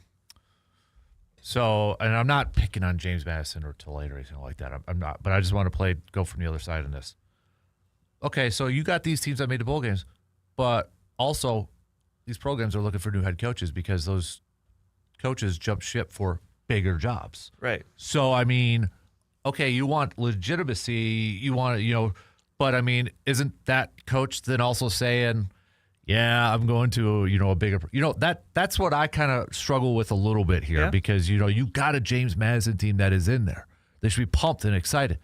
So, and I'm not picking on James Madison or Tulane or anything like that. I'm not, but I just want to go from the other side in this. Okay, so you got these teams that made the bowl games, but also these programs are looking for new head coaches because those coaches jump ship for bigger jobs. Right. So, okay, you want legitimacy, you want, but isn't that coach then also saying, yeah, I'm going to, a bigger, that's what I kind of struggle with a little bit here because, you got a James Madison team that is in there. They should be pumped and excited,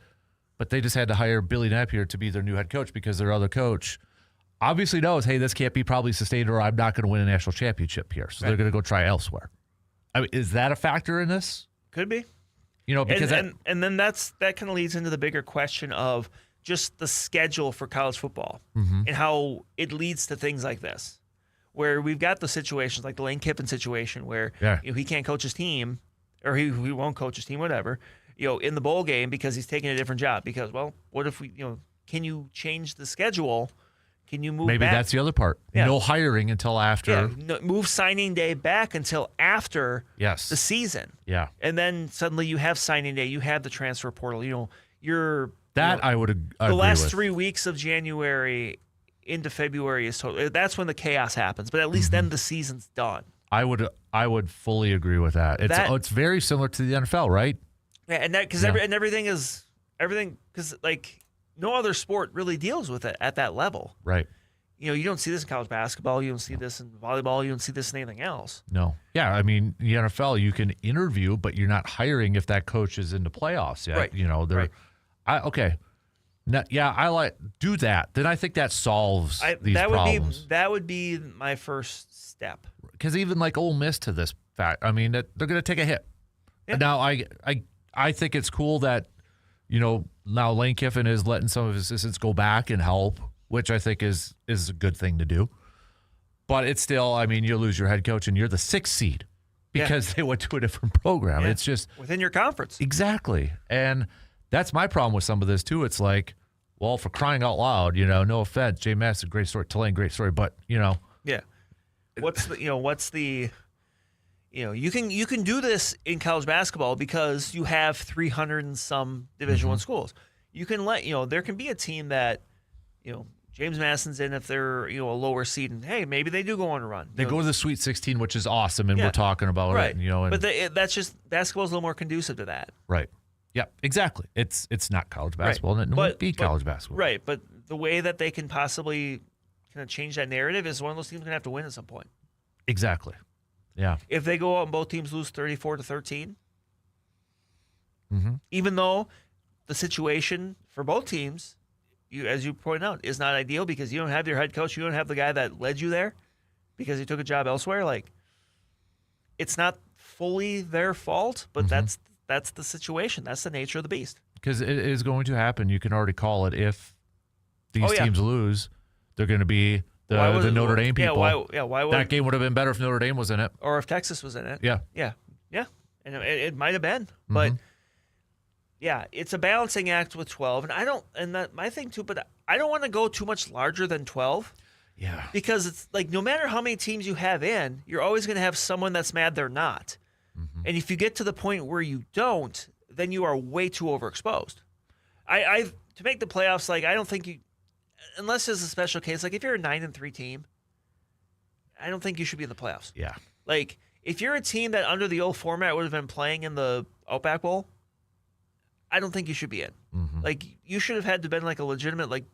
but they just had to hire Billy Napier to be their new head coach because their other coach obviously knows, hey, this can't be probably sustained or I'm not going to win a national championship here. So they're going to go try elsewhere. Is that a factor in this? Could be. Because and then that kind of leads into the bigger question of just the schedule for college football and how it leads to things like this, where we've got the situations like the Lane Kiffin situation where he can't coach his team or he won't coach his team, whatever, in the bowl game because he's taking a different job. Because, well, what if we, can you change the schedule? Can you move Maybe back? That's the other part. Yeah. No hiring until after. Yeah, move signing day back until after the season. Yeah. And then suddenly you have signing day, you have the transfer portal, you're I would agree the last with. 3 weeks of January into February is totally. That's when the chaos happens. But at least then the season's done. I would fully agree with that. It's very similar to the NFL, right? Yeah, and that because everything because no other sport really deals with it at that level. Right. You don't see this in college basketball. You don't see this in volleyball. You don't see this in anything else. No. Yeah, the NFL, you can interview, but you're not hiring if that coach is in the playoffs yet. Right. Right. Okay. Now, I do that. Then I think that solves these problems. That would be my first step. Because even Ole Miss to this fact, they're going to take a hit. Yeah. Now, I think it's cool that, now Lane Kiffin is letting some of his assistants go back and help, which I think is a good thing to do. But it's still, you lose your head coach and you're the 6th seed because they went to a different program. Yeah. It's just within your conference. Exactly. And that's my problem with some of this too. It's well, for crying out loud, no offense, Jay Madison, great story, Tulane, great story, but Yeah. What's the you can do this in college basketball because you have 300 and some Division I schools. You can there can be a team that James Madison's in if they're a lower seed, and hey, maybe they do go on a run. They go to the Sweet 16, which is awesome, and we're talking about it. But that's just basketball's a little more conducive to that. Right. Yeah, exactly. It's not college basketball, and it won't be college basketball. Right, but the way that they can possibly kind of change that narrative is one of those teams going to have to win at some point. Exactly. Yeah. If they go out and both teams lose 34-13, even though the situation for both teams as you point out, is not ideal because you don't have your head coach, you don't have the guy that led you there because he took a job elsewhere. Like, it's not fully their fault, but that's the situation. That's the nature of the beast. Because it is going to happen. You can already call it. If these teams lose, they're going to be the Notre Dame people. Why would that game would have been better if Notre Dame was in it, or if Texas was in it? Yeah, and it might have been, but yeah, it's a balancing act with 12, and my thing too. But I don't want to go too much larger than 12. Yeah, because it's like no matter how many teams you have in, you're always going to have someone that's mad they're not, and if you get to the point where you don't, then you are way too overexposed. I to make the playoffs, like I don't think you. Unless it's a special case, like if you're a 9-3 team, I don't think you should be in the playoffs. Yeah. Like if you're a team that under the old format would have been playing in the Outback Bowl, I don't think you should be in. Like you should have had to been like a legitimate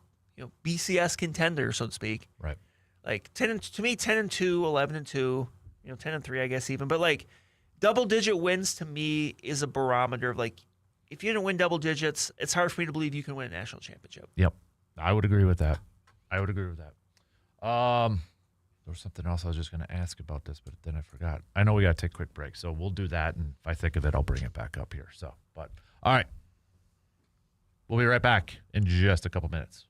BCS contender, so to speak. Right. Like 10-2, 11-2, 10-3, I guess even. But like double-digit wins to me is a barometer of like if you didn't win double digits, it's hard for me to believe you can win a national championship. Yep. I would agree with that. There was something else I was just going to ask about this, but then I forgot. I know we got to take a quick break, so we'll do that, and if I think of it, I'll bring it back up here. All right. We'll be right back in just a couple minutes.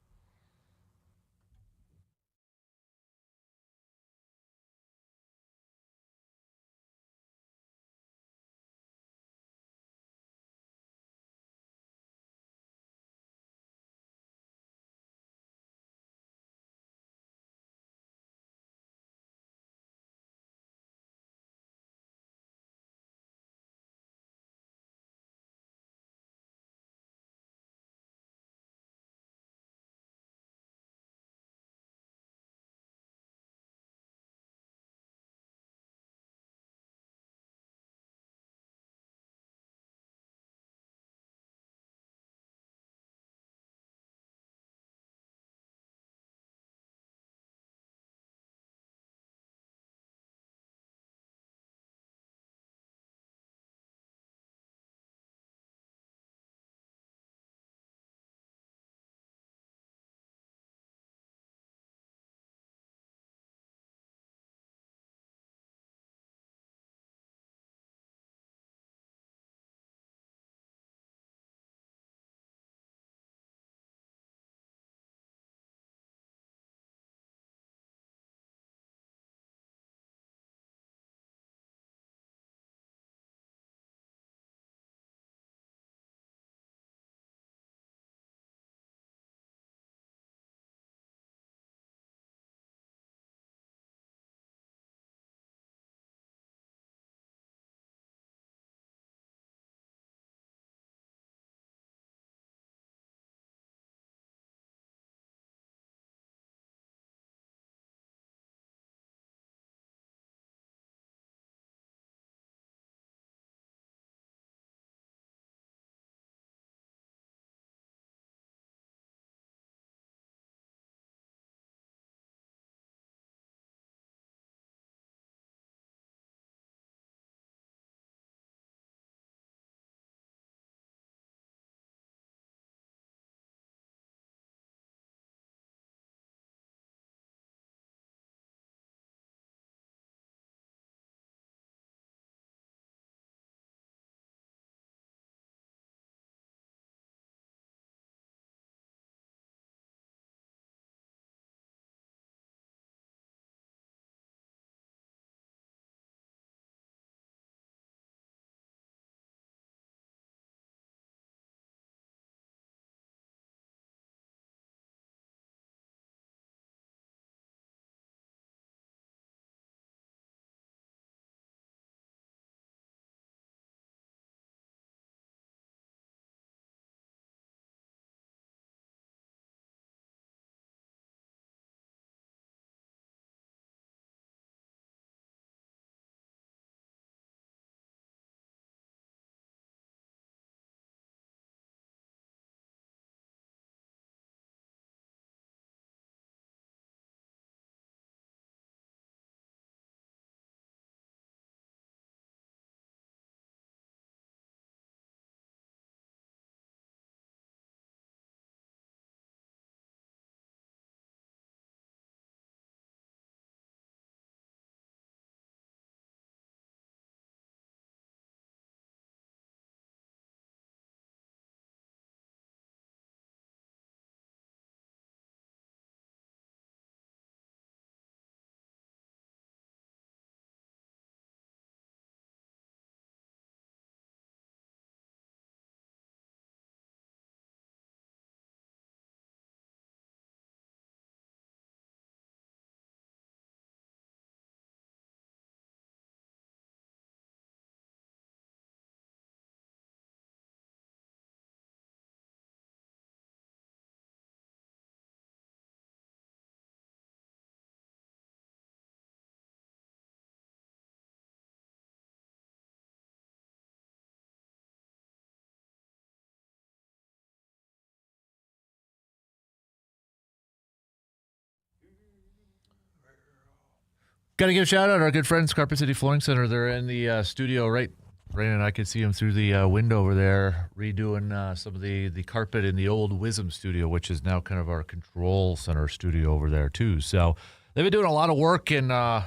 Got to give a shout out to our good friends, Carpet City Flooring Center. They're in the studio, right? Brandon and I could see them through the window over there, redoing some of the carpet in the old Wisdom studio, which is now kind of our control center studio over there, too. So they've been doing a lot of work in our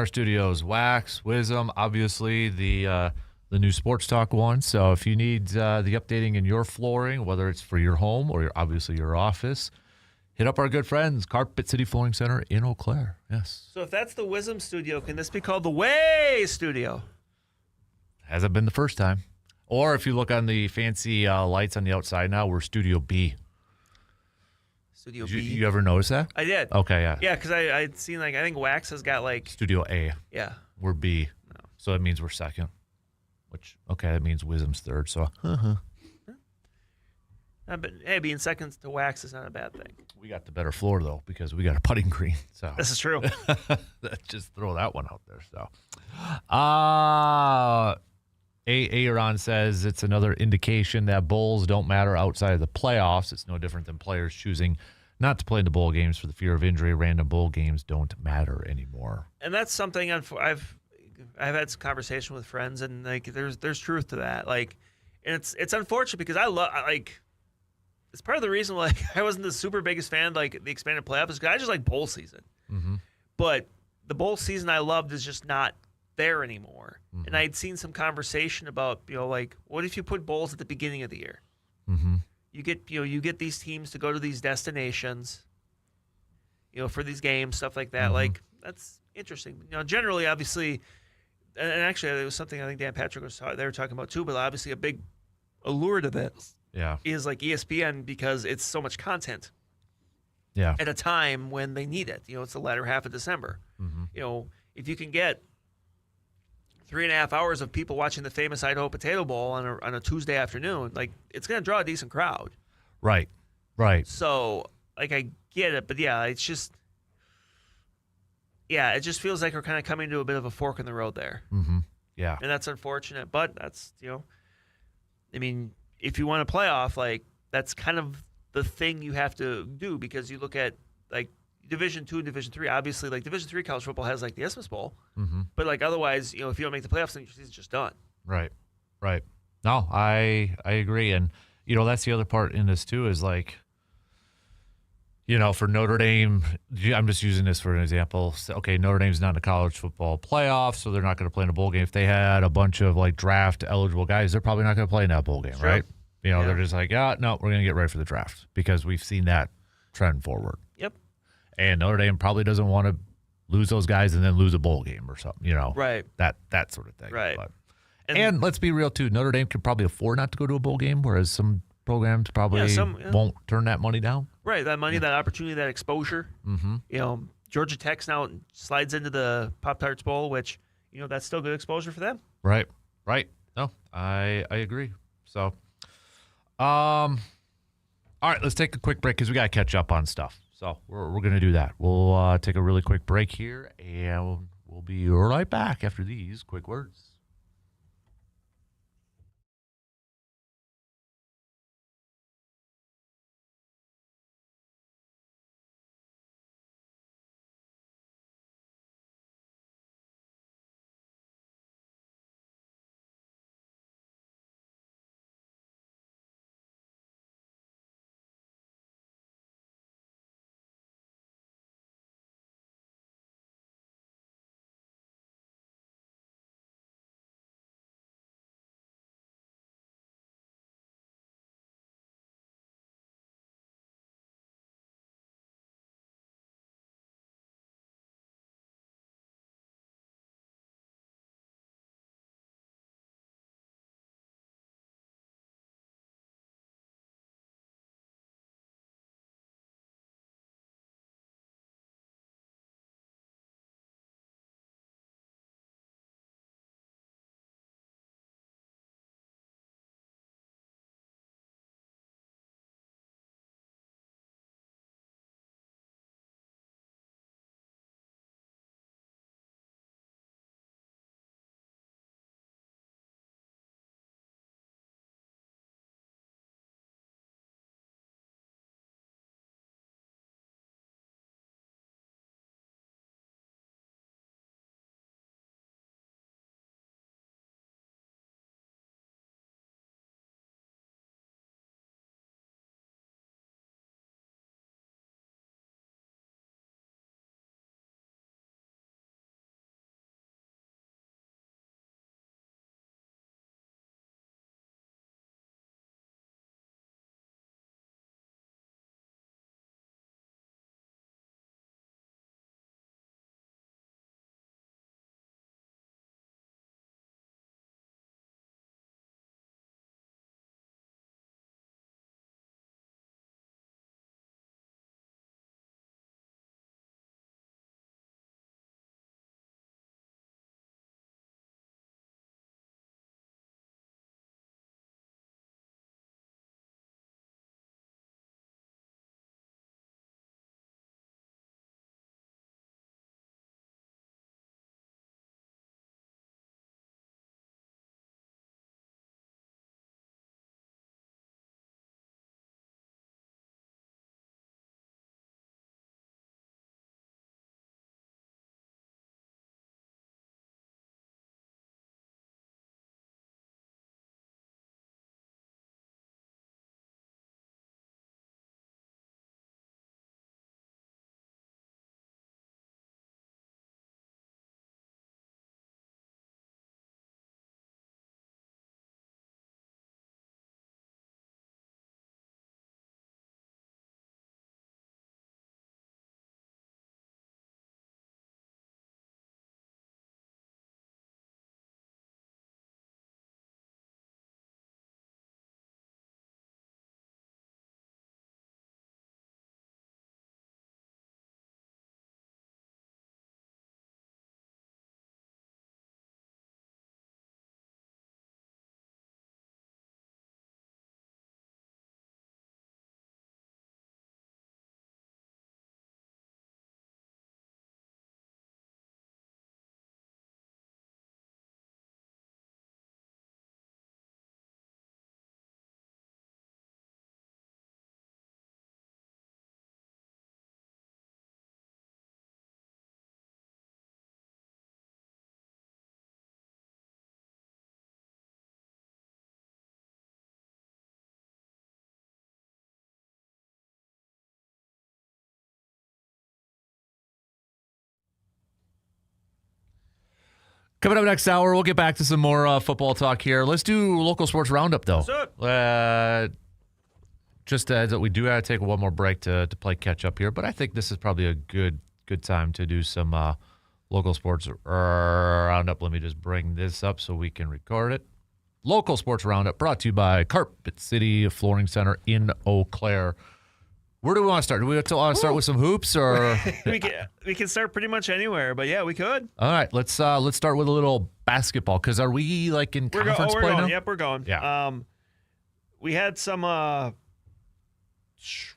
studios. Wax, Wisdom, obviously the new Sports Talk one. So if you need the updating in your flooring, whether it's for your home or obviously your office, hit up our good friends, Carpet City Flooring Center in Eau Claire. Yes. So if that's the Wisdom Studio, can this be called the Way Studio? Hasn't been the first time. Or if you look on the fancy lights on the outside now, we're Studio B. Studio Did B. you ever notice that? I did. Okay, yeah. Yeah, because I'd seen, I think Wax has got, Studio A. Yeah. We're B. No. So that means we're second. Which, okay, that means Wisdom's third. So, But, hey, being second to Wax is not a bad thing. we got the better floor, though, because we got a putting green. So This is true. just throw that one out there. So, Aaron says it's another indication that bowls don't matter outside of the playoffs. It's no different than players choosing not to play in the bowl games for the fear of injury. Random bowl games don't matter anymore. And that's something I've had some conversation with friends, and there's truth to that. And it's unfortunate because it's part of the reason I wasn't the super biggest fan of, the expanded playoffs is because I just like bowl season. Mm-hmm. But the bowl season I loved is just not there anymore. Mm-hmm. And I'd seen some conversation about, what if you put bowls at the beginning of the year? Mm-hmm. You get these teams to go to these destinations, for these games, stuff like that. Mm-hmm. That's interesting. Generally, obviously, and actually, it was something I think Dan Patrick they were talking about too. But obviously, a big allure to this, is ESPN because it's so much content. Yeah. At a time when they need it, it's the latter half of December. Mm-hmm. If you can get 3.5 hours of people watching the famous Idaho Potato Bowl on a Tuesday afternoon, it's going to draw a decent crowd. Right. So, I get it, but it just feels like we're kind of coming to a bit of a fork in the road there. Mm-hmm. Yeah. And that's unfortunate, but that's, if you want to playoff, that's kind of the thing you have to do because you look at, Division II and Division III. Obviously, Division III college football has, the Isthmus Bowl. Mm-hmm. But, otherwise, if you don't make the playoffs, then your season's just done. Right. No, I agree. And, that's the other part in this, too, is, for Notre Dame, I'm just using this for an example. Okay, Notre Dame's not in the college football playoff, so they're not going to play in a bowl game. If they had a bunch of, draft-eligible guys, they're probably not going to play in that bowl game, Sure. right? They're just no, we're going to get ready for the draft because we've seen that trend forward. Yep. And Notre Dame probably doesn't want to lose those guys and then lose a bowl game or something, Right. That sort of thing. Right. But, and let's be real, too. Notre Dame can probably afford not to go to a bowl game, whereas some programs probably won't turn that money down. Right. That money, that opportunity, that exposure. Mm-hmm. Georgia Tech's now slides into the Pop-Tarts Bowl, which, that's still good exposure for them. Right. No, I agree. So, all right, let's take a quick break because we got to catch up on stuff. So we're going to do that. We'll take a really quick break here, and we'll be right back after these quick words. Coming up next hour, we'll get back to some more football talk here. Let's do local sports roundup, though. Just that we do have to take one more break to play catch up here, but I think this is probably a good time to do some local sports roundup. Let me just bring this up so we can record it. Local sports roundup brought to you by Carpet City Flooring Center in Eau Claire. Where do we want to start? Do we want to start with some hoops, or we can start pretty much anywhere? But yeah, we could. All right, let's start with a little basketball, because are we like in conference play going. now? Yep, we're going. Yeah. We had some.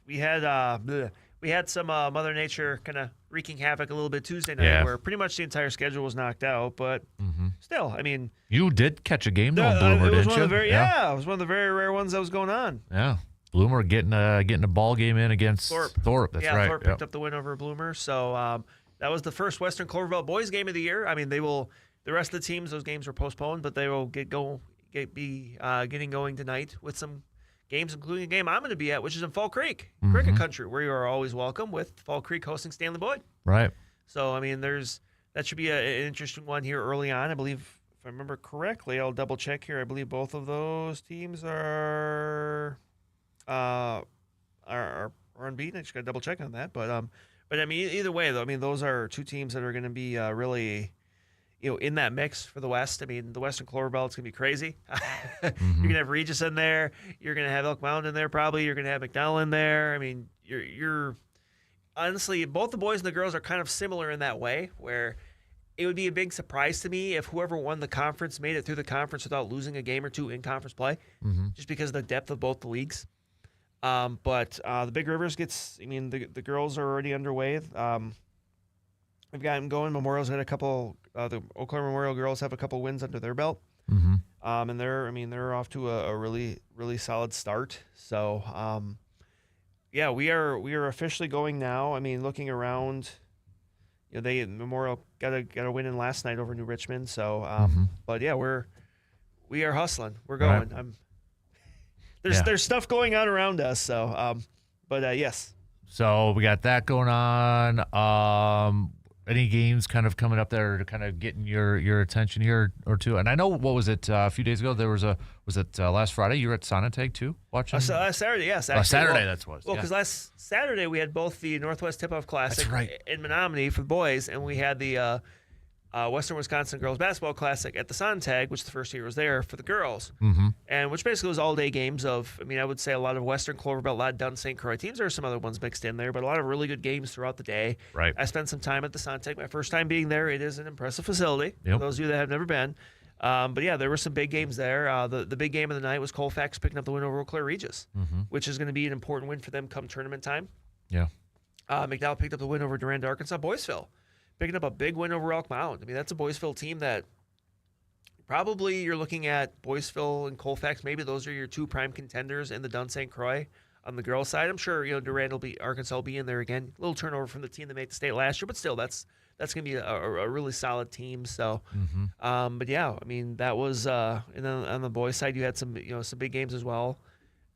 We had some Mother Nature kind of wreaking havoc a little bit Tuesday night, where pretty much the entire schedule was knocked out. But still, I mean, you did catch a game though, Bloomer, didn't you? It was one of the very rare ones that was going on. Yeah. Bloomer getting a ball game in against Thorpe. That's right. Thorpe picked up the win over Bloomer. So that was the first Western Clover Belt boys game of the year. I mean, they will. The rest of the teams, those games were postponed, but they will be getting going tonight with some games, including a game I'm going to be at, which is in Fall Creek, Cricket Country, where you are always welcome, with Fall Creek hosting Stanley Boyd. Right. So I mean, that should be an interesting one here early on. I believe, if I remember correctly, I'll double check here. I believe both of those teams are unbeaten. I just got to double check on that, but I mean, either way though, I mean, those are two teams that are going to be really, in that mix for the West. I mean, the Western Clover Belt's going to be crazy. You're going to have Regis in there. You're going to have Elk Mountain in there probably. You're going to have McDowell in there. I mean, you're honestly, both the boys and the girls are kind of similar in that way, where it would be a big surprise to me if whoever won the conference made it through the conference without losing a game or two in conference play, just because of the depth of both the leagues. But the Big Rivers the girls are already underway. We've got them going. Memorial's had a couple. The Eau Claire Memorial girls have a couple wins under their belt, and they're off to a really, really solid start. So, we are officially going now. I mean, looking around, Memorial got a win in last night over New Richmond. So, but yeah, we are hustling. We're going. Right. There's stuff going on around us. So, yes. So we got that going on. Any games kind of coming up there to kind of getting your attention here or two? And I know, what was it, a few days ago, was it last Friday? You were at Sonotag too, watching? Last Saturday, yes. Actually. Saturday, that was. Well, because last Saturday we had both the Northwest Tip-Off Classic in Menominee for the boys, and we had the Western Wisconsin Girls Basketball Classic at the Sonotag, which the first year was there for the girls, and which basically was all-day games of, I would say a lot of Western Clover Belt, a lot of Dunn St. Croix teams. There are some other ones mixed in there, but a lot of really good games throughout the day. Right. I spent some time at the Sonotag. My first time being there. It is an impressive facility, for those of you that have never been. But yeah, there were some big games there. The big game of the night was Colfax picking up the win over Eau Claire Regis, which is going to be an important win for them come tournament time. Yeah. McDowell picked up the win over Durand, Arkansas. Boyceville picking up a big win over Elk Mound. That's a Boyceville team that probably you're looking at Boyceville and Colfax. Maybe those are your two prime contenders in the Dunn St. Croix on the girls' side. I'm sure Durand Arkansas will be in there again. A little turnover from the team that made the state last year, but still, that's going to be a really solid team. So, but yeah, that was. And then on the boys' side, you had some some big games as well.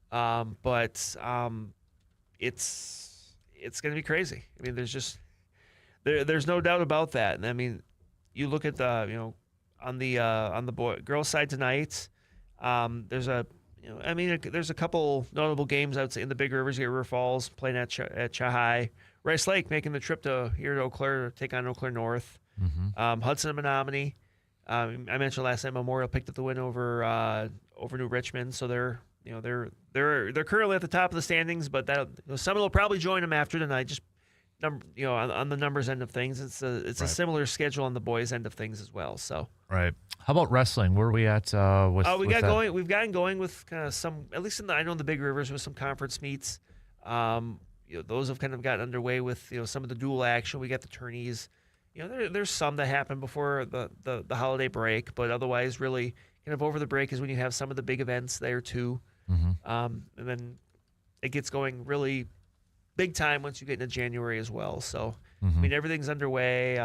But it's going to be crazy. There's just. There's no doubt about that. And you look at the on the girls' side tonight. There's there's a couple notable games I would say in the Big Rivers. You got River Falls playing at Chahai, Rice Lake making the trip here to Eau Claire to take on Eau Claire North. Hudson and Menominee. I mentioned last night Memorial picked up the win over New Richmond, so they're currently at the top of the standings, but someone will probably join them after tonight. Just on the numbers end of things, it's a similar schedule on the boys end of things as well. So right. How about wrestling? Where are we at? We've gotten going with kind of some, at least I know in the Big Rivers with some conference meets. Those have kind of gotten underway with some of the dual action. We got the tourneys. There's some that happen before the holiday break, but otherwise, really kind of over the break is when you have some of the big events there too. And then it gets going really big time once you get into January as well. So, everything's underway.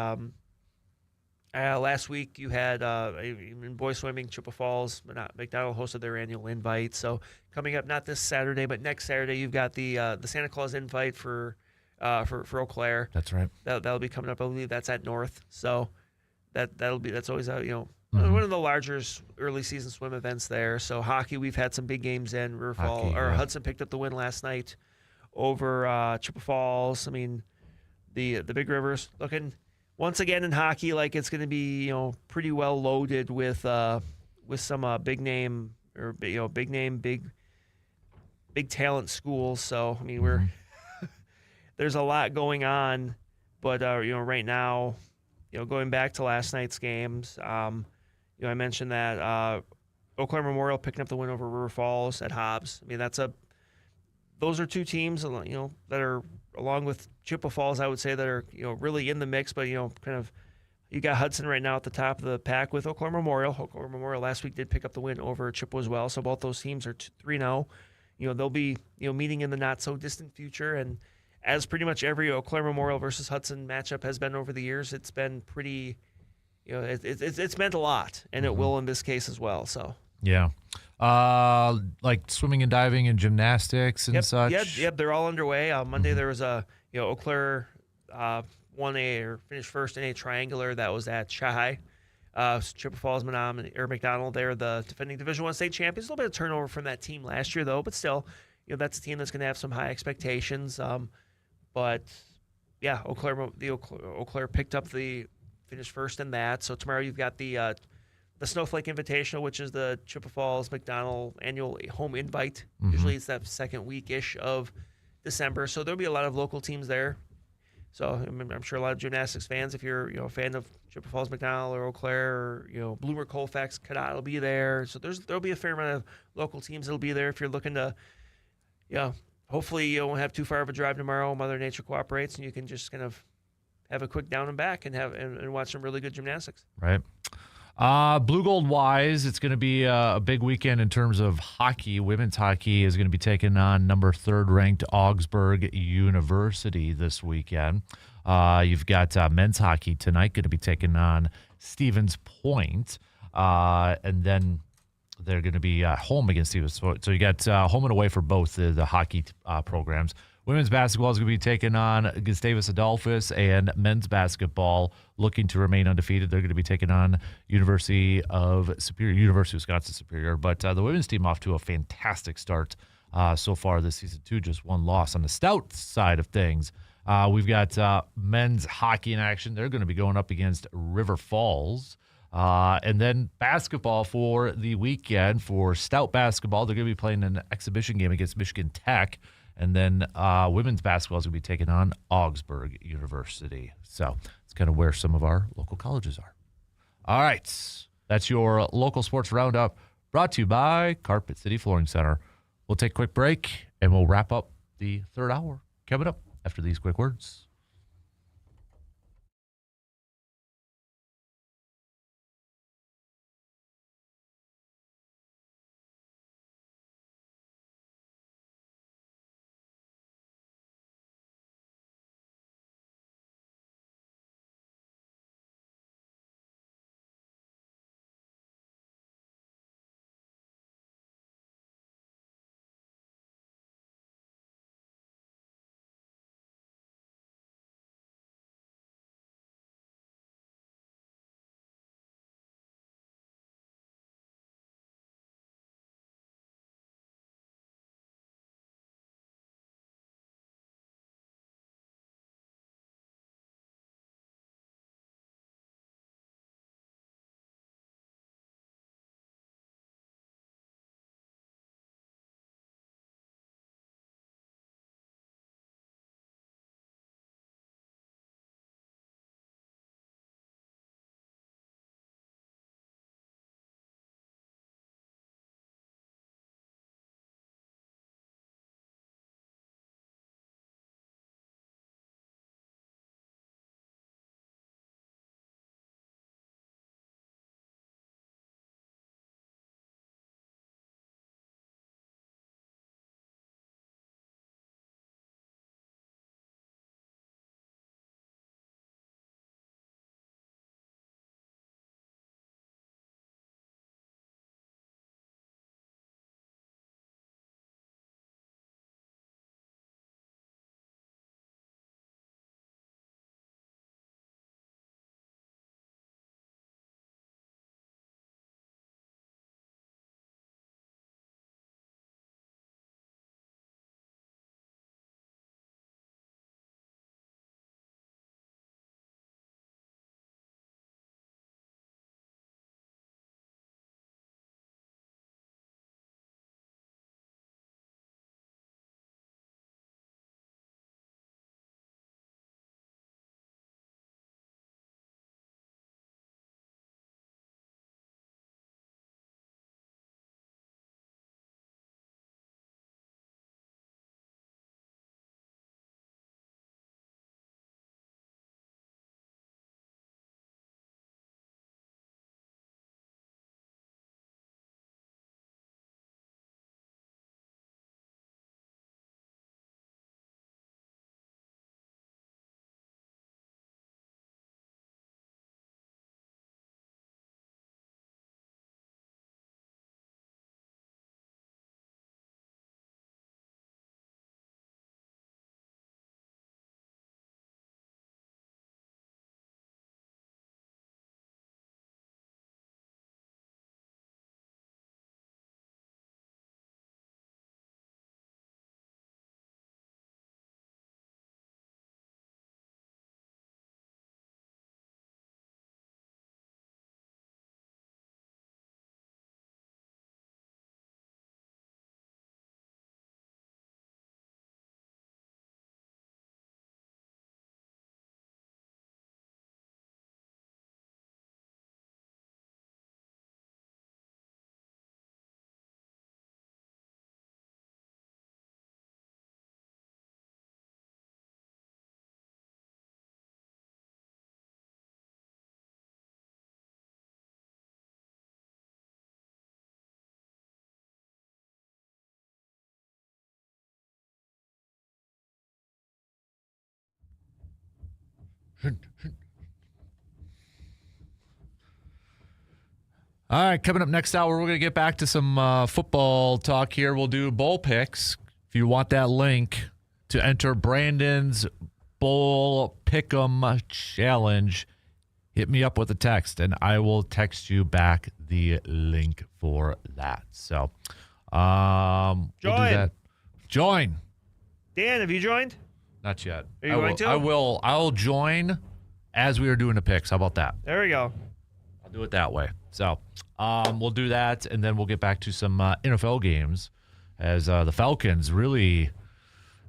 Last week you had in boys swimming, Chippewa Falls, McDonald hosted their annual invite. So coming up, not this Saturday, but next Saturday, you've got the Santa Claus invite for Eau Claire. That's right. That'll be coming up. I believe that's at North. So that's always a Mm-hmm. one of the larger early season swim events there. So hockey, we've had some big games in River Falls, or Hudson picked up the win last night over Chippewa Falls. I mean, the big rivers looking once again in hockey like it's going to be pretty well loaded with some big name or big talent schools. So I mean there's a lot going on, but right now, going back to last night's games, I mentioned that Eau Claire Memorial picking up the win over River Falls at Hobbs. I mean those are two teams that are, along with Chippewa Falls, I would say, that are really in the mix. But kind of you got Hudson right now at the top of the pack with Eau Claire Memorial. Eau Claire Memorial last week did pick up the win over Chippewa as well. So both those teams are 3-0. They'll be meeting in the not so distant future, and as pretty much every Eau Claire Memorial versus Hudson matchup has been over the years, it's been pretty, it's meant a lot, and it will in this case as well. So yeah, like swimming and diving and gymnastics and such. Yep, they're all underway. Monday there was a Eau Claire won finished first in a triangular that was at Shanghai. Chippewa Falls McDonald, they're the defending Division I state champions. A little bit of turnover from that team last year, though, but still, that's a team that's going to have some high expectations. But yeah, Eau Claire picked up finished first in that. So tomorrow you've got the Snowflake Invitational, which is the Chippewa Falls McDonald annual home invite. Usually it's that second week-ish of December. So there'll be a lot of local teams there. So I'm sure a lot of gymnastics fans, if you're a fan of Chippewa Falls McDonald or Eau Claire or Bloomer, Colfax, Cadott will be there. So there'll be a fair amount of local teams that'll be there if you're looking to, hopefully you won't have too far of a drive tomorrow. Mother Nature cooperates, and you can just kind of have a quick down and back and watch some really good gymnastics. Right. Blue Gold wise, it's going to be a big weekend in terms of hockey. Women's hockey is going to be taking on number 3rd ranked Augsburg University this weekend. You've got men's hockey tonight going to be taking on Stevens Point, and then they're going to be home against Stevens Point. So you got home and away for both the hockey programs. Women's basketball is going to be taking on Gustavus Adolphus, and men's basketball, looking to remain undefeated, they're going to be taking on University of Wisconsin Superior. But the women's team off to a fantastic start so far this season, too. Just one loss. On the stout side of things, we've got men's hockey in action. They're going to be going up against River Falls. And then basketball for the weekend. For stout basketball, they're going to be playing an exhibition game against Michigan Tech. And then women's basketball is going to be taking on Augsburg University. So it's kind of where some of our local colleges are. All right. That's your local sports roundup, brought to you by Carpet City Flooring Center. We'll take a quick break, and we'll wrap up the 3rd hour coming up after these quick words. All right, coming up next hour, we're going to get back to some football talk here. We'll do bowl picks. If you want that link to enter Brandon's Bowl Pick'em Challenge, hit me up with a text, and I will text you back the link for that. So, we'll do that. Join. Dan, have you joined? Not yet. Are you going to? I will. I'll join as we are doing the picks. How about that? There we go. I'll do it that way. So we'll do that, and then we'll get back to some NFL games as the Falcons really,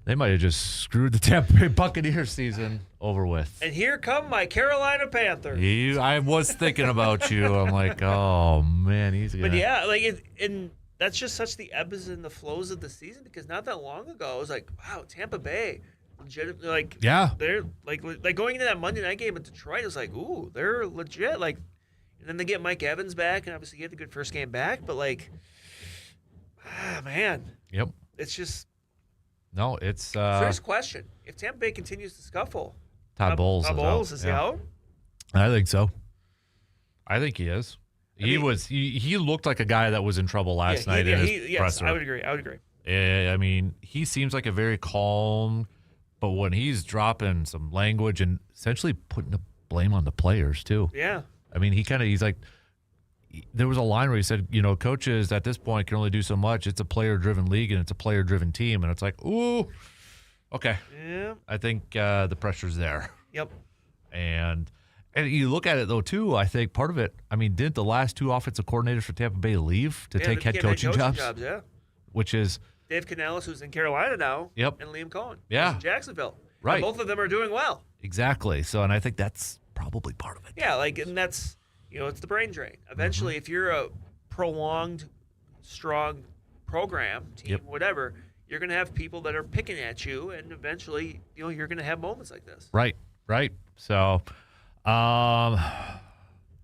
they might have just screwed the Tampa Bay Buccaneers season over with. And here come my Carolina Panthers. I was thinking about you. I'm like, oh, man, he's going to. But, yeah, like, and that's just such the ebbs and the flows of the season because not that long ago, it was like, wow, Tampa Bay. Legit, like, yeah, they're like going into that Monday night game in Detroit, it was like, ooh, they're legit. Like, and then they get Mike Evans back, and obviously he had a good first game back, but like, man, yep, it's just no, it's serious question. If Tampa Bay continues to scuffle, Todd Bowles is he out? I think so. I think he is. I mean, He looked like a guy that was in trouble last night in his presser. I would agree. I mean, he seems like a very calm, but when he's dropping some language and essentially putting the blame on the players too. Yeah. I mean, he's like, there was a line where he said, coaches at this point can only do so much. It's a player-driven league and it's a player-driven team. And it's like, ooh, okay. Yeah. I think the pressure's there. Yep. And you look at it, though, too, I think part of it, I mean, didn't the last two offensive coordinators for Tampa Bay leave to take head coaching jobs? Yeah. Which is Dave Canales, who's in Carolina now, yep, and Liam Cohen, yeah, who's in Jacksonville. Right. And both of them are doing well. Exactly. So, and I think that's probably part of it. Yeah, like, and that's, it's the brain drain. Eventually, if you're a prolonged, strong program, team, whatever, you're going to have people that are picking at you, and eventually, you're going to have moments like this. Right. So, and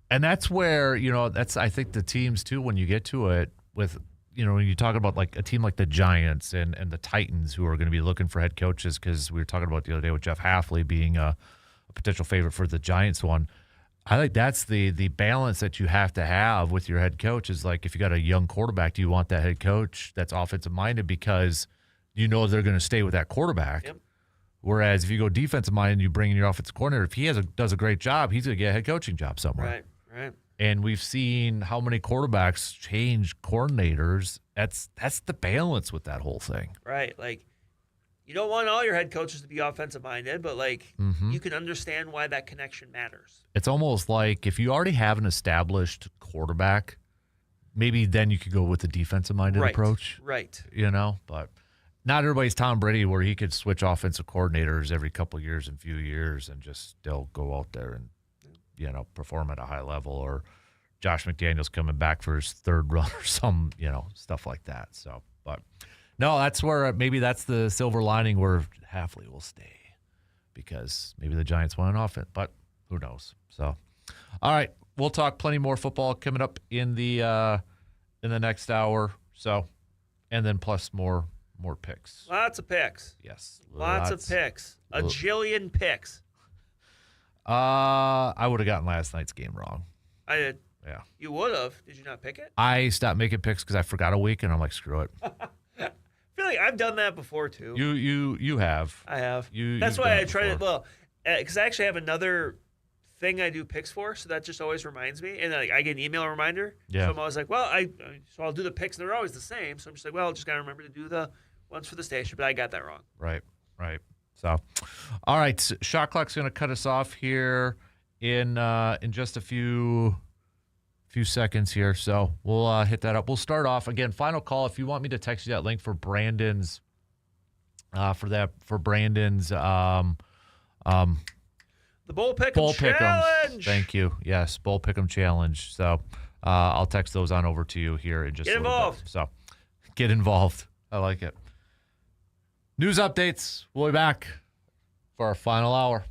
that's where, I think the teams, too, when you get to it with, when you talk about like a team like the Giants and the Titans who are going to be looking for head coaches, because we were talking about the other day with Jeff Hafley being a potential favorite for the Giants one. I think that's the balance that you have to have with your head coach is like, if you got a young quarterback, do you want that head coach that's offensive minded because they're going to stay with that quarterback? Yep. Whereas if you go defensive minded, you bring in your offensive coordinator. If he does a great job, he's going to get a head coaching job somewhere. Right. And we've seen how many quarterbacks change coordinators. That's the balance with that whole thing. Right. Like, you don't want all your head coaches to be offensive minded, but like you can understand why that connection matters. It's almost like if you already have an established quarterback, maybe then you could go with the defensive minded approach. Right. But not everybody's Tom Brady where he could switch offensive coordinators every couple of years and few years and just still go out there and perform at a high level, or Josh McDaniels coming back for his third run or some, stuff like that. So, but no, that's where maybe that's the silver lining where Hafley will stay because maybe the Giants want an offense, but who knows? So, all right, we'll talk plenty more football coming up in the next hour. So, and then plus more picks. Lots of picks. Yes. Lots of picks. A jillion picks. I would have gotten last night's game wrong. I did. Yeah. You would have. Did you not pick it? I stopped making picks because I forgot a week, and I'm like, screw it. I feel like I've done that before too. You have. I have. That's That's why I tried it. Well, because I actually have another thing I do picks for, so that just always reminds me, and I get an email reminder. Yeah. So I'm always like, well, so I'll do the picks, and they're always the same. So I'm just like, well, just gotta remember to do the ones for the station, but I got that wrong. Right. So, all right, shot clock's going to cut us off here in just a few seconds here. So we'll hit that up. We'll start off again. Final call. If you want me to text you that link for Brandon's, the Bowl Pick'em Challenge. Thank you. Yes, Bowl Pick'em Challenge. So I'll text those on over to you here in just Get a little involved. bit. So get involved. I like it. News updates. We'll be back for our final hour.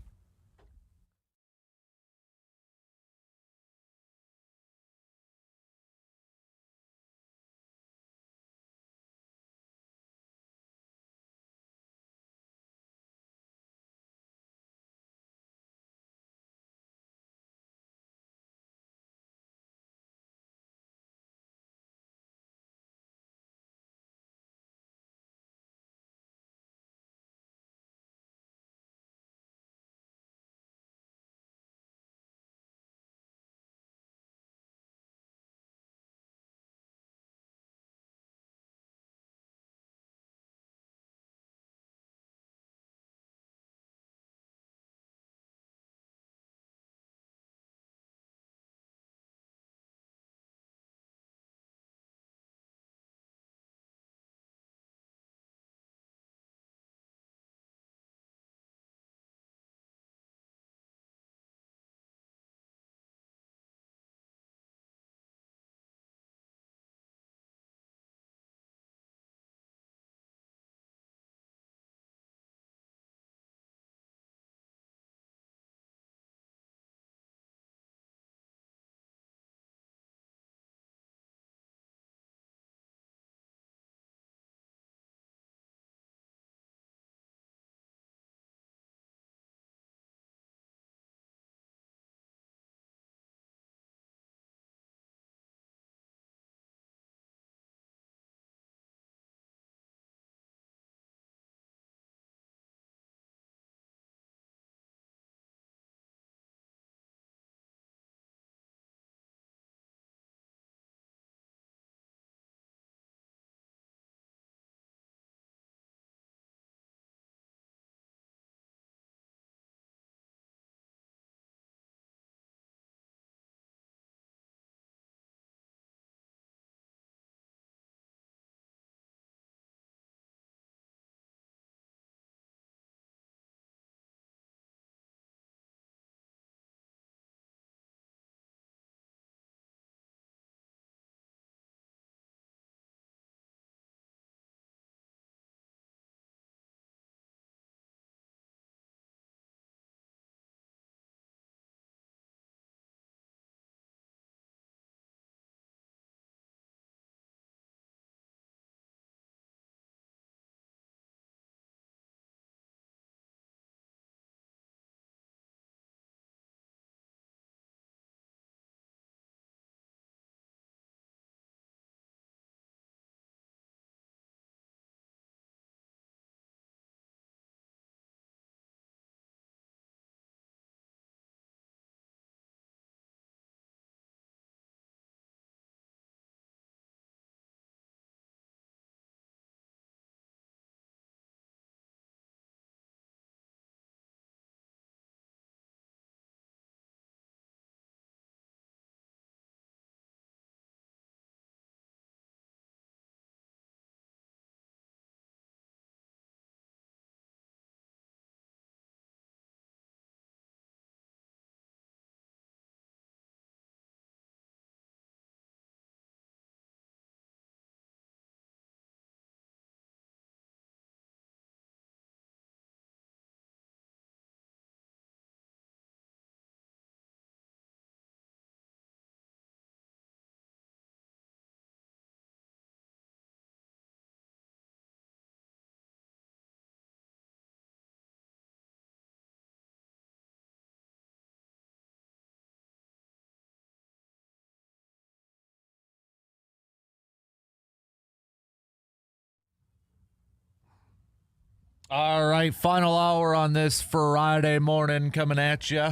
All right, final hour on this Friday morning coming at you.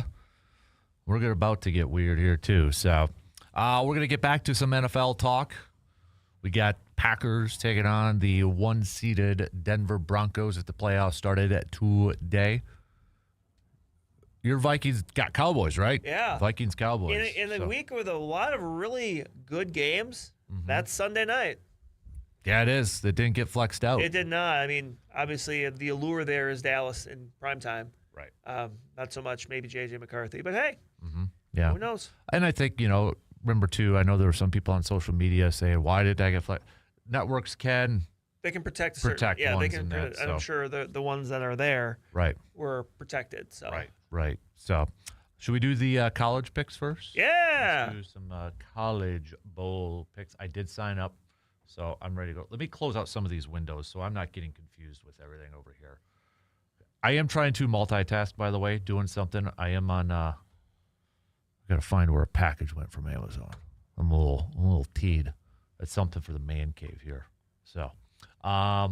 We're about to get weird here, too. So we're going to get back to some NFL talk. We got Packers taking on the one-seeded Denver Broncos at the playoffs started today. Your Vikings got Cowboys, right? Yeah. Vikings, Cowboys. In a week with a lot of really good games, that's Sunday night. Yeah, it is. It didn't get flexed out. It did not. I mean, obviously, the allure there is Dallas in primetime. Right. Not so much maybe J.J. McCarthy, but hey, Yeah. who knows? And I think, remember, too, I know there were some people on social media saying, why did that get flexed? Networks can. They can protect ones they can. in that, And I'm sure the ones that are there were protected. So Right. So, should we do the college picks first? Yeah. Let's do some college bowl picks. I did sign up, so I'm ready to go. Let me close out some of these windows so I'm not getting confused with everything over here. I am trying to multitask, by the way, doing something. I am on. I got to find where a package went from Amazon. I'm a little teed. That's something for the man cave here. So, where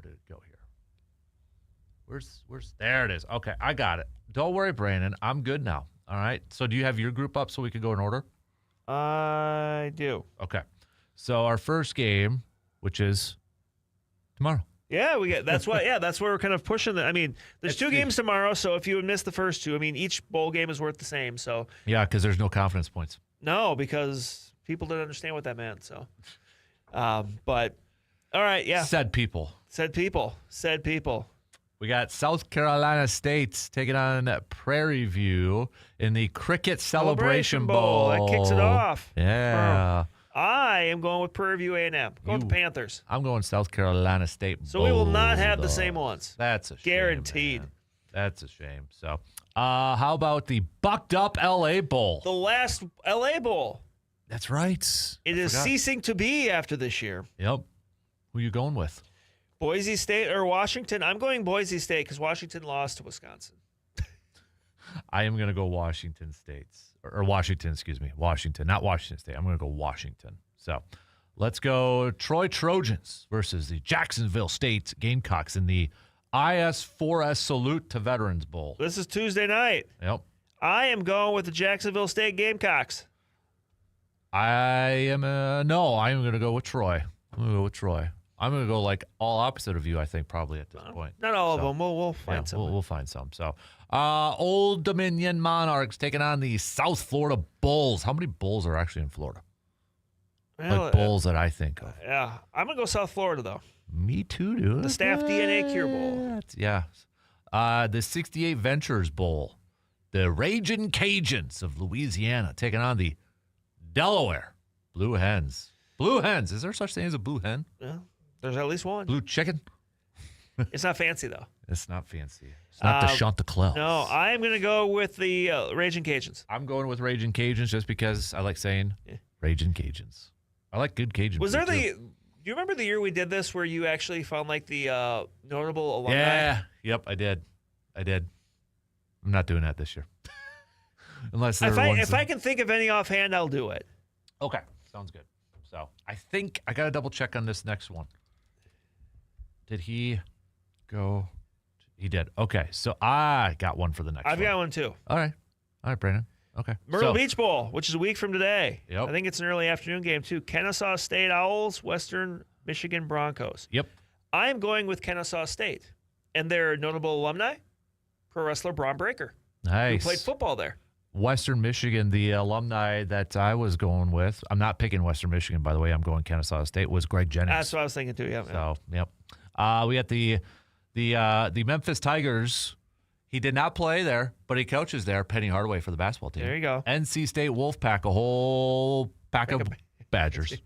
did it go here? Where's there it is. Okay, I got it. Don't worry, Brandon. I'm good now. All right. So do you have your group up so we could go in order? I do. Okay. So our first game, which is tomorrow. Yeah, that's why we're kind of pushing I mean, there's two games tomorrow, so if you would miss the first two, I mean, each bowl game is worth the same. So yeah, because there's no confidence points. No, because people didn't understand what that meant. So but all right, yeah. Said people. We got South Carolina State taking on Prairie View in the Cricket Celebration Bowl. That kicks it off. Yeah. I am going with Prairie View A&M. Going with the Panthers. I'm going South Carolina State. So we will not have the same ones. That's a shame. Guaranteed. Man. That's a shame. So how about the Bucked Up LA Bowl? The last LA Bowl. That's right. It is ceasing to be after this year. Yep. Who are you going with? Boise State or Washington? I'm going Boise State because Washington lost to Wisconsin. I am going to go Washington State. Or Washington, excuse me. Washington, not Washington State. I'm going to go Washington. So let's go Troy Trojans versus the Jacksonville State Gamecocks in the IS4S Salute to Veterans Bowl. This is Tuesday night. Yep. I am going with the Jacksonville State Gamecocks. I'm going to go with Troy. I'm going to go like all opposite of you, I think, probably at this point. Not all of them. We'll find some. We'll find some. So, Old Dominion Monarchs taking on the South Florida Bulls. How many Bulls are actually in Florida? Well, like Bulls that I think of. Yeah. I'm going to go South Florida, though. Me too, dude. The Staff DNA Cure Bowl. Yeah. The 68 Ventures Bowl. The Ragin' Cajuns of Louisiana taking on the Delaware Blue Hens. Blue Hens. Is there such thing as a blue hen? Yeah. There's at least one. Blue chicken? It's not fancy, though. It's not fancy. It's not the Chanticleer. No, I am going to go with the Ragin' Cajuns. I'm going with Ragin' Cajuns just because I like saying Ragin' Cajuns. I like good Cajun Was food, there too. Do you remember the year we did this where you actually found like the notable alumni? Yeah. Yep, I did. I'm not doing that this year. Unless there if I can think of any offhand, I'll do it. Okay. Sounds good. So I think I got to double check on this next one. Did he go? He did. Okay. So I got one for the next one. I've got one too. All right, Brandon. Okay. Myrtle Beach Bowl, which is a week from today. Yep. I think it's an early afternoon game too. Kennesaw State Owls, Western Michigan Broncos. Yep. I am going with Kennesaw State. And their notable alumni, pro wrestler Braun Breaker. Nice. Who played football there. Western Michigan, the alumni that I was going with, I'm not picking Western Michigan, by the way. I'm going Kennesaw State, was Greg Jennings. That's what I was thinking too, yeah. So, yep. We got the Memphis Tigers. He did not play there, but he coaches there, Penny Hardaway for the basketball team. There you go. NC State Wolfpack, a whole pack of Badgers.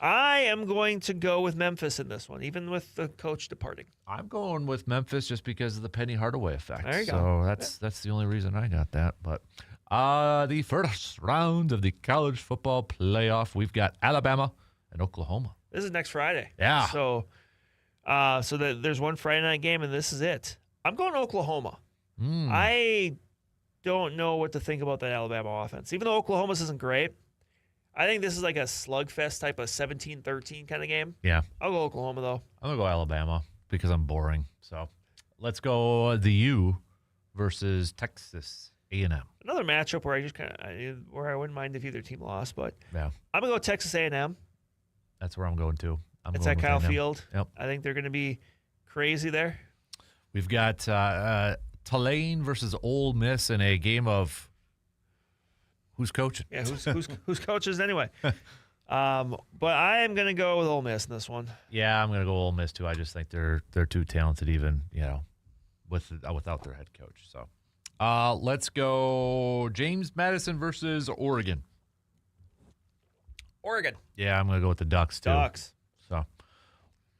I am going to go with Memphis in this one, even with the coach departing. I'm going with Memphis just because of the Penny Hardaway effect. There you go. go. That's the only reason I got that. But the first round of the college football playoff, we've got Alabama and Oklahoma. This is next Friday. Yeah. So there's one Friday night game, and this is it. I'm going to Oklahoma. I don't know what to think about that Alabama offense. Even though Oklahoma's isn't great, I think this is like a slugfest type of 17-13 kind of game. Yeah. I'll go Oklahoma, though. I'm going to go Alabama because I'm boring. So let's go the U versus Texas A&M. Another matchup where I wouldn't mind if either team lost, but Yeah, I'm gonna go Texas A&M. that's where I'm going to. It's at Kyle Field. Yep. I think they're gonna be crazy there. We've got Tulane versus Ole Miss in a game of who's coaching. Yeah, who's coaches anyway? But I am gonna go with Ole Miss in this one. Yeah, I'm gonna go Ole Miss too. I just think they're too talented, even without their head coach. So, let's go James Madison versus Oregon. Oregon. Yeah, I'm gonna go with the Ducks too. Ducks. So,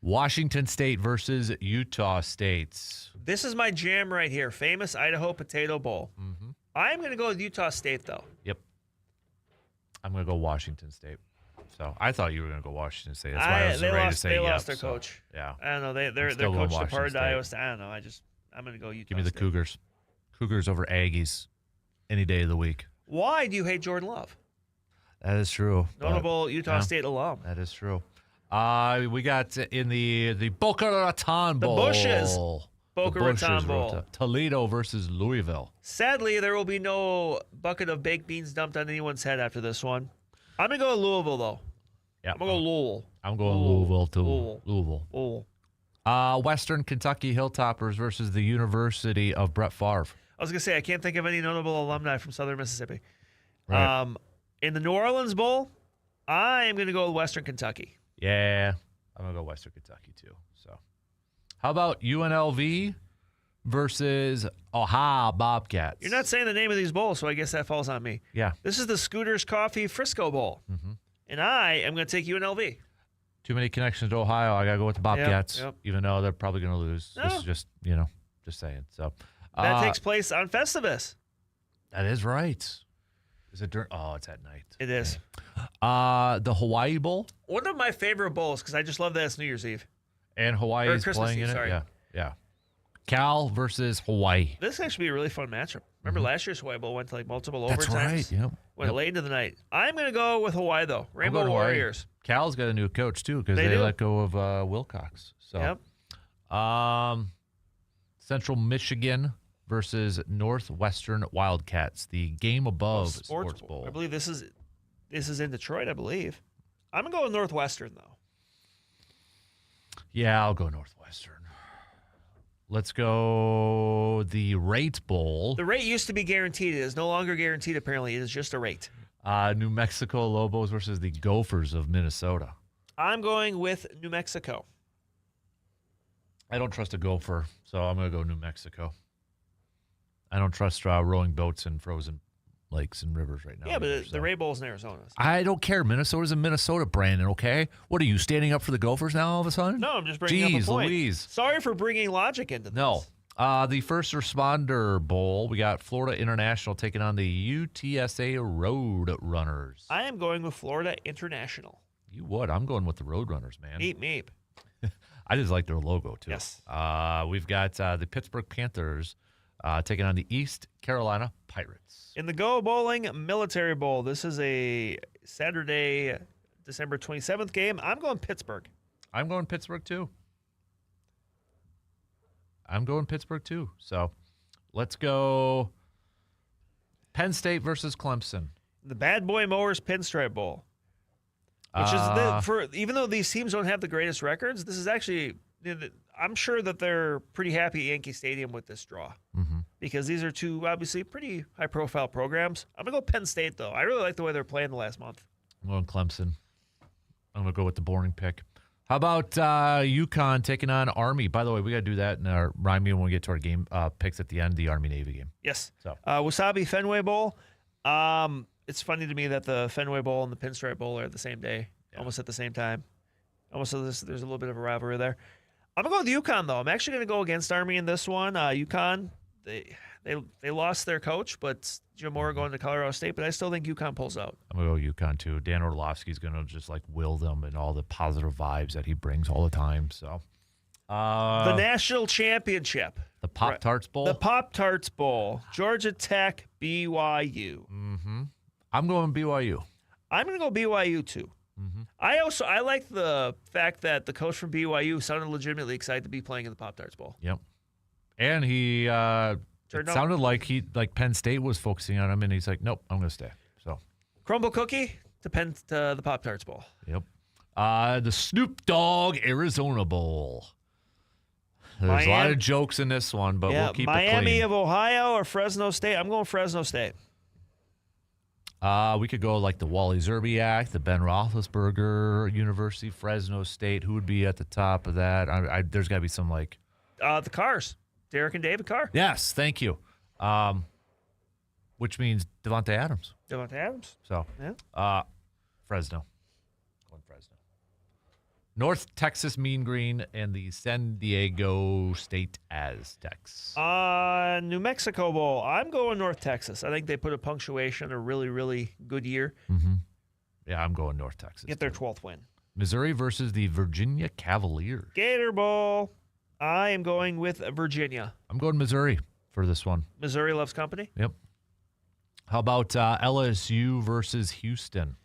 Washington State versus Utah State. This is my jam right here. Famous Idaho Potato Bowl. Mm-hmm. I'm gonna go with Utah State though. Yep. I'm gonna go Washington State. So I thought you were gonna go Washington State. That's why I was ready to say they yep. lost their So, coach. yeah. I don't know. Their still coach going departed to Washington Iowa State. I don't know. I'm gonna go Utah. Give me the State. Cougars. Cougars over Aggies any day of the week. Why do you hate Jordan Love? That is true. Notable Utah yeah. State alum. That is true. We got in the Boca Raton Bowl. The Bushes. Boca Raton Bowl. Toledo versus Louisville. Sadly, there will be no bucket of baked beans dumped on anyone's head after this one. I'm going to go with Louisville, though. Yeah. I'm going to go Louisville. I'm going Louisville too. Louisville. Western Kentucky Hilltoppers versus the University of Brett Favre. I was going to say, I can't think of any notable alumni from Southern Mississippi. Right. In the New Orleans Bowl, I am going to go with Western Kentucky. Yeah, I'm going to go Western Kentucky too. So, how about UNLV versus Ohio Bobcats? You're not saying the name of these bowls, so I guess that falls on me. Yeah. This is the Scooters Coffee Frisco Bowl. Mm-hmm. And I am going to take UNLV. Too many connections to Ohio. I got to go with the Bobcats, Yep. even though they're probably going to lose. No. This is just, just saying. So That takes place on Festivus. That is right. Is it during? Oh, it's at night. It is. The Hawaii Bowl. One of my favorite bowls, because I just love that it's New Year's Eve. And Hawaii is Christmas playing Eve, in it. sorry. Yeah. Cal versus Hawaii. This actually be a really fun matchup. Remember last year's Hawaii Bowl went to multiple That's overtimes? right. Yep. Went late into the night. I'm going to go with Hawaii, though. Rainbow Hawaii. Warriors. Cal's got a new coach too because They they do. let go of Wilcox. So, Yep. Central Michigan versus Northwestern Wildcats, the game above Sports Bowl. I believe this is in Detroit, I believe. I'm going to go with Northwestern, though. Yeah, I'll go Northwestern. Let's go the Rate Bowl. The rate used to be guaranteed. It is no longer guaranteed, apparently. It is just a rate. New Mexico Lobos versus the Gophers of Minnesota. I'm going with New Mexico. I don't trust a Gopher, so I'm going to go New Mexico. I don't trust rowing boats in frozen lakes and rivers right now. Yeah, but either, the Ray Bowl's in Arizona. So. I don't care. Minnesota's a Minnesota, Brandon, okay? What are you, standing up for the Gophers now all of a sudden? No, I'm just bringing up a Jeez point. Louise. Sorry for bringing logic into this. No. The First Responder Bowl, we got Florida International taking on the UTSA Road Runners. I am going with Florida International. You would. I'm going with the Road Runners, man. Meep, meep. I just like their logo, too. Yes. We've got the Pittsburgh Panthers taking on the East Carolina Pirates. In the Go Bowling Military Bowl, this is a Saturday, December 27th game. I'm going Pittsburgh. I'm going Pittsburgh, too. So let's go Penn State versus Clemson. The Bad Boy Mowers Pinstripe Bowl. Which is even though these teams don't have the greatest records, this is actually, I'm sure that they're pretty happy at Yankee Stadium with this draw because these are two obviously pretty high profile programs. I'm gonna go Penn State though. I really like the way they're playing the last month. I'm going Clemson. I'm gonna go with the boring pick. How about UConn taking on Army? By the way, we got to do that in our remind me when we get to our game picks at the end, the Army-Navy game. Yes. So Wasabi Fenway Bowl. It's funny to me that the Fenway Bowl and the Pinstripe Bowl are the same day, almost at the same time. Almost so there's a little bit of a rivalry there. I'm going to go with UConn, though. I'm actually going to go against Army in this one. UConn, they lost their coach, but Jim Moore going to Colorado State, but I still think UConn pulls out. I'm going to go UConn, too. Dan Orlovsky's going to just, will them and all the positive vibes that he brings all the time. So, the National Championship. The Pop-Tarts Bowl? The Pop-Tarts Bowl. Georgia Tech, BYU. Mm-hmm. I'm going BYU. I'm going to go BYU, too. I like the fact that the coach from BYU sounded legitimately excited to be playing in the Pop-Tarts Bowl. Yep. And he it sounded like Penn State was focusing on him, and he's like, nope, I'm going to stay. So Crumble cookie to the Pop-Tarts Bowl. Yep. The Snoop Dogg Arizona Bowl. There's a lot of jokes in this one, but we'll keep it clean. Miami of Ohio or Fresno State? I'm going Fresno State. We could go like the Wally Zerbiak, the Ben Roethlisberger University, Fresno State. Who would be at the top of that? There's got to be some like... the Carrs. Derek and David Carr. Yes, thank you. Which means Devontae Adams. Devontae Adams. So, yeah. Fresno. Going Fresno. North Texas Mean Green and the San Diego State Aztecs. New Mexico Bowl. I'm going North Texas. I think they put a punctuation a really, really good year. Mm-hmm. Yeah, I'm going North Texas. Get their 12th win. Missouri versus the Virginia Cavaliers. Gator Bowl. I am going with Virginia. I'm going Missouri for this one. Missouri loves company. Yep. How about LSU versus Houston?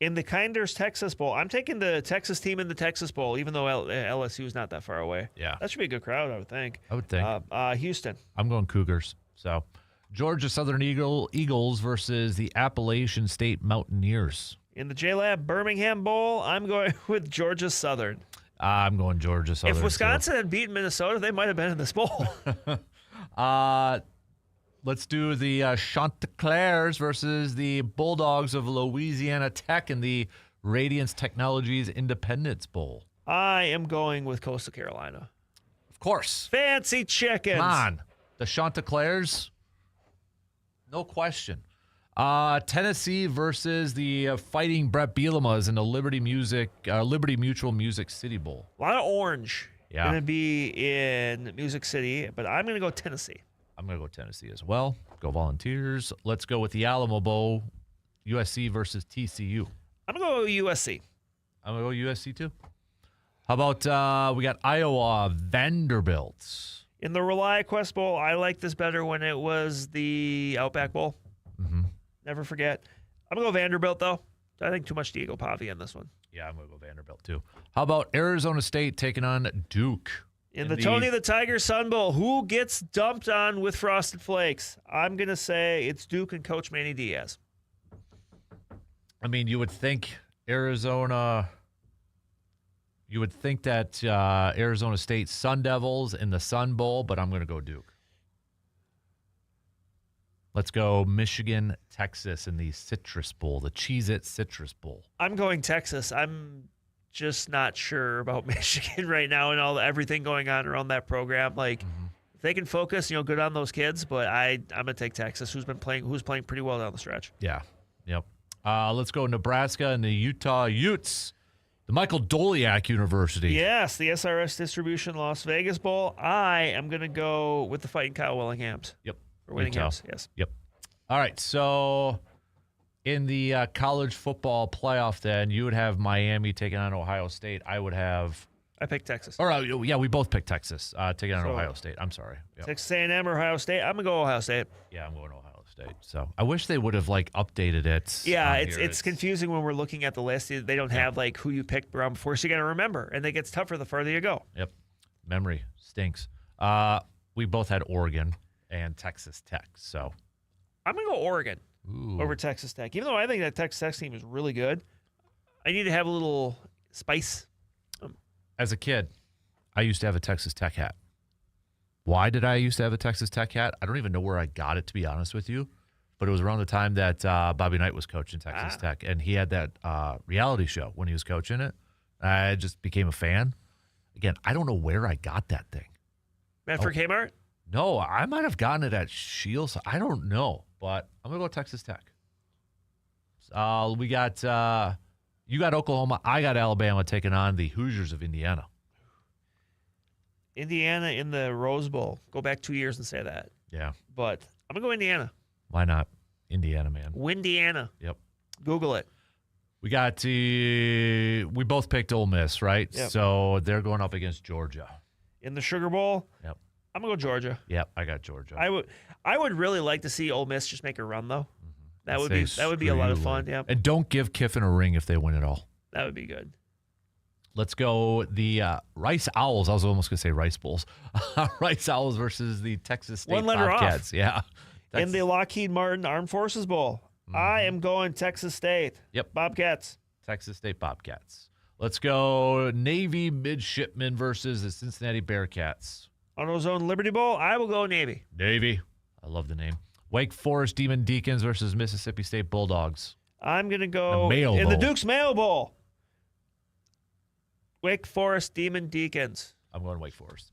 In the Kinders Texas Bowl, I'm taking the Texas team in the Texas Bowl, even though LSU is not that far away. Yeah. That should be a good crowd, I would think. Houston. I'm going Cougars. So, Georgia Southern Eagles versus the Appalachian State Mountaineers. In the J-Lab Birmingham Bowl, I'm going with Georgia Southern. I'm going Georgia Southern. If Wisconsin had beaten Minnesota, they might have been in this bowl. Let's do the Chanticleers versus the Bulldogs of Louisiana Tech in the Radiance Technologies Independence Bowl. I am going with Coastal Carolina. Of course. Fancy chickens. Come on. The Chanticleers? No question. Tennessee versus the Fighting Brett Bielemas in the Liberty Mutual Music City Bowl. A lot of orange. Yeah. Going to be in Music City, but I'm going to go Tennessee. I'm going to go Tennessee as well. Go Volunteers. Let's go with the Alamo Bowl, USC versus TCU. I'm going to go USC. I'm going to go USC too. How about we got Iowa Vanderbilt? In the ReliaQuest Bowl, I like this better when it was the Outback Bowl. Mm-hmm. Never forget. I'm going to go Vanderbilt, though. I think too much Diego Pavi in this one. Yeah, I'm going to go Vanderbilt too. How about Arizona State taking on Duke? In the Tony the Tiger Sun Bowl, who gets dumped on with Frosted Flakes? I'm going to say it's Duke and Coach Manny Diaz. I mean, you would think Arizona... You would think that Arizona State Sun Devils in the Sun Bowl, but I'm going to go Duke. Let's go Michigan, Texas in the Citrus Bowl, the Cheez-It Citrus Bowl. I'm going Texas. I'm just not sure about Michigan right now and everything going on around that program. Like, if they can focus, good on those kids, but I'm going to take Texas, who's playing pretty well down the stretch. Yeah, yep. Let's go Nebraska and the Utah Utes. The Michael Doliak University. Yes, the SRS Distribution Las Vegas Bowl. I am going to go with the Fighting Kyle Willinghams. Yep. For Willinghams, yes. Yep. All right, so in the college football playoff then, you would have Miami taking on Ohio State. I picked Texas. Or, yeah, we both picked Texas taking on Ohio State. I'm sorry. Yep. Texas A&M or Ohio State. I'm going to go Ohio State. Yeah, I'm going Ohio State. So I wish they would have updated it. Yeah, it's confusing when we're looking at the list. They don't have who you picked around before, so you got to remember, and it gets tougher the farther you go. Yep, memory stinks. We both had Oregon and Texas Tech, so I'm gonna go Oregon over Texas Tech, even though I think that Texas Tech team is really good. I need to have a little spice. As a kid, I used to have a Texas Tech hat. Why did I used to have a Texas Tech hat? I don't even know where I got it, to be honest with you. But it was around the time that Bobby Knight was coaching Texas Tech, and he had that reality show when he was coaching it. I just became a fan. Again, I don't know where I got that thing. For Kmart? No, I might have gotten it at Shields. I don't know, but I'm going to go Texas Tech. We got you got Oklahoma. I got Alabama taking on the Hoosiers of Indiana. Indiana in the Rose Bowl. Go back 2 years and say that. Yeah. But I'm going to go Indiana. Why not? Indiana, man. Windiana. Yep. Google it. We got we both picked Ole Miss, right? Yep. So they're going up against Georgia. In the Sugar Bowl? Yep. I'm going to go Georgia. Yep, I got Georgia. I would really like to see Ole Miss just make a run, though. That would be a lot of fun, yeah. And don't give Kiffin a ring if they win it all. That would be good. Let's go the Rice Owls. I was almost going to say Rice Bowls. Rice Owls versus the Texas State One letter off. Bobcats. Yeah. In the Lockheed Martin Armed Forces Bowl, I am going Texas State. Yep. Bobcats. Texas State Bobcats. Let's go Navy Midshipmen versus the Cincinnati Bearcats. AutoZone Liberty Bowl, I will go Navy. Navy. I love the name. Wake Forest Demon Deacons versus Mississippi State Bulldogs. I'm going to go The Mayo in Bowl. the Duke's Mayo Bowl. Wake Forest Demon Deacons. I'm going Wake Forest.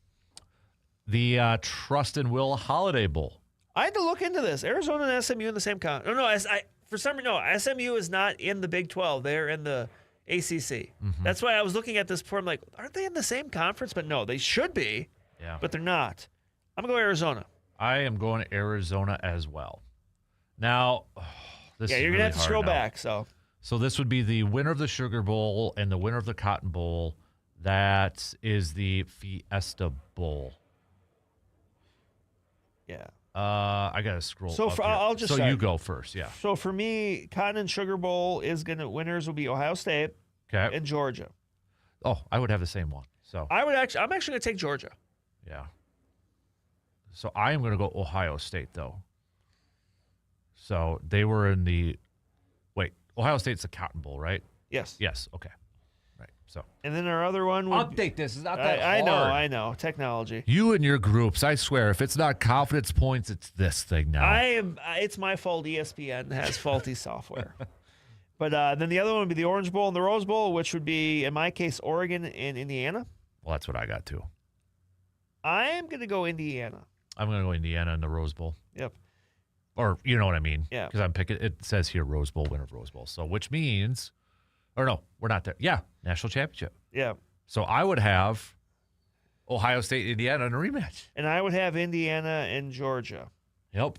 The Trust and Will Holiday Bowl. I had to look into this. Arizona and SMU in the same con. For some reason, no. SMU is not in the Big 12. They're in the ACC. That's why I was looking at this before. I'm like, aren't they in the same conference? But no, they should be. Yeah. But they're not. I'm going to go Arizona. I am going to Arizona as well. Now, this Yeah, is you're really going to have to hard scroll now. back. So this would be the winner of the Sugar Bowl and the winner of the Cotton Bowl. That is the Fiesta Bowl. yeah. I gotta scroll. So up for- here. I'll just So say- you go first. Yeah. So for me, Cotton and Sugar Bowl winners will be Ohio State Okay. and Georgia. Oh, I would have the same one. So I'm actually going to take Georgia. yeah. So I am gonna go Ohio State though. So they were in the Ohio State's the Cotton Bowl, right? Yes. Yes. Okay. Right. So And then our other one would update this. It's not that I hard. I know. Technology. You and your groups, I swear, if it's not confidence points, it's this thing now. It's my fault ESPN has faulty software. But then the other one would be the Orange Bowl and the Rose Bowl, which would be, in my case, Oregon and Indiana. Well, that's what I got too. I am going to go Indiana. I'm going to go Indiana in the Rose Bowl. Yep. Or, you know what I mean? Yeah. Because I'm picking, it says here Rose Bowl, winner of Rose Bowl. So, which means, or no, we're not there. Yeah, national championship. Yeah. So I would have Ohio State, Indiana in a rematch. And I would have Indiana and Georgia. Yep.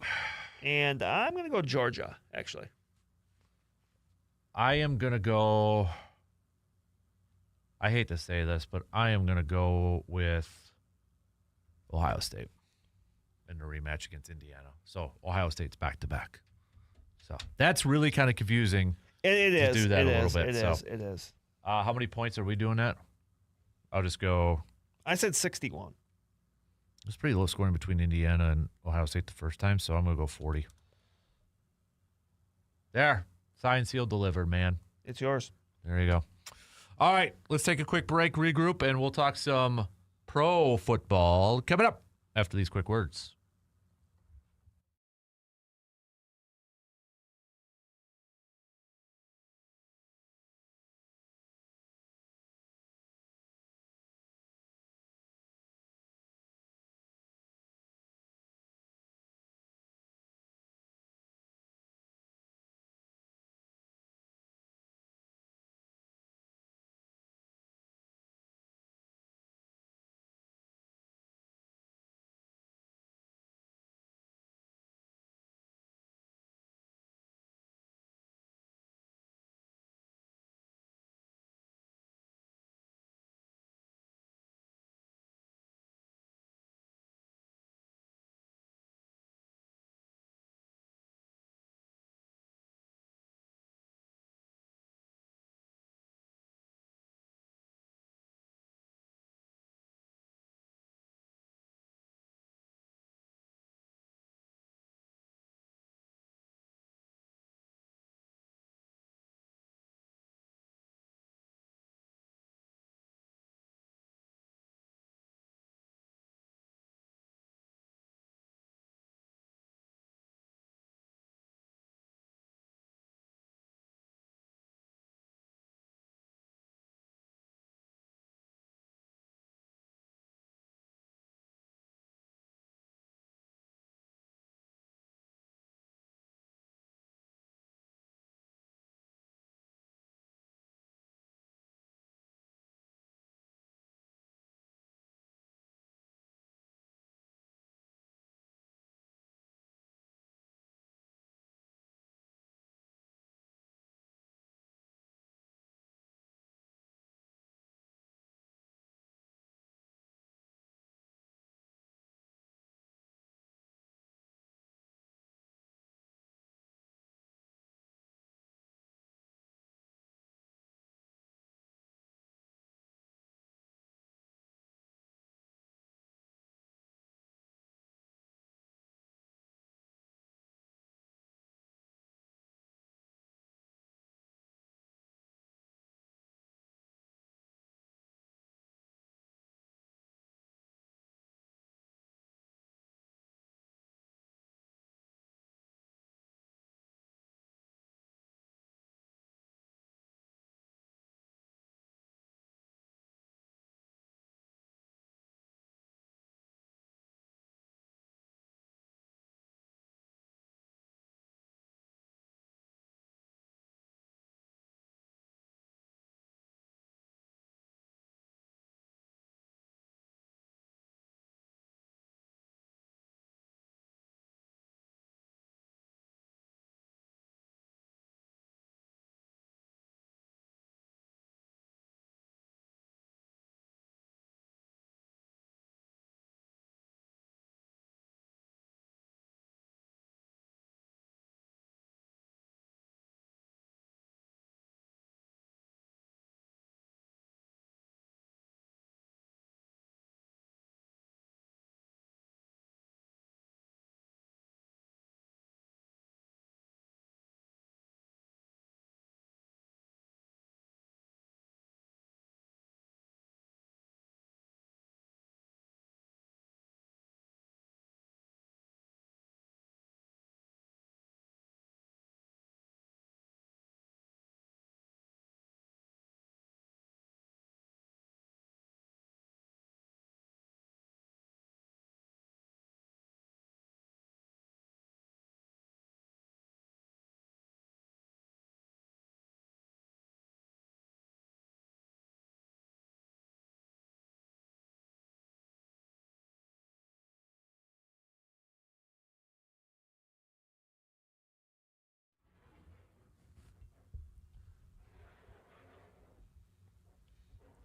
And I'm going to go Georgia, actually. I am going to go, I hate to say this, but I am going to go with Ohio State in the rematch against Indiana. So Ohio State's back to back. So that's really kind of confusing. It is. do that it a little is, bit, It so. is. It is. How many points are we doing that? I'll just go. I said 61. It was pretty low scoring between Indiana and Ohio State the first time, so I'm going to go 40. There. Signed, sealed, delivered, man. It's yours. There you go. All right, let's take a quick break, regroup, and we'll talk some pro football coming up after these quick words.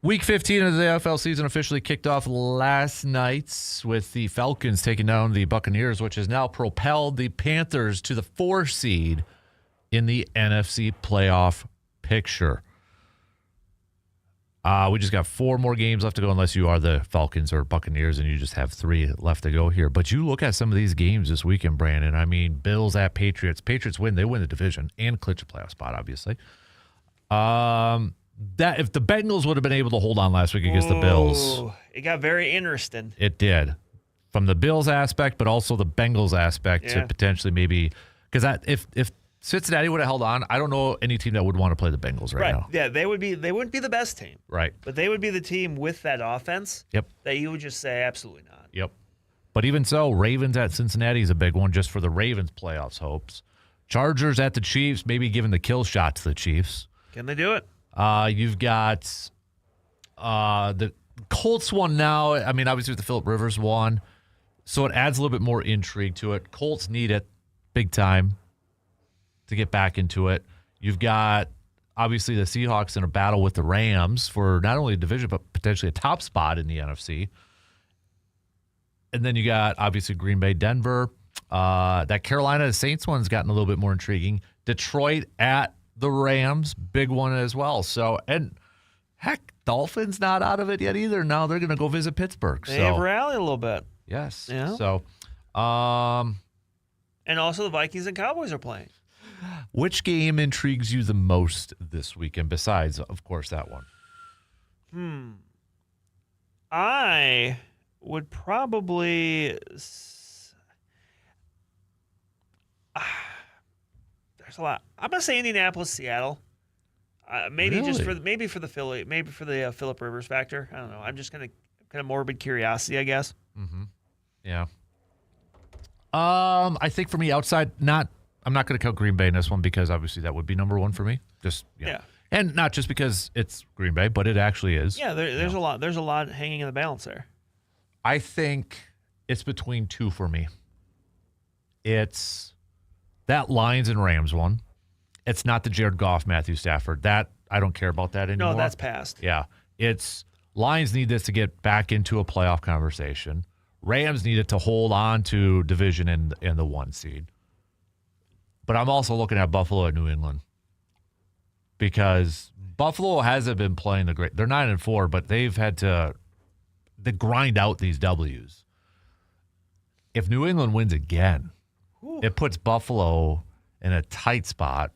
Week 15 of the NFL season officially kicked off last night with the Falcons taking down the Buccaneers, which has now propelled the Panthers to the 4 seed in the NFC playoff picture. We just got 4 more games left to go unless you are the Falcons or Buccaneers and you just have 3 left to go here. But you look at some of these games this weekend, Brandon. I mean, Bills at Patriots. Patriots win. They win the division and clinch a playoff spot, obviously. That if the Bengals would have been able to hold on last week against the Bills. It got very interesting. It did. From the Bills aspect, but also the Bengals aspect to potentially maybe – because if Cincinnati would have held on, I don't know any team that would want to play the Bengals right now. Yeah, they wouldn't be the best team. Right. But they would be the team with that offense that you would just say absolutely not. Yep. But even so, Ravens at Cincinnati is a big one just for the Ravens' playoffs hopes. Chargers at the Chiefs, maybe giving the kill shot to the Chiefs. Can they do it? You've got the Colts one now. I mean, obviously with the Phillip Rivers one, so it adds a little bit more intrigue to it. Colts need it big time to get back into it. You've got obviously the Seahawks in a battle with the Rams for not only a division but potentially a top spot in the NFC. And then you got obviously Green Bay, Denver. That Carolina Saints one's gotten a little bit more intriguing. Detroit at the Rams, big one as well. So, and heck, Dolphins not out of it yet either. Now they're going to go visit Pittsburgh. They have rallied a little bit. Yes. Yeah. So, and also the Vikings and Cowboys are playing. Which game intrigues you the most this weekend besides, of course, that one? I would probably there's a lot. I'm gonna say Indianapolis, Seattle. Maybe Really? just for the Philly, maybe for the Phillip Rivers factor. I don't know. I'm just kind of morbid curiosity, I guess. Mm-hmm. Yeah. I think for me, outside, I'm not going to count Green Bay in this one because obviously that would be number one for me. Just Yeah. And not just because it's Green Bay, but it actually is. Yeah, there's a lot. There's a lot hanging in the balance there. I think it's between 2 for me. It's that Lions and Rams one. It's not the Jared Goff, Matthew Stafford. That I don't care about that anymore. No, that's past. Yeah. It's Lions need this to get back into a playoff conversation. Rams need it to hold on to division in the 1 seed. But I'm also looking at Buffalo at New England because Buffalo hasn't been playing the great. They're 9-4, but they've had to grind out these W's. If New England wins again, it puts Buffalo in a tight spot.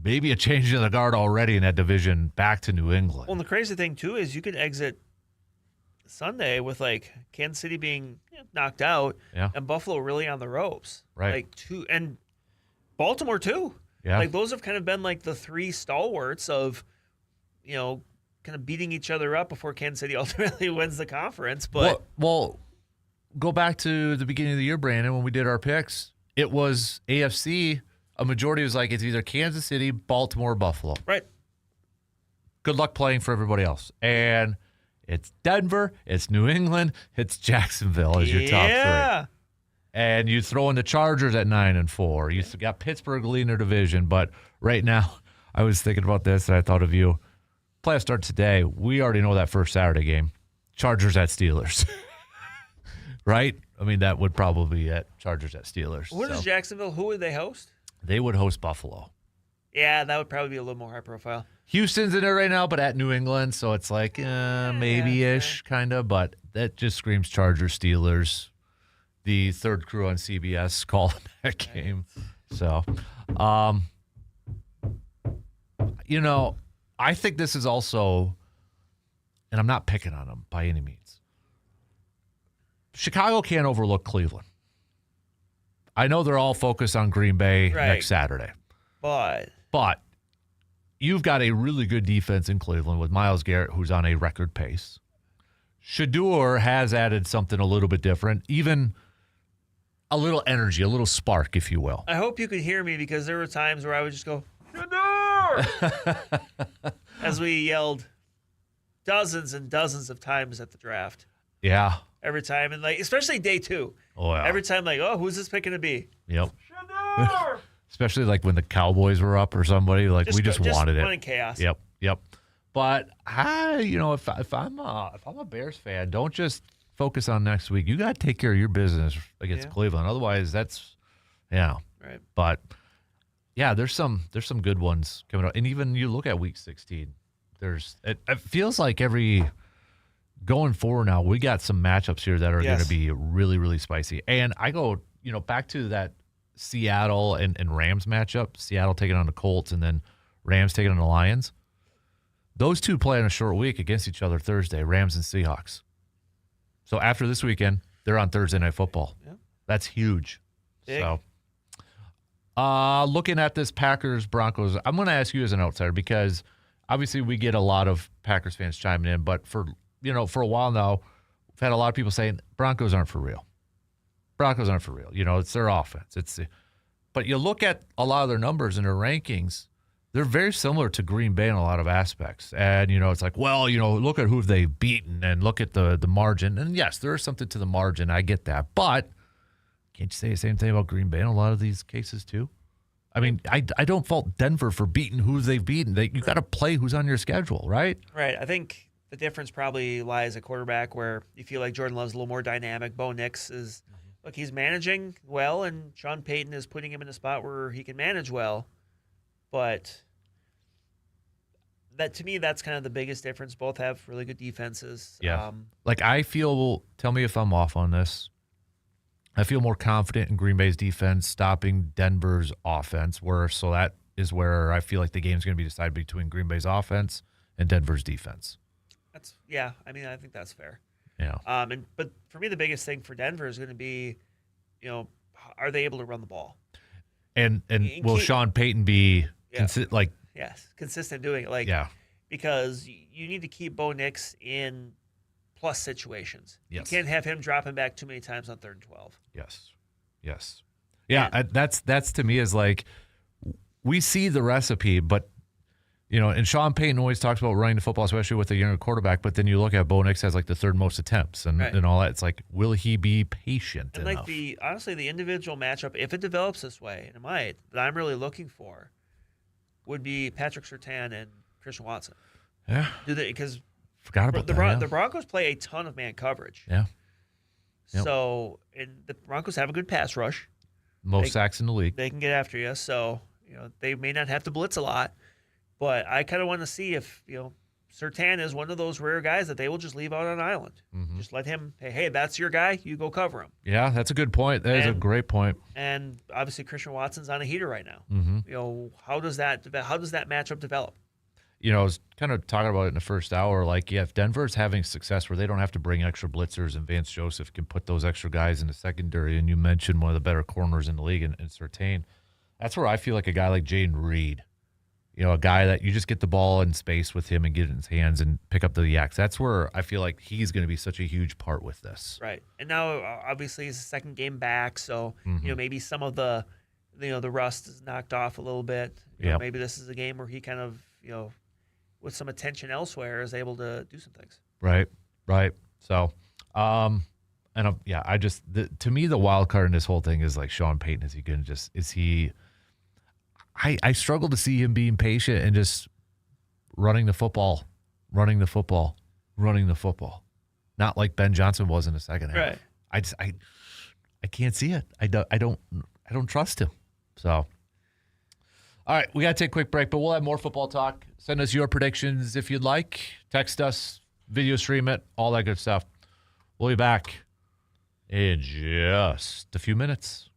Maybe a change in the guard already in that division back to New England. Well, and the crazy thing, too, is you could exit Sunday with, Kansas City being knocked out and Buffalo really on the ropes. Right. And Baltimore, too. Yeah. Those have kind of been, the 3 stalwarts of, kind of beating each other up before Kansas City ultimately wins the conference. But well, go back to the beginning of the year, Brandon, when we did our picks. It was AFC. A majority was it's either Kansas City, Baltimore, or Buffalo. Right. Good luck playing for everybody else. And it's Denver, it's New England, it's Jacksonville as your top 3. And you throw in the Chargers at 9-4. You got Pittsburgh leading their division. But right now, I was thinking about this and I thought of you. Playoff starts today. We already know that first Saturday game. Chargers at Steelers. Right? I mean, that would probably be it. Chargers at Steelers. What is Jacksonville? Who would they host? They would host Buffalo. Yeah, that would probably be a little more high profile. Houston's in there right now, but at New England, so it's maybe-ish, kind of, but that just screams Chargers, Steelers. The third crew on CBS called that game. So, I think this is also, and I'm not picking on them by any means, Chicago can't overlook Cleveland. I know they're all focused on Green Bay next Saturday. But you've got a really good defense in Cleveland with Myles Garrett, who's on a record pace. Shador has added something a little bit different, even a little energy, a little spark, if you will. I hope you could hear me because there were times where I would just go, Shador! As we yelled dozens and dozens of times at the draft. Yeah. Every time, and especially day 2. Oh, yeah. Every time, who's this pick going to be? Yep. Shador! Especially when the Cowboys were up or somebody, we just wanted it. Wanted chaos. Yep. But if I'm a Bears fan, don't just focus on next week. You got to take care of your business against Cleveland. Otherwise, that's Right. But yeah, there's some good ones coming up, and even you look at Week 16. It feels like going forward now, we got some matchups here that are going to be really, really spicy. And I go, back to that Seattle and Rams matchup. Seattle taking on the Colts, and then Rams taking on the Lions. Those two play in a short week against each other Thursday, Rams and Seahawks. So after this weekend, they're on Thursday Night Football. Yeah. That's huge. Big. So looking at this Packers-Broncos, I'm going to ask you as an outsider because obviously we get a lot of Packers fans chiming in, but for a while now, we've had a lot of people saying Broncos aren't for real. Broncos aren't for real. It's their offense. But you look at a lot of their numbers and their rankings, they're very similar to Green Bay in a lot of aspects. And, it's like, well, look at who they've beaten and look at the margin. And, yes, there is something to the margin. I get that. But can't you say the same thing about Green Bay in a lot of these cases too? I mean, I don't fault Denver for beating who they've beaten. You got to play who's on your schedule, right? Right. I think the difference probably lies at quarterback where you feel like Jordan Love's a little more dynamic. Bo Nix is, look, he's managing well, and Sean Payton is putting him in a spot where he can manage well. But that, to me, that's kind of the biggest difference. Both have really good defenses. Yeah. Tell me if I'm off on this. I feel more confident in Green Bay's defense stopping Denver's offense, so that is where I feel like the game's going to be decided between Green Bay's offense and Denver's defense. I think that's fair. Yeah. But for me, the biggest thing for Denver is going to be, are they able to run the ball? And will Sean Payton be consistent doing it? Because you need to keep Bo Nix in plus situations. Yes. You can't have him dropping back too many times on 3rd and 12. Yes. Yeah, that's to me is like we see the recipe, but and Sean Payton always talks about running the football, especially with a younger quarterback. But then you look at Bo Nix has like the 3rd most attempts and all that. It's like, will he be patient and enough? Honestly, the individual matchup, if it develops this way, and it might, that I'm really looking for, would be Patrick Surtain and Christian Watson. Yeah. Because forgot about the Broncos play a ton of man coverage. Yeah. Yep. So, and the Broncos have a good pass rush. Most sacks in the league. They can get after you. So, they may not have to blitz a lot, but I kind of want to see if, Surtain is one of those rare guys that they will just leave out on an island. Mm-hmm. Just let him, hey, that's your guy. You go cover him. Yeah, that's a good point. That is a great point. And obviously Christian Watson's on a heater right now. Mm-hmm. How does that matchup develop? I was kind of talking about it in the first hour. Like, if Denver's having success where they don't have to bring extra blitzers and Vance Joseph can put those extra guys in the secondary, and you mentioned one of the better corners in the league in Surtain, that's where I feel like a guy like Jaden Reed, a guy that you just get the ball in space with him and get it in his hands and pick up the yaks. That's where I feel like he's going to be such a huge part with this. Right. And now, obviously, it's the second game back, so, maybe some of the, the rust is knocked off a little bit. Maybe this is a game where he kind of, with some attention elsewhere, is able to do some things. Right. So, to me, the wild card in this whole thing is like Sean Payton. I struggle to see him being patient and just running the football. Not like Ben Johnson was in the second half. Right. I can't see it. I don't trust him. So, all right, we got to take a quick break, but we'll have more football talk. Send us your predictions if you'd like. Text us, video stream it, all that good stuff. We'll be back in just a few minutes.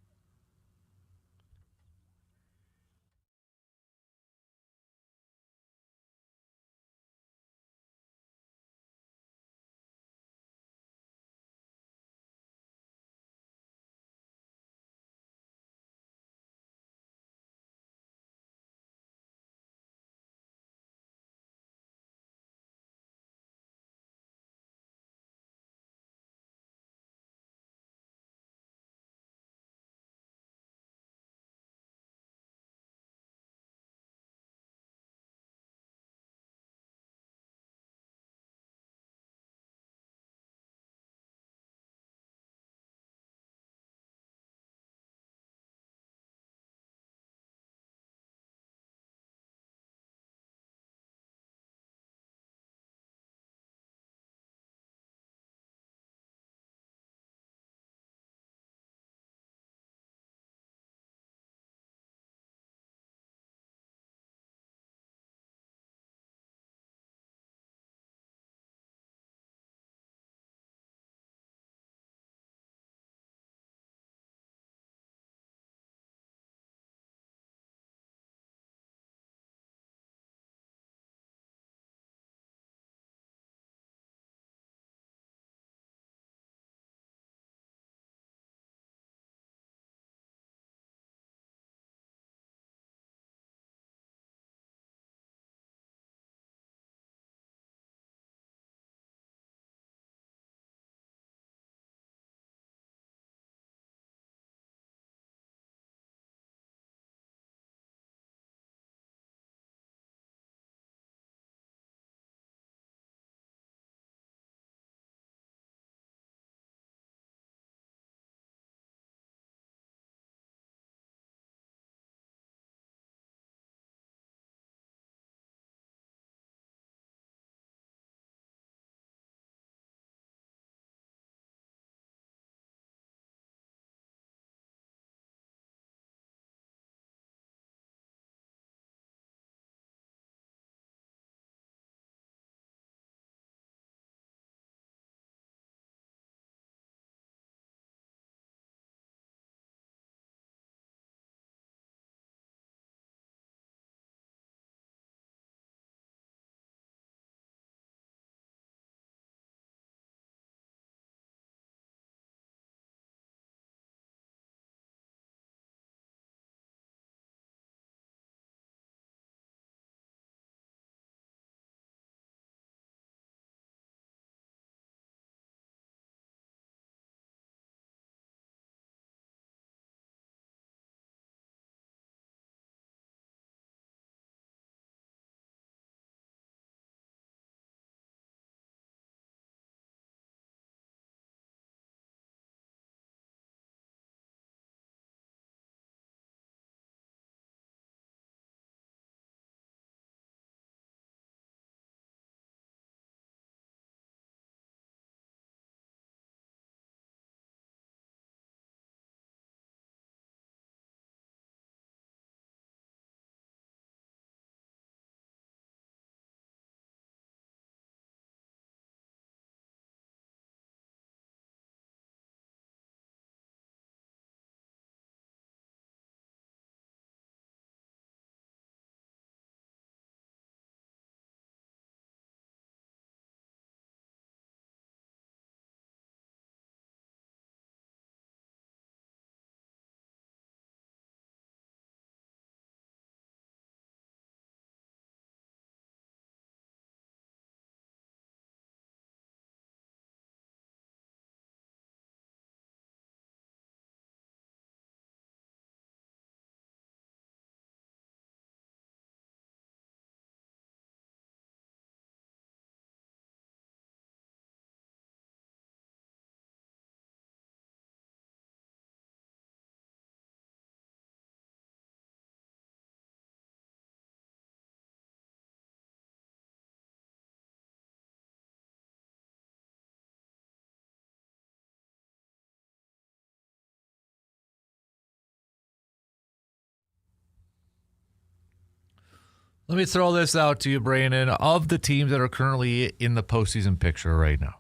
Let me throw this out to you, Brandon. Of the teams that are currently in the postseason picture right now.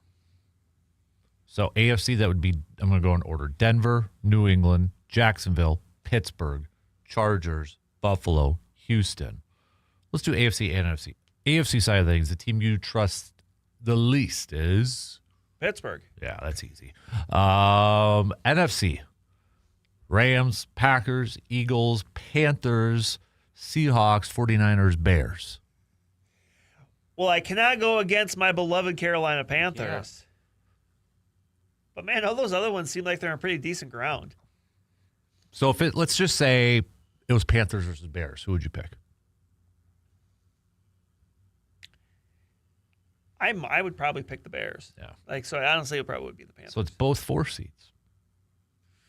So AFC, that would be, I'm going to go in order. Denver, New England, Jacksonville, Pittsburgh, Chargers, Buffalo, Houston. Let's do AFC and NFC. AFC side of things, the team you trust the least is? Pittsburgh. Yeah, that's easy. NFC, Rams, Packers, Eagles, Panthers, Seahawks, 49ers, Bears. Well, I cannot go against my beloved Carolina Panthers. Yeah. But, man, all those other ones seem like they're on pretty decent ground. So let's just say it was Panthers versus Bears. Who would you pick? I would probably pick the Bears. Yeah. So honestly, it probably would be the Panthers. So it's both 4 seeds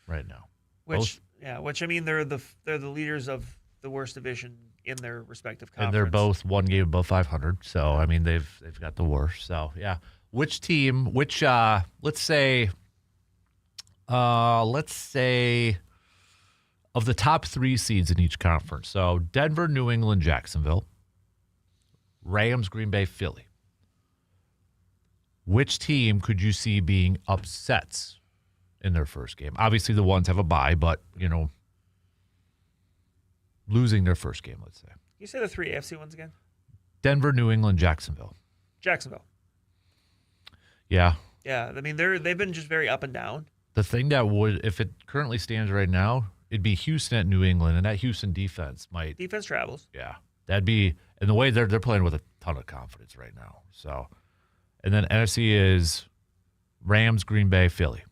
right now. Which I mean, they're the leaders of the worst division in their respective conference. And they're both one game above 500. So I mean, they've got the worst. So yeah, let's say of the top 3 seeds in each conference. So Denver, New England, Jacksonville, Rams, Green Bay, Philly. Which team could you see being upsets in their first game? Obviously, the ones have a bye, but, losing their first game, let's say. You say the 3 AFC ones again? Denver, New England, Jacksonville. Jacksonville. Yeah. Yeah, I mean, they've been just very up and down. The thing that would, if it currently stands right now, it'd be Houston at New England, and that Houston defense might. Defense travels. Yeah. That'd be, and the way they're playing with a ton of confidence right now. So. And then NFC is Rams, Green Bay, Philly.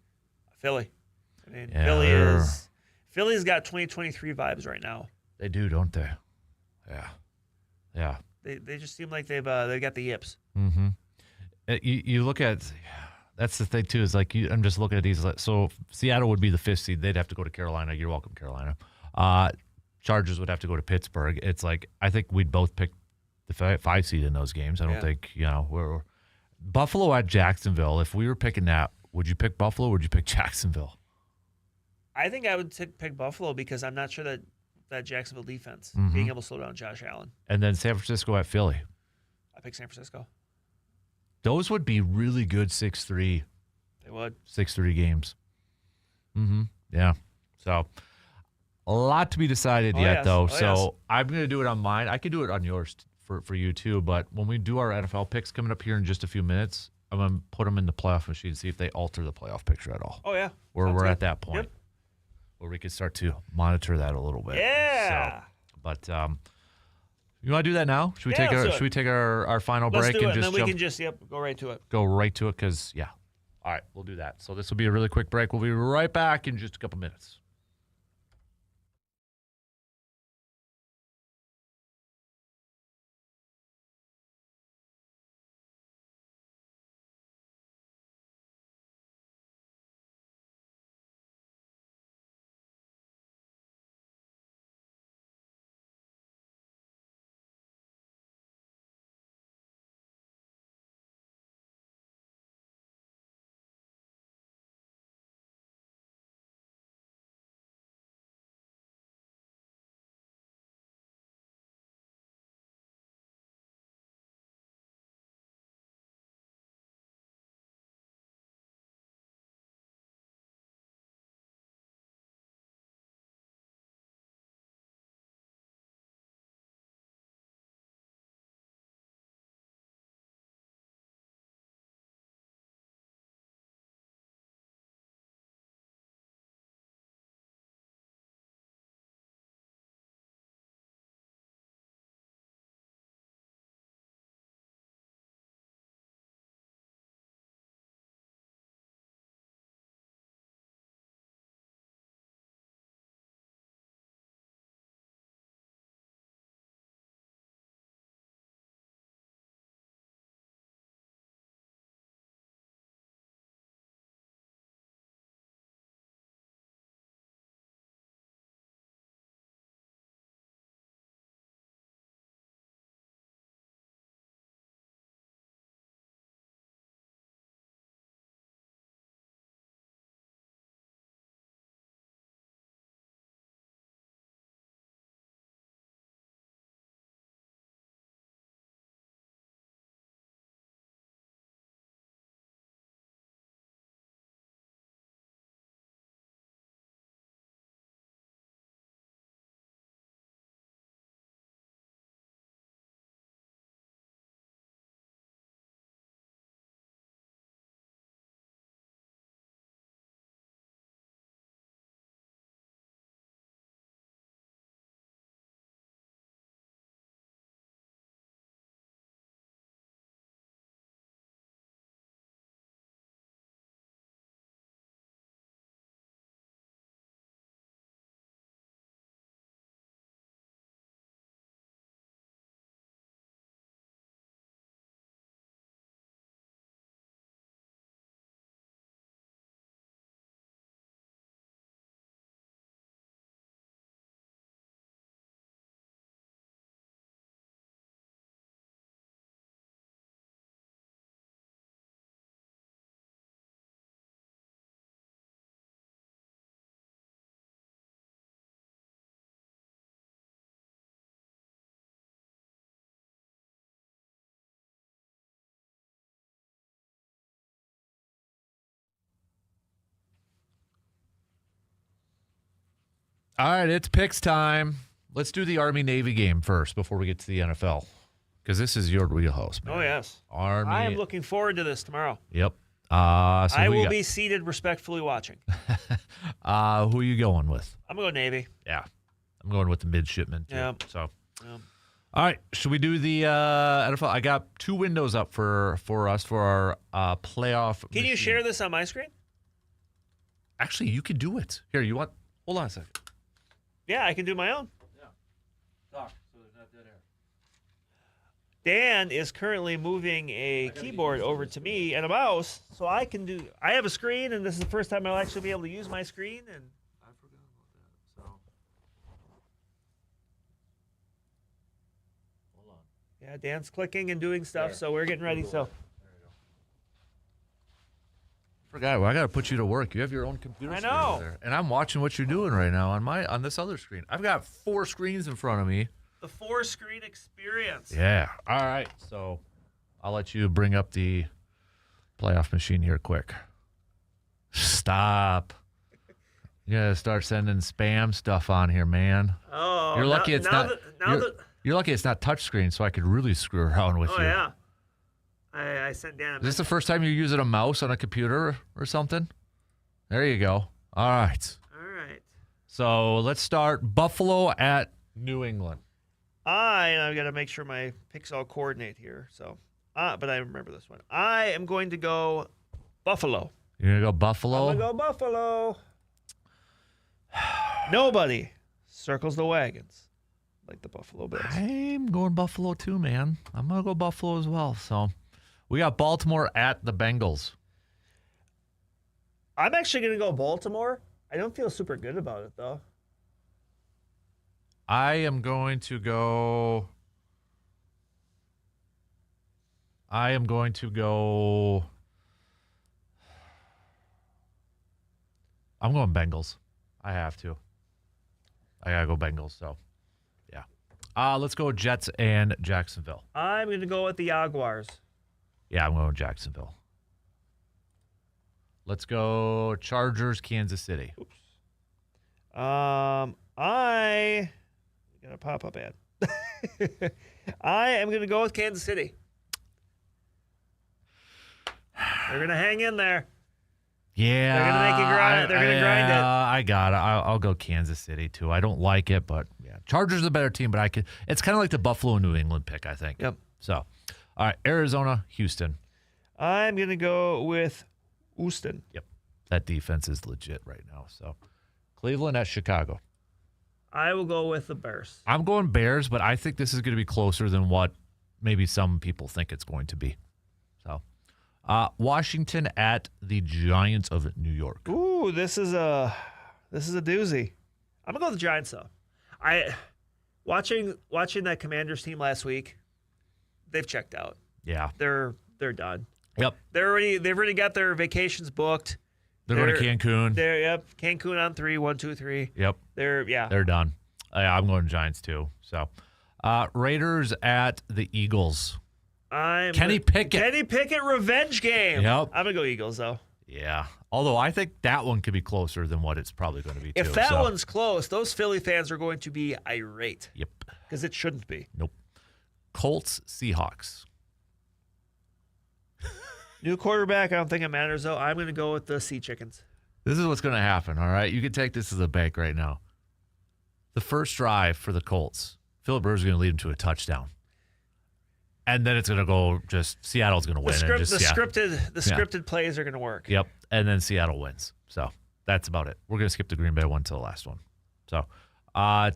Philly. I mean, yeah, Philly's got 2023 vibes right now. They do, don't they? Yeah. Yeah. They just seem like they've got the yips. Mm-hmm. You look at, that's the thing too, is like I'm just looking at these. So Seattle would be the 5th seed. They'd have to go to Carolina. You're welcome, Carolina. Chargers would have to go to Pittsburgh. It's like, I think we'd both pick the 5 seed in those games. I don't think, we're Buffalo at Jacksonville. If we were picking that, would you pick Buffalo or would you pick Jacksonville? I think I would pick Buffalo because I'm not sure that Jacksonville defense being able to slow down Josh Allen. And then San Francisco at Philly. I pick San Francisco. Those would be really good 6-3. They would. 6-3 games. Mm-hmm. Yeah. So a lot to be decided yet, though. I'm going to do it on mine. I could do it on yours for you too, but when we do our NFL picks coming up here in just a few minutes, I'm going to put them in the playoff machine and see if they alter the playoff picture at all. Oh, yeah. We're at that point where we can start to monitor that a little bit. Yeah. But you want to do that now? Should we take our final break and just then we can just go right to it. Go right to it because all right, we'll do that. So this will be a really quick break. We'll be right back in just a couple minutes. All right, it's picks time. Let's do the Army-Navy game first before we get to the NFL, because this is your wheelhouse, man. Oh, yes. Army. I am looking forward to this tomorrow. Yep. So I will be seated respectfully watching. Who are you going with? I'm going to go Navy. Yeah. I'm going with the midshipmen, too. Yeah. So, Yeah. all right. Should we do the NFL? I got 2 windows up for us for our playoff. Can you machine. share this on my screen? Actually, you could do it. Here, you want? Hold on a second. Yeah, I can do my own. Yeah. Talk, so there's not dead air. Dan is currently moving a keyboard over to me and a mouse, so I can do. I have a screen, and this is the first time I'll actually be able to use my screen. And I forgot about that. So, hold on. yeah, Dan's clicking and doing stuff, so we're getting ready. So Forgot. Well, I got to put you to work. You have your own computer. I screen know. over there. And I'm watching what you're doing right now on this other screen. I've got 4 screens in front of me. the 4-screen experience. Yeah. All right. So I'll let you bring up the playoff machine here quick. Stop. You gotta start sending spam stuff on here, man. Oh, You're lucky it's not. Now You're lucky it's not touchscreen, so I could really screw around with oh you. yeah. I sent Dan. Is this the first time you're using a mouse on a computer or something? There you go. All right. All right. So let's start Buffalo at New England. I've got to make sure my picks all coordinate here. So, but I remember this one. I am going to go Buffalo. You're going to go Buffalo? I'm going to go Buffalo. Nobody circles the wagons like the Buffalo Bills. I'm going Buffalo too, man. I'm going to go Buffalo as well. So we got Baltimore at the Bengals. I'm actually going to go Baltimore. I don't feel super good about it, though. I am going to go. I'm going Bengals. I have to. I got to go Bengals, so yeah. Let's go Jets and Jacksonville. I'm going to go with the Jaguars. Yeah, I'm going with Jacksonville. Let's go Chargers, Kansas City. Oops. I got a pop-up ad. I am going to go with Kansas City. They're going to hang in there. Yeah. They're going to make it grind. They're going to grind it. I got it. I'll go Kansas City, too. I don't like it, but yeah. Chargers are the better team, but it's kind of like the Buffalo New England pick, I think. Yep. So, all right, Arizona, Houston. I'm going to go with Houston. Yep. That defense is legit right now. So, Cleveland at Chicago. I will go with the Bears. I'm going Bears, but I think this is going to be closer than what maybe some people think it's going to be. So, Washington at the Giants of New York. Ooh, this is a doozy. I'm gonna go with the Giants though. Watching that Commanders team last week, they've checked out. Yeah. They're done. Yep. They've already got their vacations booked. They're going to Cancun. Yep. Cancun on 3, 1, 2, 3. Yep. They're done. I'm going Giants too. So, Raiders at the Eagles. Kenny Pickett revenge game. Yep. I'm gonna go Eagles though. Yeah. Although I think that one could be closer than what it's probably going to be. If that one's close, those Philly fans are going to be irate. Yep. Because it shouldn't be. Nope. Colts, Seahawks. New quarterback, I don't think it matters, though. I'm going to go with the Sea Chickens. This is what's going to happen, all right? You can take this as a bank right now. The first drive for the Colts, Philip Rivers is going to lead them to a touchdown. And then it's going to go Seattle's going to win. The scripted plays are going to work. Yep. And then Seattle wins. So that's about it. We're going to skip the Green Bay one to the last one. So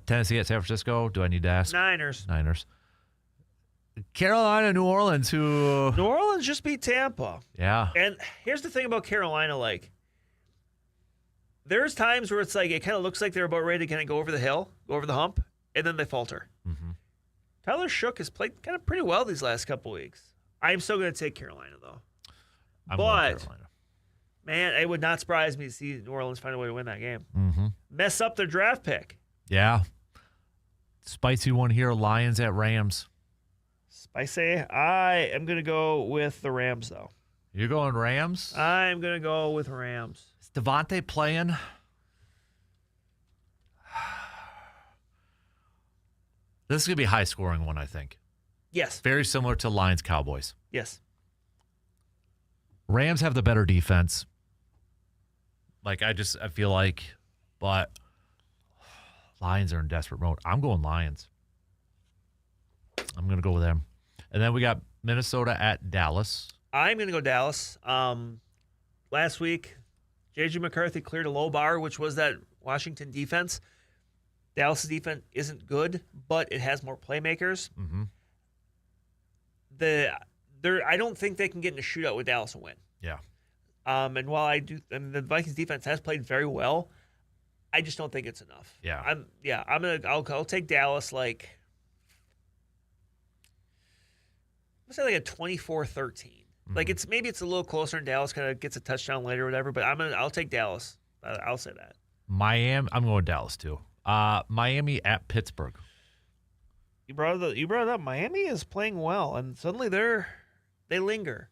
Tennessee at San Francisco. Do I need to ask? Niners. Carolina, New Orleans, New Orleans just beat Tampa. Yeah. And here's the thing about Carolina, there's times where it's like it kind of looks like they're about ready to kind of go over the hump, and then they falter. Mm-hmm. Tyler Shook has played kind of pretty well these last couple weeks. I'm still going to take Carolina, though. I'm going Carolina. Man, it would not surprise me to see New Orleans find a way to win that game. Mm-hmm. Mess up their draft pick. Yeah. Spicy one here, Lions at Rams. Spicy. I am going to go with the Rams, though. You're going Rams? I'm going to go with Rams. Is Devontae playing? This is going to be a high-scoring one, I think. Yes. Very similar to Lions-Cowboys. Yes. Rams have the better defense. I feel like, but Lions are in desperate mode. I'm going Lions. I'm going to go with them. And then we got Minnesota at Dallas. I'm going to go Dallas. Last week, J.J. McCarthy cleared a low bar, which was that Washington defense. Dallas' defense isn't good, but it has more playmakers. Mm-hmm. I don't think they can get in a shootout with Dallas and win. Yeah. And while the Vikings defense has played very well, I just don't think it's enough. Yeah. I'll take Dallas let's say a 24-13. Mm-hmm. It's a little closer and Dallas kind of gets a touchdown later or whatever, but I'll take Dallas. I'll say that. Miami, I'm going Dallas too. Miami at Pittsburgh. You brought it up. Miami is playing well, and suddenly they linger.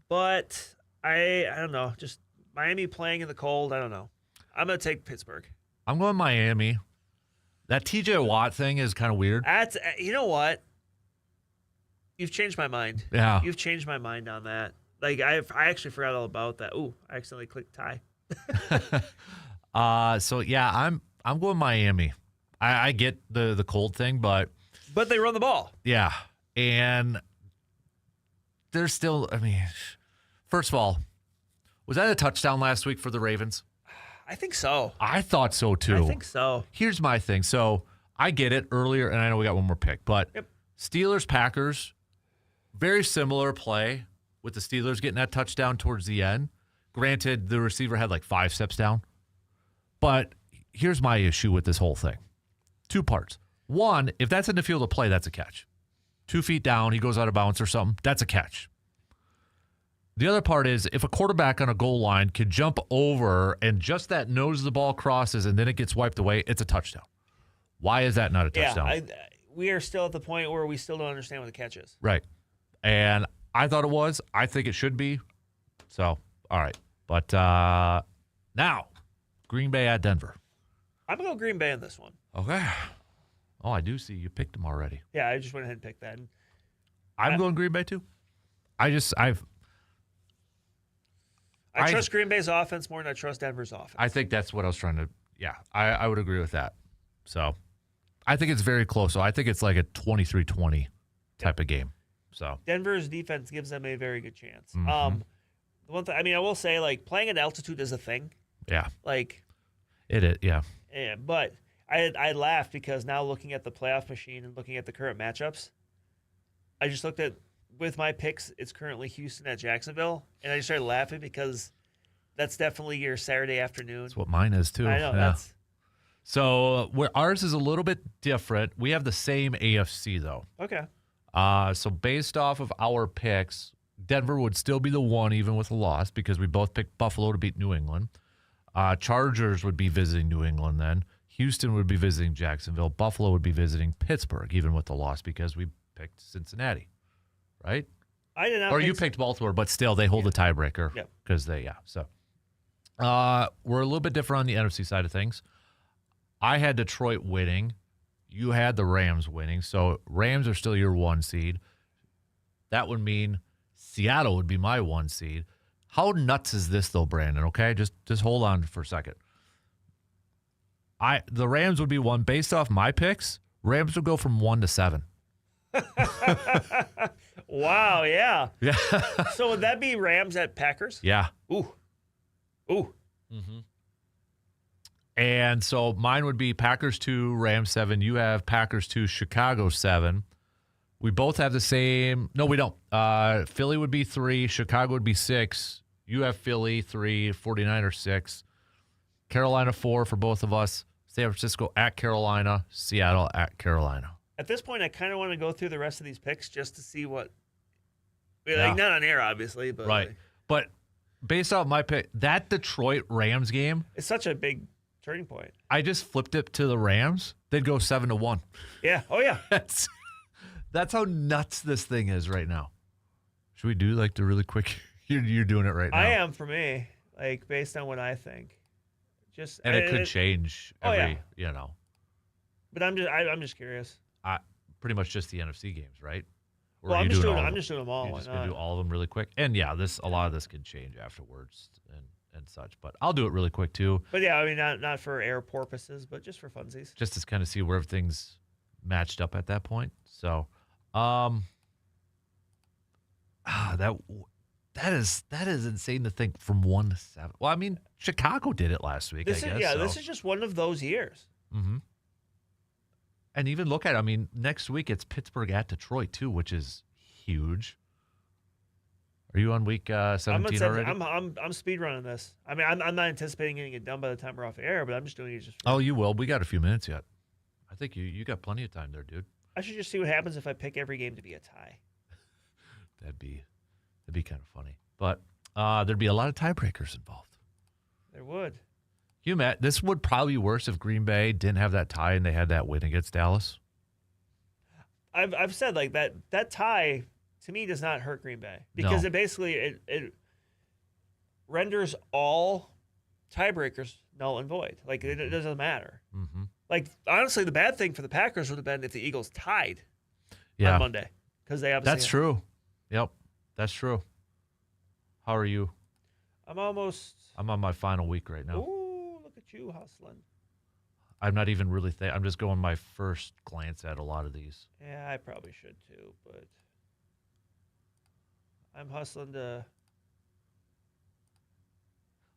But I don't know. Just Miami playing in the cold. I don't know. I'm gonna take Pittsburgh. I'm going Miami. That TJ Watt thing is kind of weird. You know what? You've changed my mind. Yeah. You've changed my mind on that. I actually forgot all about that. Ooh, I accidentally clicked tie. So yeah, I'm going Miami. I get the cold thing, but they run the ball. Yeah, and there's still. First of all, was that a touchdown last week for the Ravens? I think so. I thought so too. I think so. Here's my thing. So I get it earlier, and I know we got one more pick, but Yep. Steelers Packers, very similar play with the Steelers getting that touchdown towards the end. Granted, the receiver had 5 steps down. But here's my issue with this whole thing. 2 parts. One, if that's in the field of play, that's a catch. 2 feet down, he goes out of bounds or something, that's a catch. The other part is if a quarterback on a goal line can jump over and just that nose of the ball crosses and then it gets wiped away, it's a touchdown. Why is that not a touchdown? Yeah, we are still at the point where we still don't understand what the catch is. Right. And I thought it was. I think it should be. So, all right. But now, Green Bay at Denver. I'm going to go Green Bay in this one. Okay. Oh, I do see you picked them already. Yeah, I just went ahead and picked that. I'm going Green Bay too. I trust Green Bay's offense more than I trust Denver's offense. I think that's what I was trying to. Yeah, I would agree with that. So, I think it's very close. So I think it's like a 23-20 type of game. So Denver's defense gives them a very good chance. Mm-hmm. The one thing, I will say, playing at altitude is a thing. Yeah. It is. Yeah. Yeah, but I laughed because now looking at the playoff machine and looking at the current matchups, I just looked at with my picks. It's currently Houston at Jacksonville, and I just started laughing because that's definitely your Saturday afternoon. That's what mine is too. I know. Yeah. So where ours is a little bit different. We have the same AFC though. Okay. So based off of our picks, Denver would still be the one even with a loss because we both picked Buffalo to beat New England. Chargers would be visiting New England then. Houston would be visiting Jacksonville. Buffalo would be visiting Pittsburgh even with the loss because we picked Cincinnati, right? I did not. Or you picked Baltimore, but still they hold the tiebreaker because So we're a little bit different on the NFC side of things. I had Detroit winning. You had the Rams winning. So Rams are still your 1 seed. That would mean Seattle would be my 1 seed. How nuts is this though, Brandon? Okay, just hold on for a second. The Rams would be 1 based off my picks. Rams would go from 1 to 7. Wow, yeah. Yeah. So would that be Rams at Packers? Yeah. Ooh. Mm-hmm. And so mine would be Packers 2, Rams 7. You have Packers 2, Chicago 7. We both have the same. No, we don't. Philly would be 3. Chicago would be 6. You have Philly 3, 49ers 6. Carolina 4 for both of us. San Francisco at Carolina. Seattle at Carolina. At this point, I kind of want to go through the rest of these picks just to see what. Yeah. Not on air, obviously, but right. But based off my pick, that Detroit Rams game, it's such a big turning point. I just flipped it to the Rams. They'd go 7-1. Yeah. Oh yeah. That's how nuts this thing is right now. Should we do the really quick? You're doing it right now. I am for me, based on what I think. And it could change every, But I'm just curious. pretty much just the NFC games, right? Or Well, are I'm you just doing doing all I'm of them? just doing them all. You're Why just gonna not? do all of them really quick, and yeah, a lot of this can change afterwards and such. But I'll do it really quick too, But yeah, I mean, not for air purposes, but just for funsies. just to kind of see where everything's matched up at that point. So, that is insane to think from 1 to 7. Well, I mean, Chicago did it last week. This I is guess. this is just one of those years. Mm-hmm. And even look at it. I mean, next week it's Pittsburgh at Detroit too, which is huge. Are you on week 17 already? I'm speed running this. I mean, I'm not anticipating getting it done by the time we're off air, but I'm just doing it just. Oh, you will. We got a few minutes yet. I think you got plenty of time there, dude. I should just see what happens if I pick every game to be a tie. That'd be kind of funny. But there'd be a lot of tiebreakers involved. There would. This would probably be worse if Green Bay didn't have that tie and they had that win against Dallas. I've said like that tie to me does not hurt Green Bay because No. it basically it renders all tiebreakers null and void. Like it doesn't matter. Mm-hmm. Like honestly, the bad thing for the Packers would have been if the Eagles tied on Monday because they obviously That's true. Yep, that's true. How are you? I'm on my final week right now. Ooh, look at you hustling. I'm not even really I'm just going my first glance at a lot of these. Yeah, I probably should too, but I'm hustling to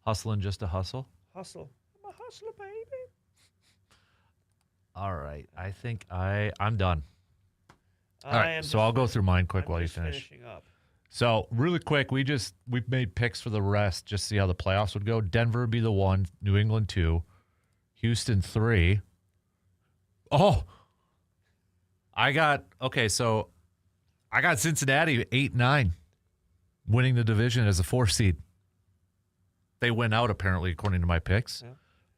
Hustling just to hustle? hustle. I'm a hustler, baby. All right. I think I'm done. All I right. am So I'll go through mine quick I'm while you just finish. finishing up. So really quick, we've made picks for the rest, just see how the playoffs would go. Denver would be the 1, New England 2, Houston 3. Oh, so I got Cincinnati 8-9, winning the division as a 4 seed. They win out apparently according to my picks. Yeah.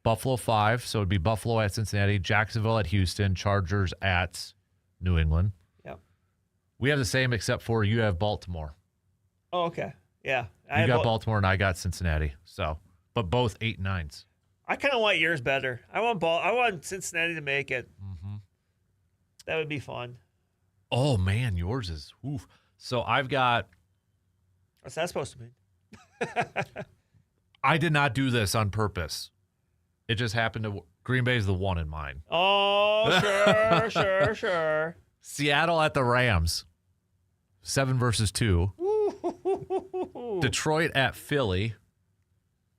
Buffalo 5, so it'd be Buffalo at Cincinnati, Jacksonville at Houston, Chargers at New England. Yep. We have the same except for you have Baltimore. Oh, okay. Yeah. You got Baltimore and I got Cincinnati. So, but both 8-9s. I kind of want yours better. I want Cincinnati to make it. Mm-hmm. That would be fun. Oh man, yours is. Oof. So I've got. What's that supposed to mean? I did not do this on purpose. It just happened to. Green Bay's the 1 in mine. Oh, sure. Seattle at the Rams. 7 versus 2. Ooh. Detroit at Philly.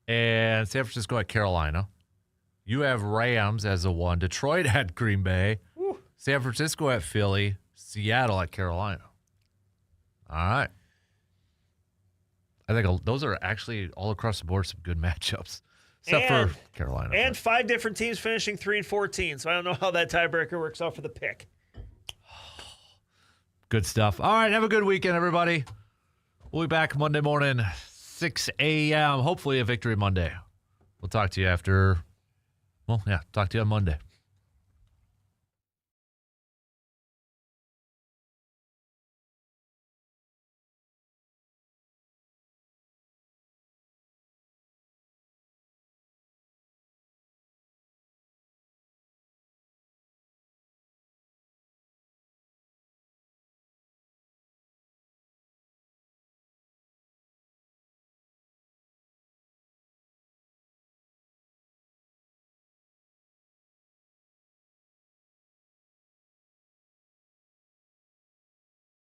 And San Francisco at Carolina. You have Rams as a 1. Detroit at Green Bay. Ooh. San Francisco at Philly. Seattle at Carolina. All right. I think those are actually all across the board some good matchups. Except for Carolina. And 5 different teams finishing 3-14. So I don't know how that tiebreaker works out for the pick. Good stuff. All right. Have a good weekend, everybody. We'll be back Monday morning, 6 a.m. Hopefully a victory Monday. We'll talk to you talk to you on Monday.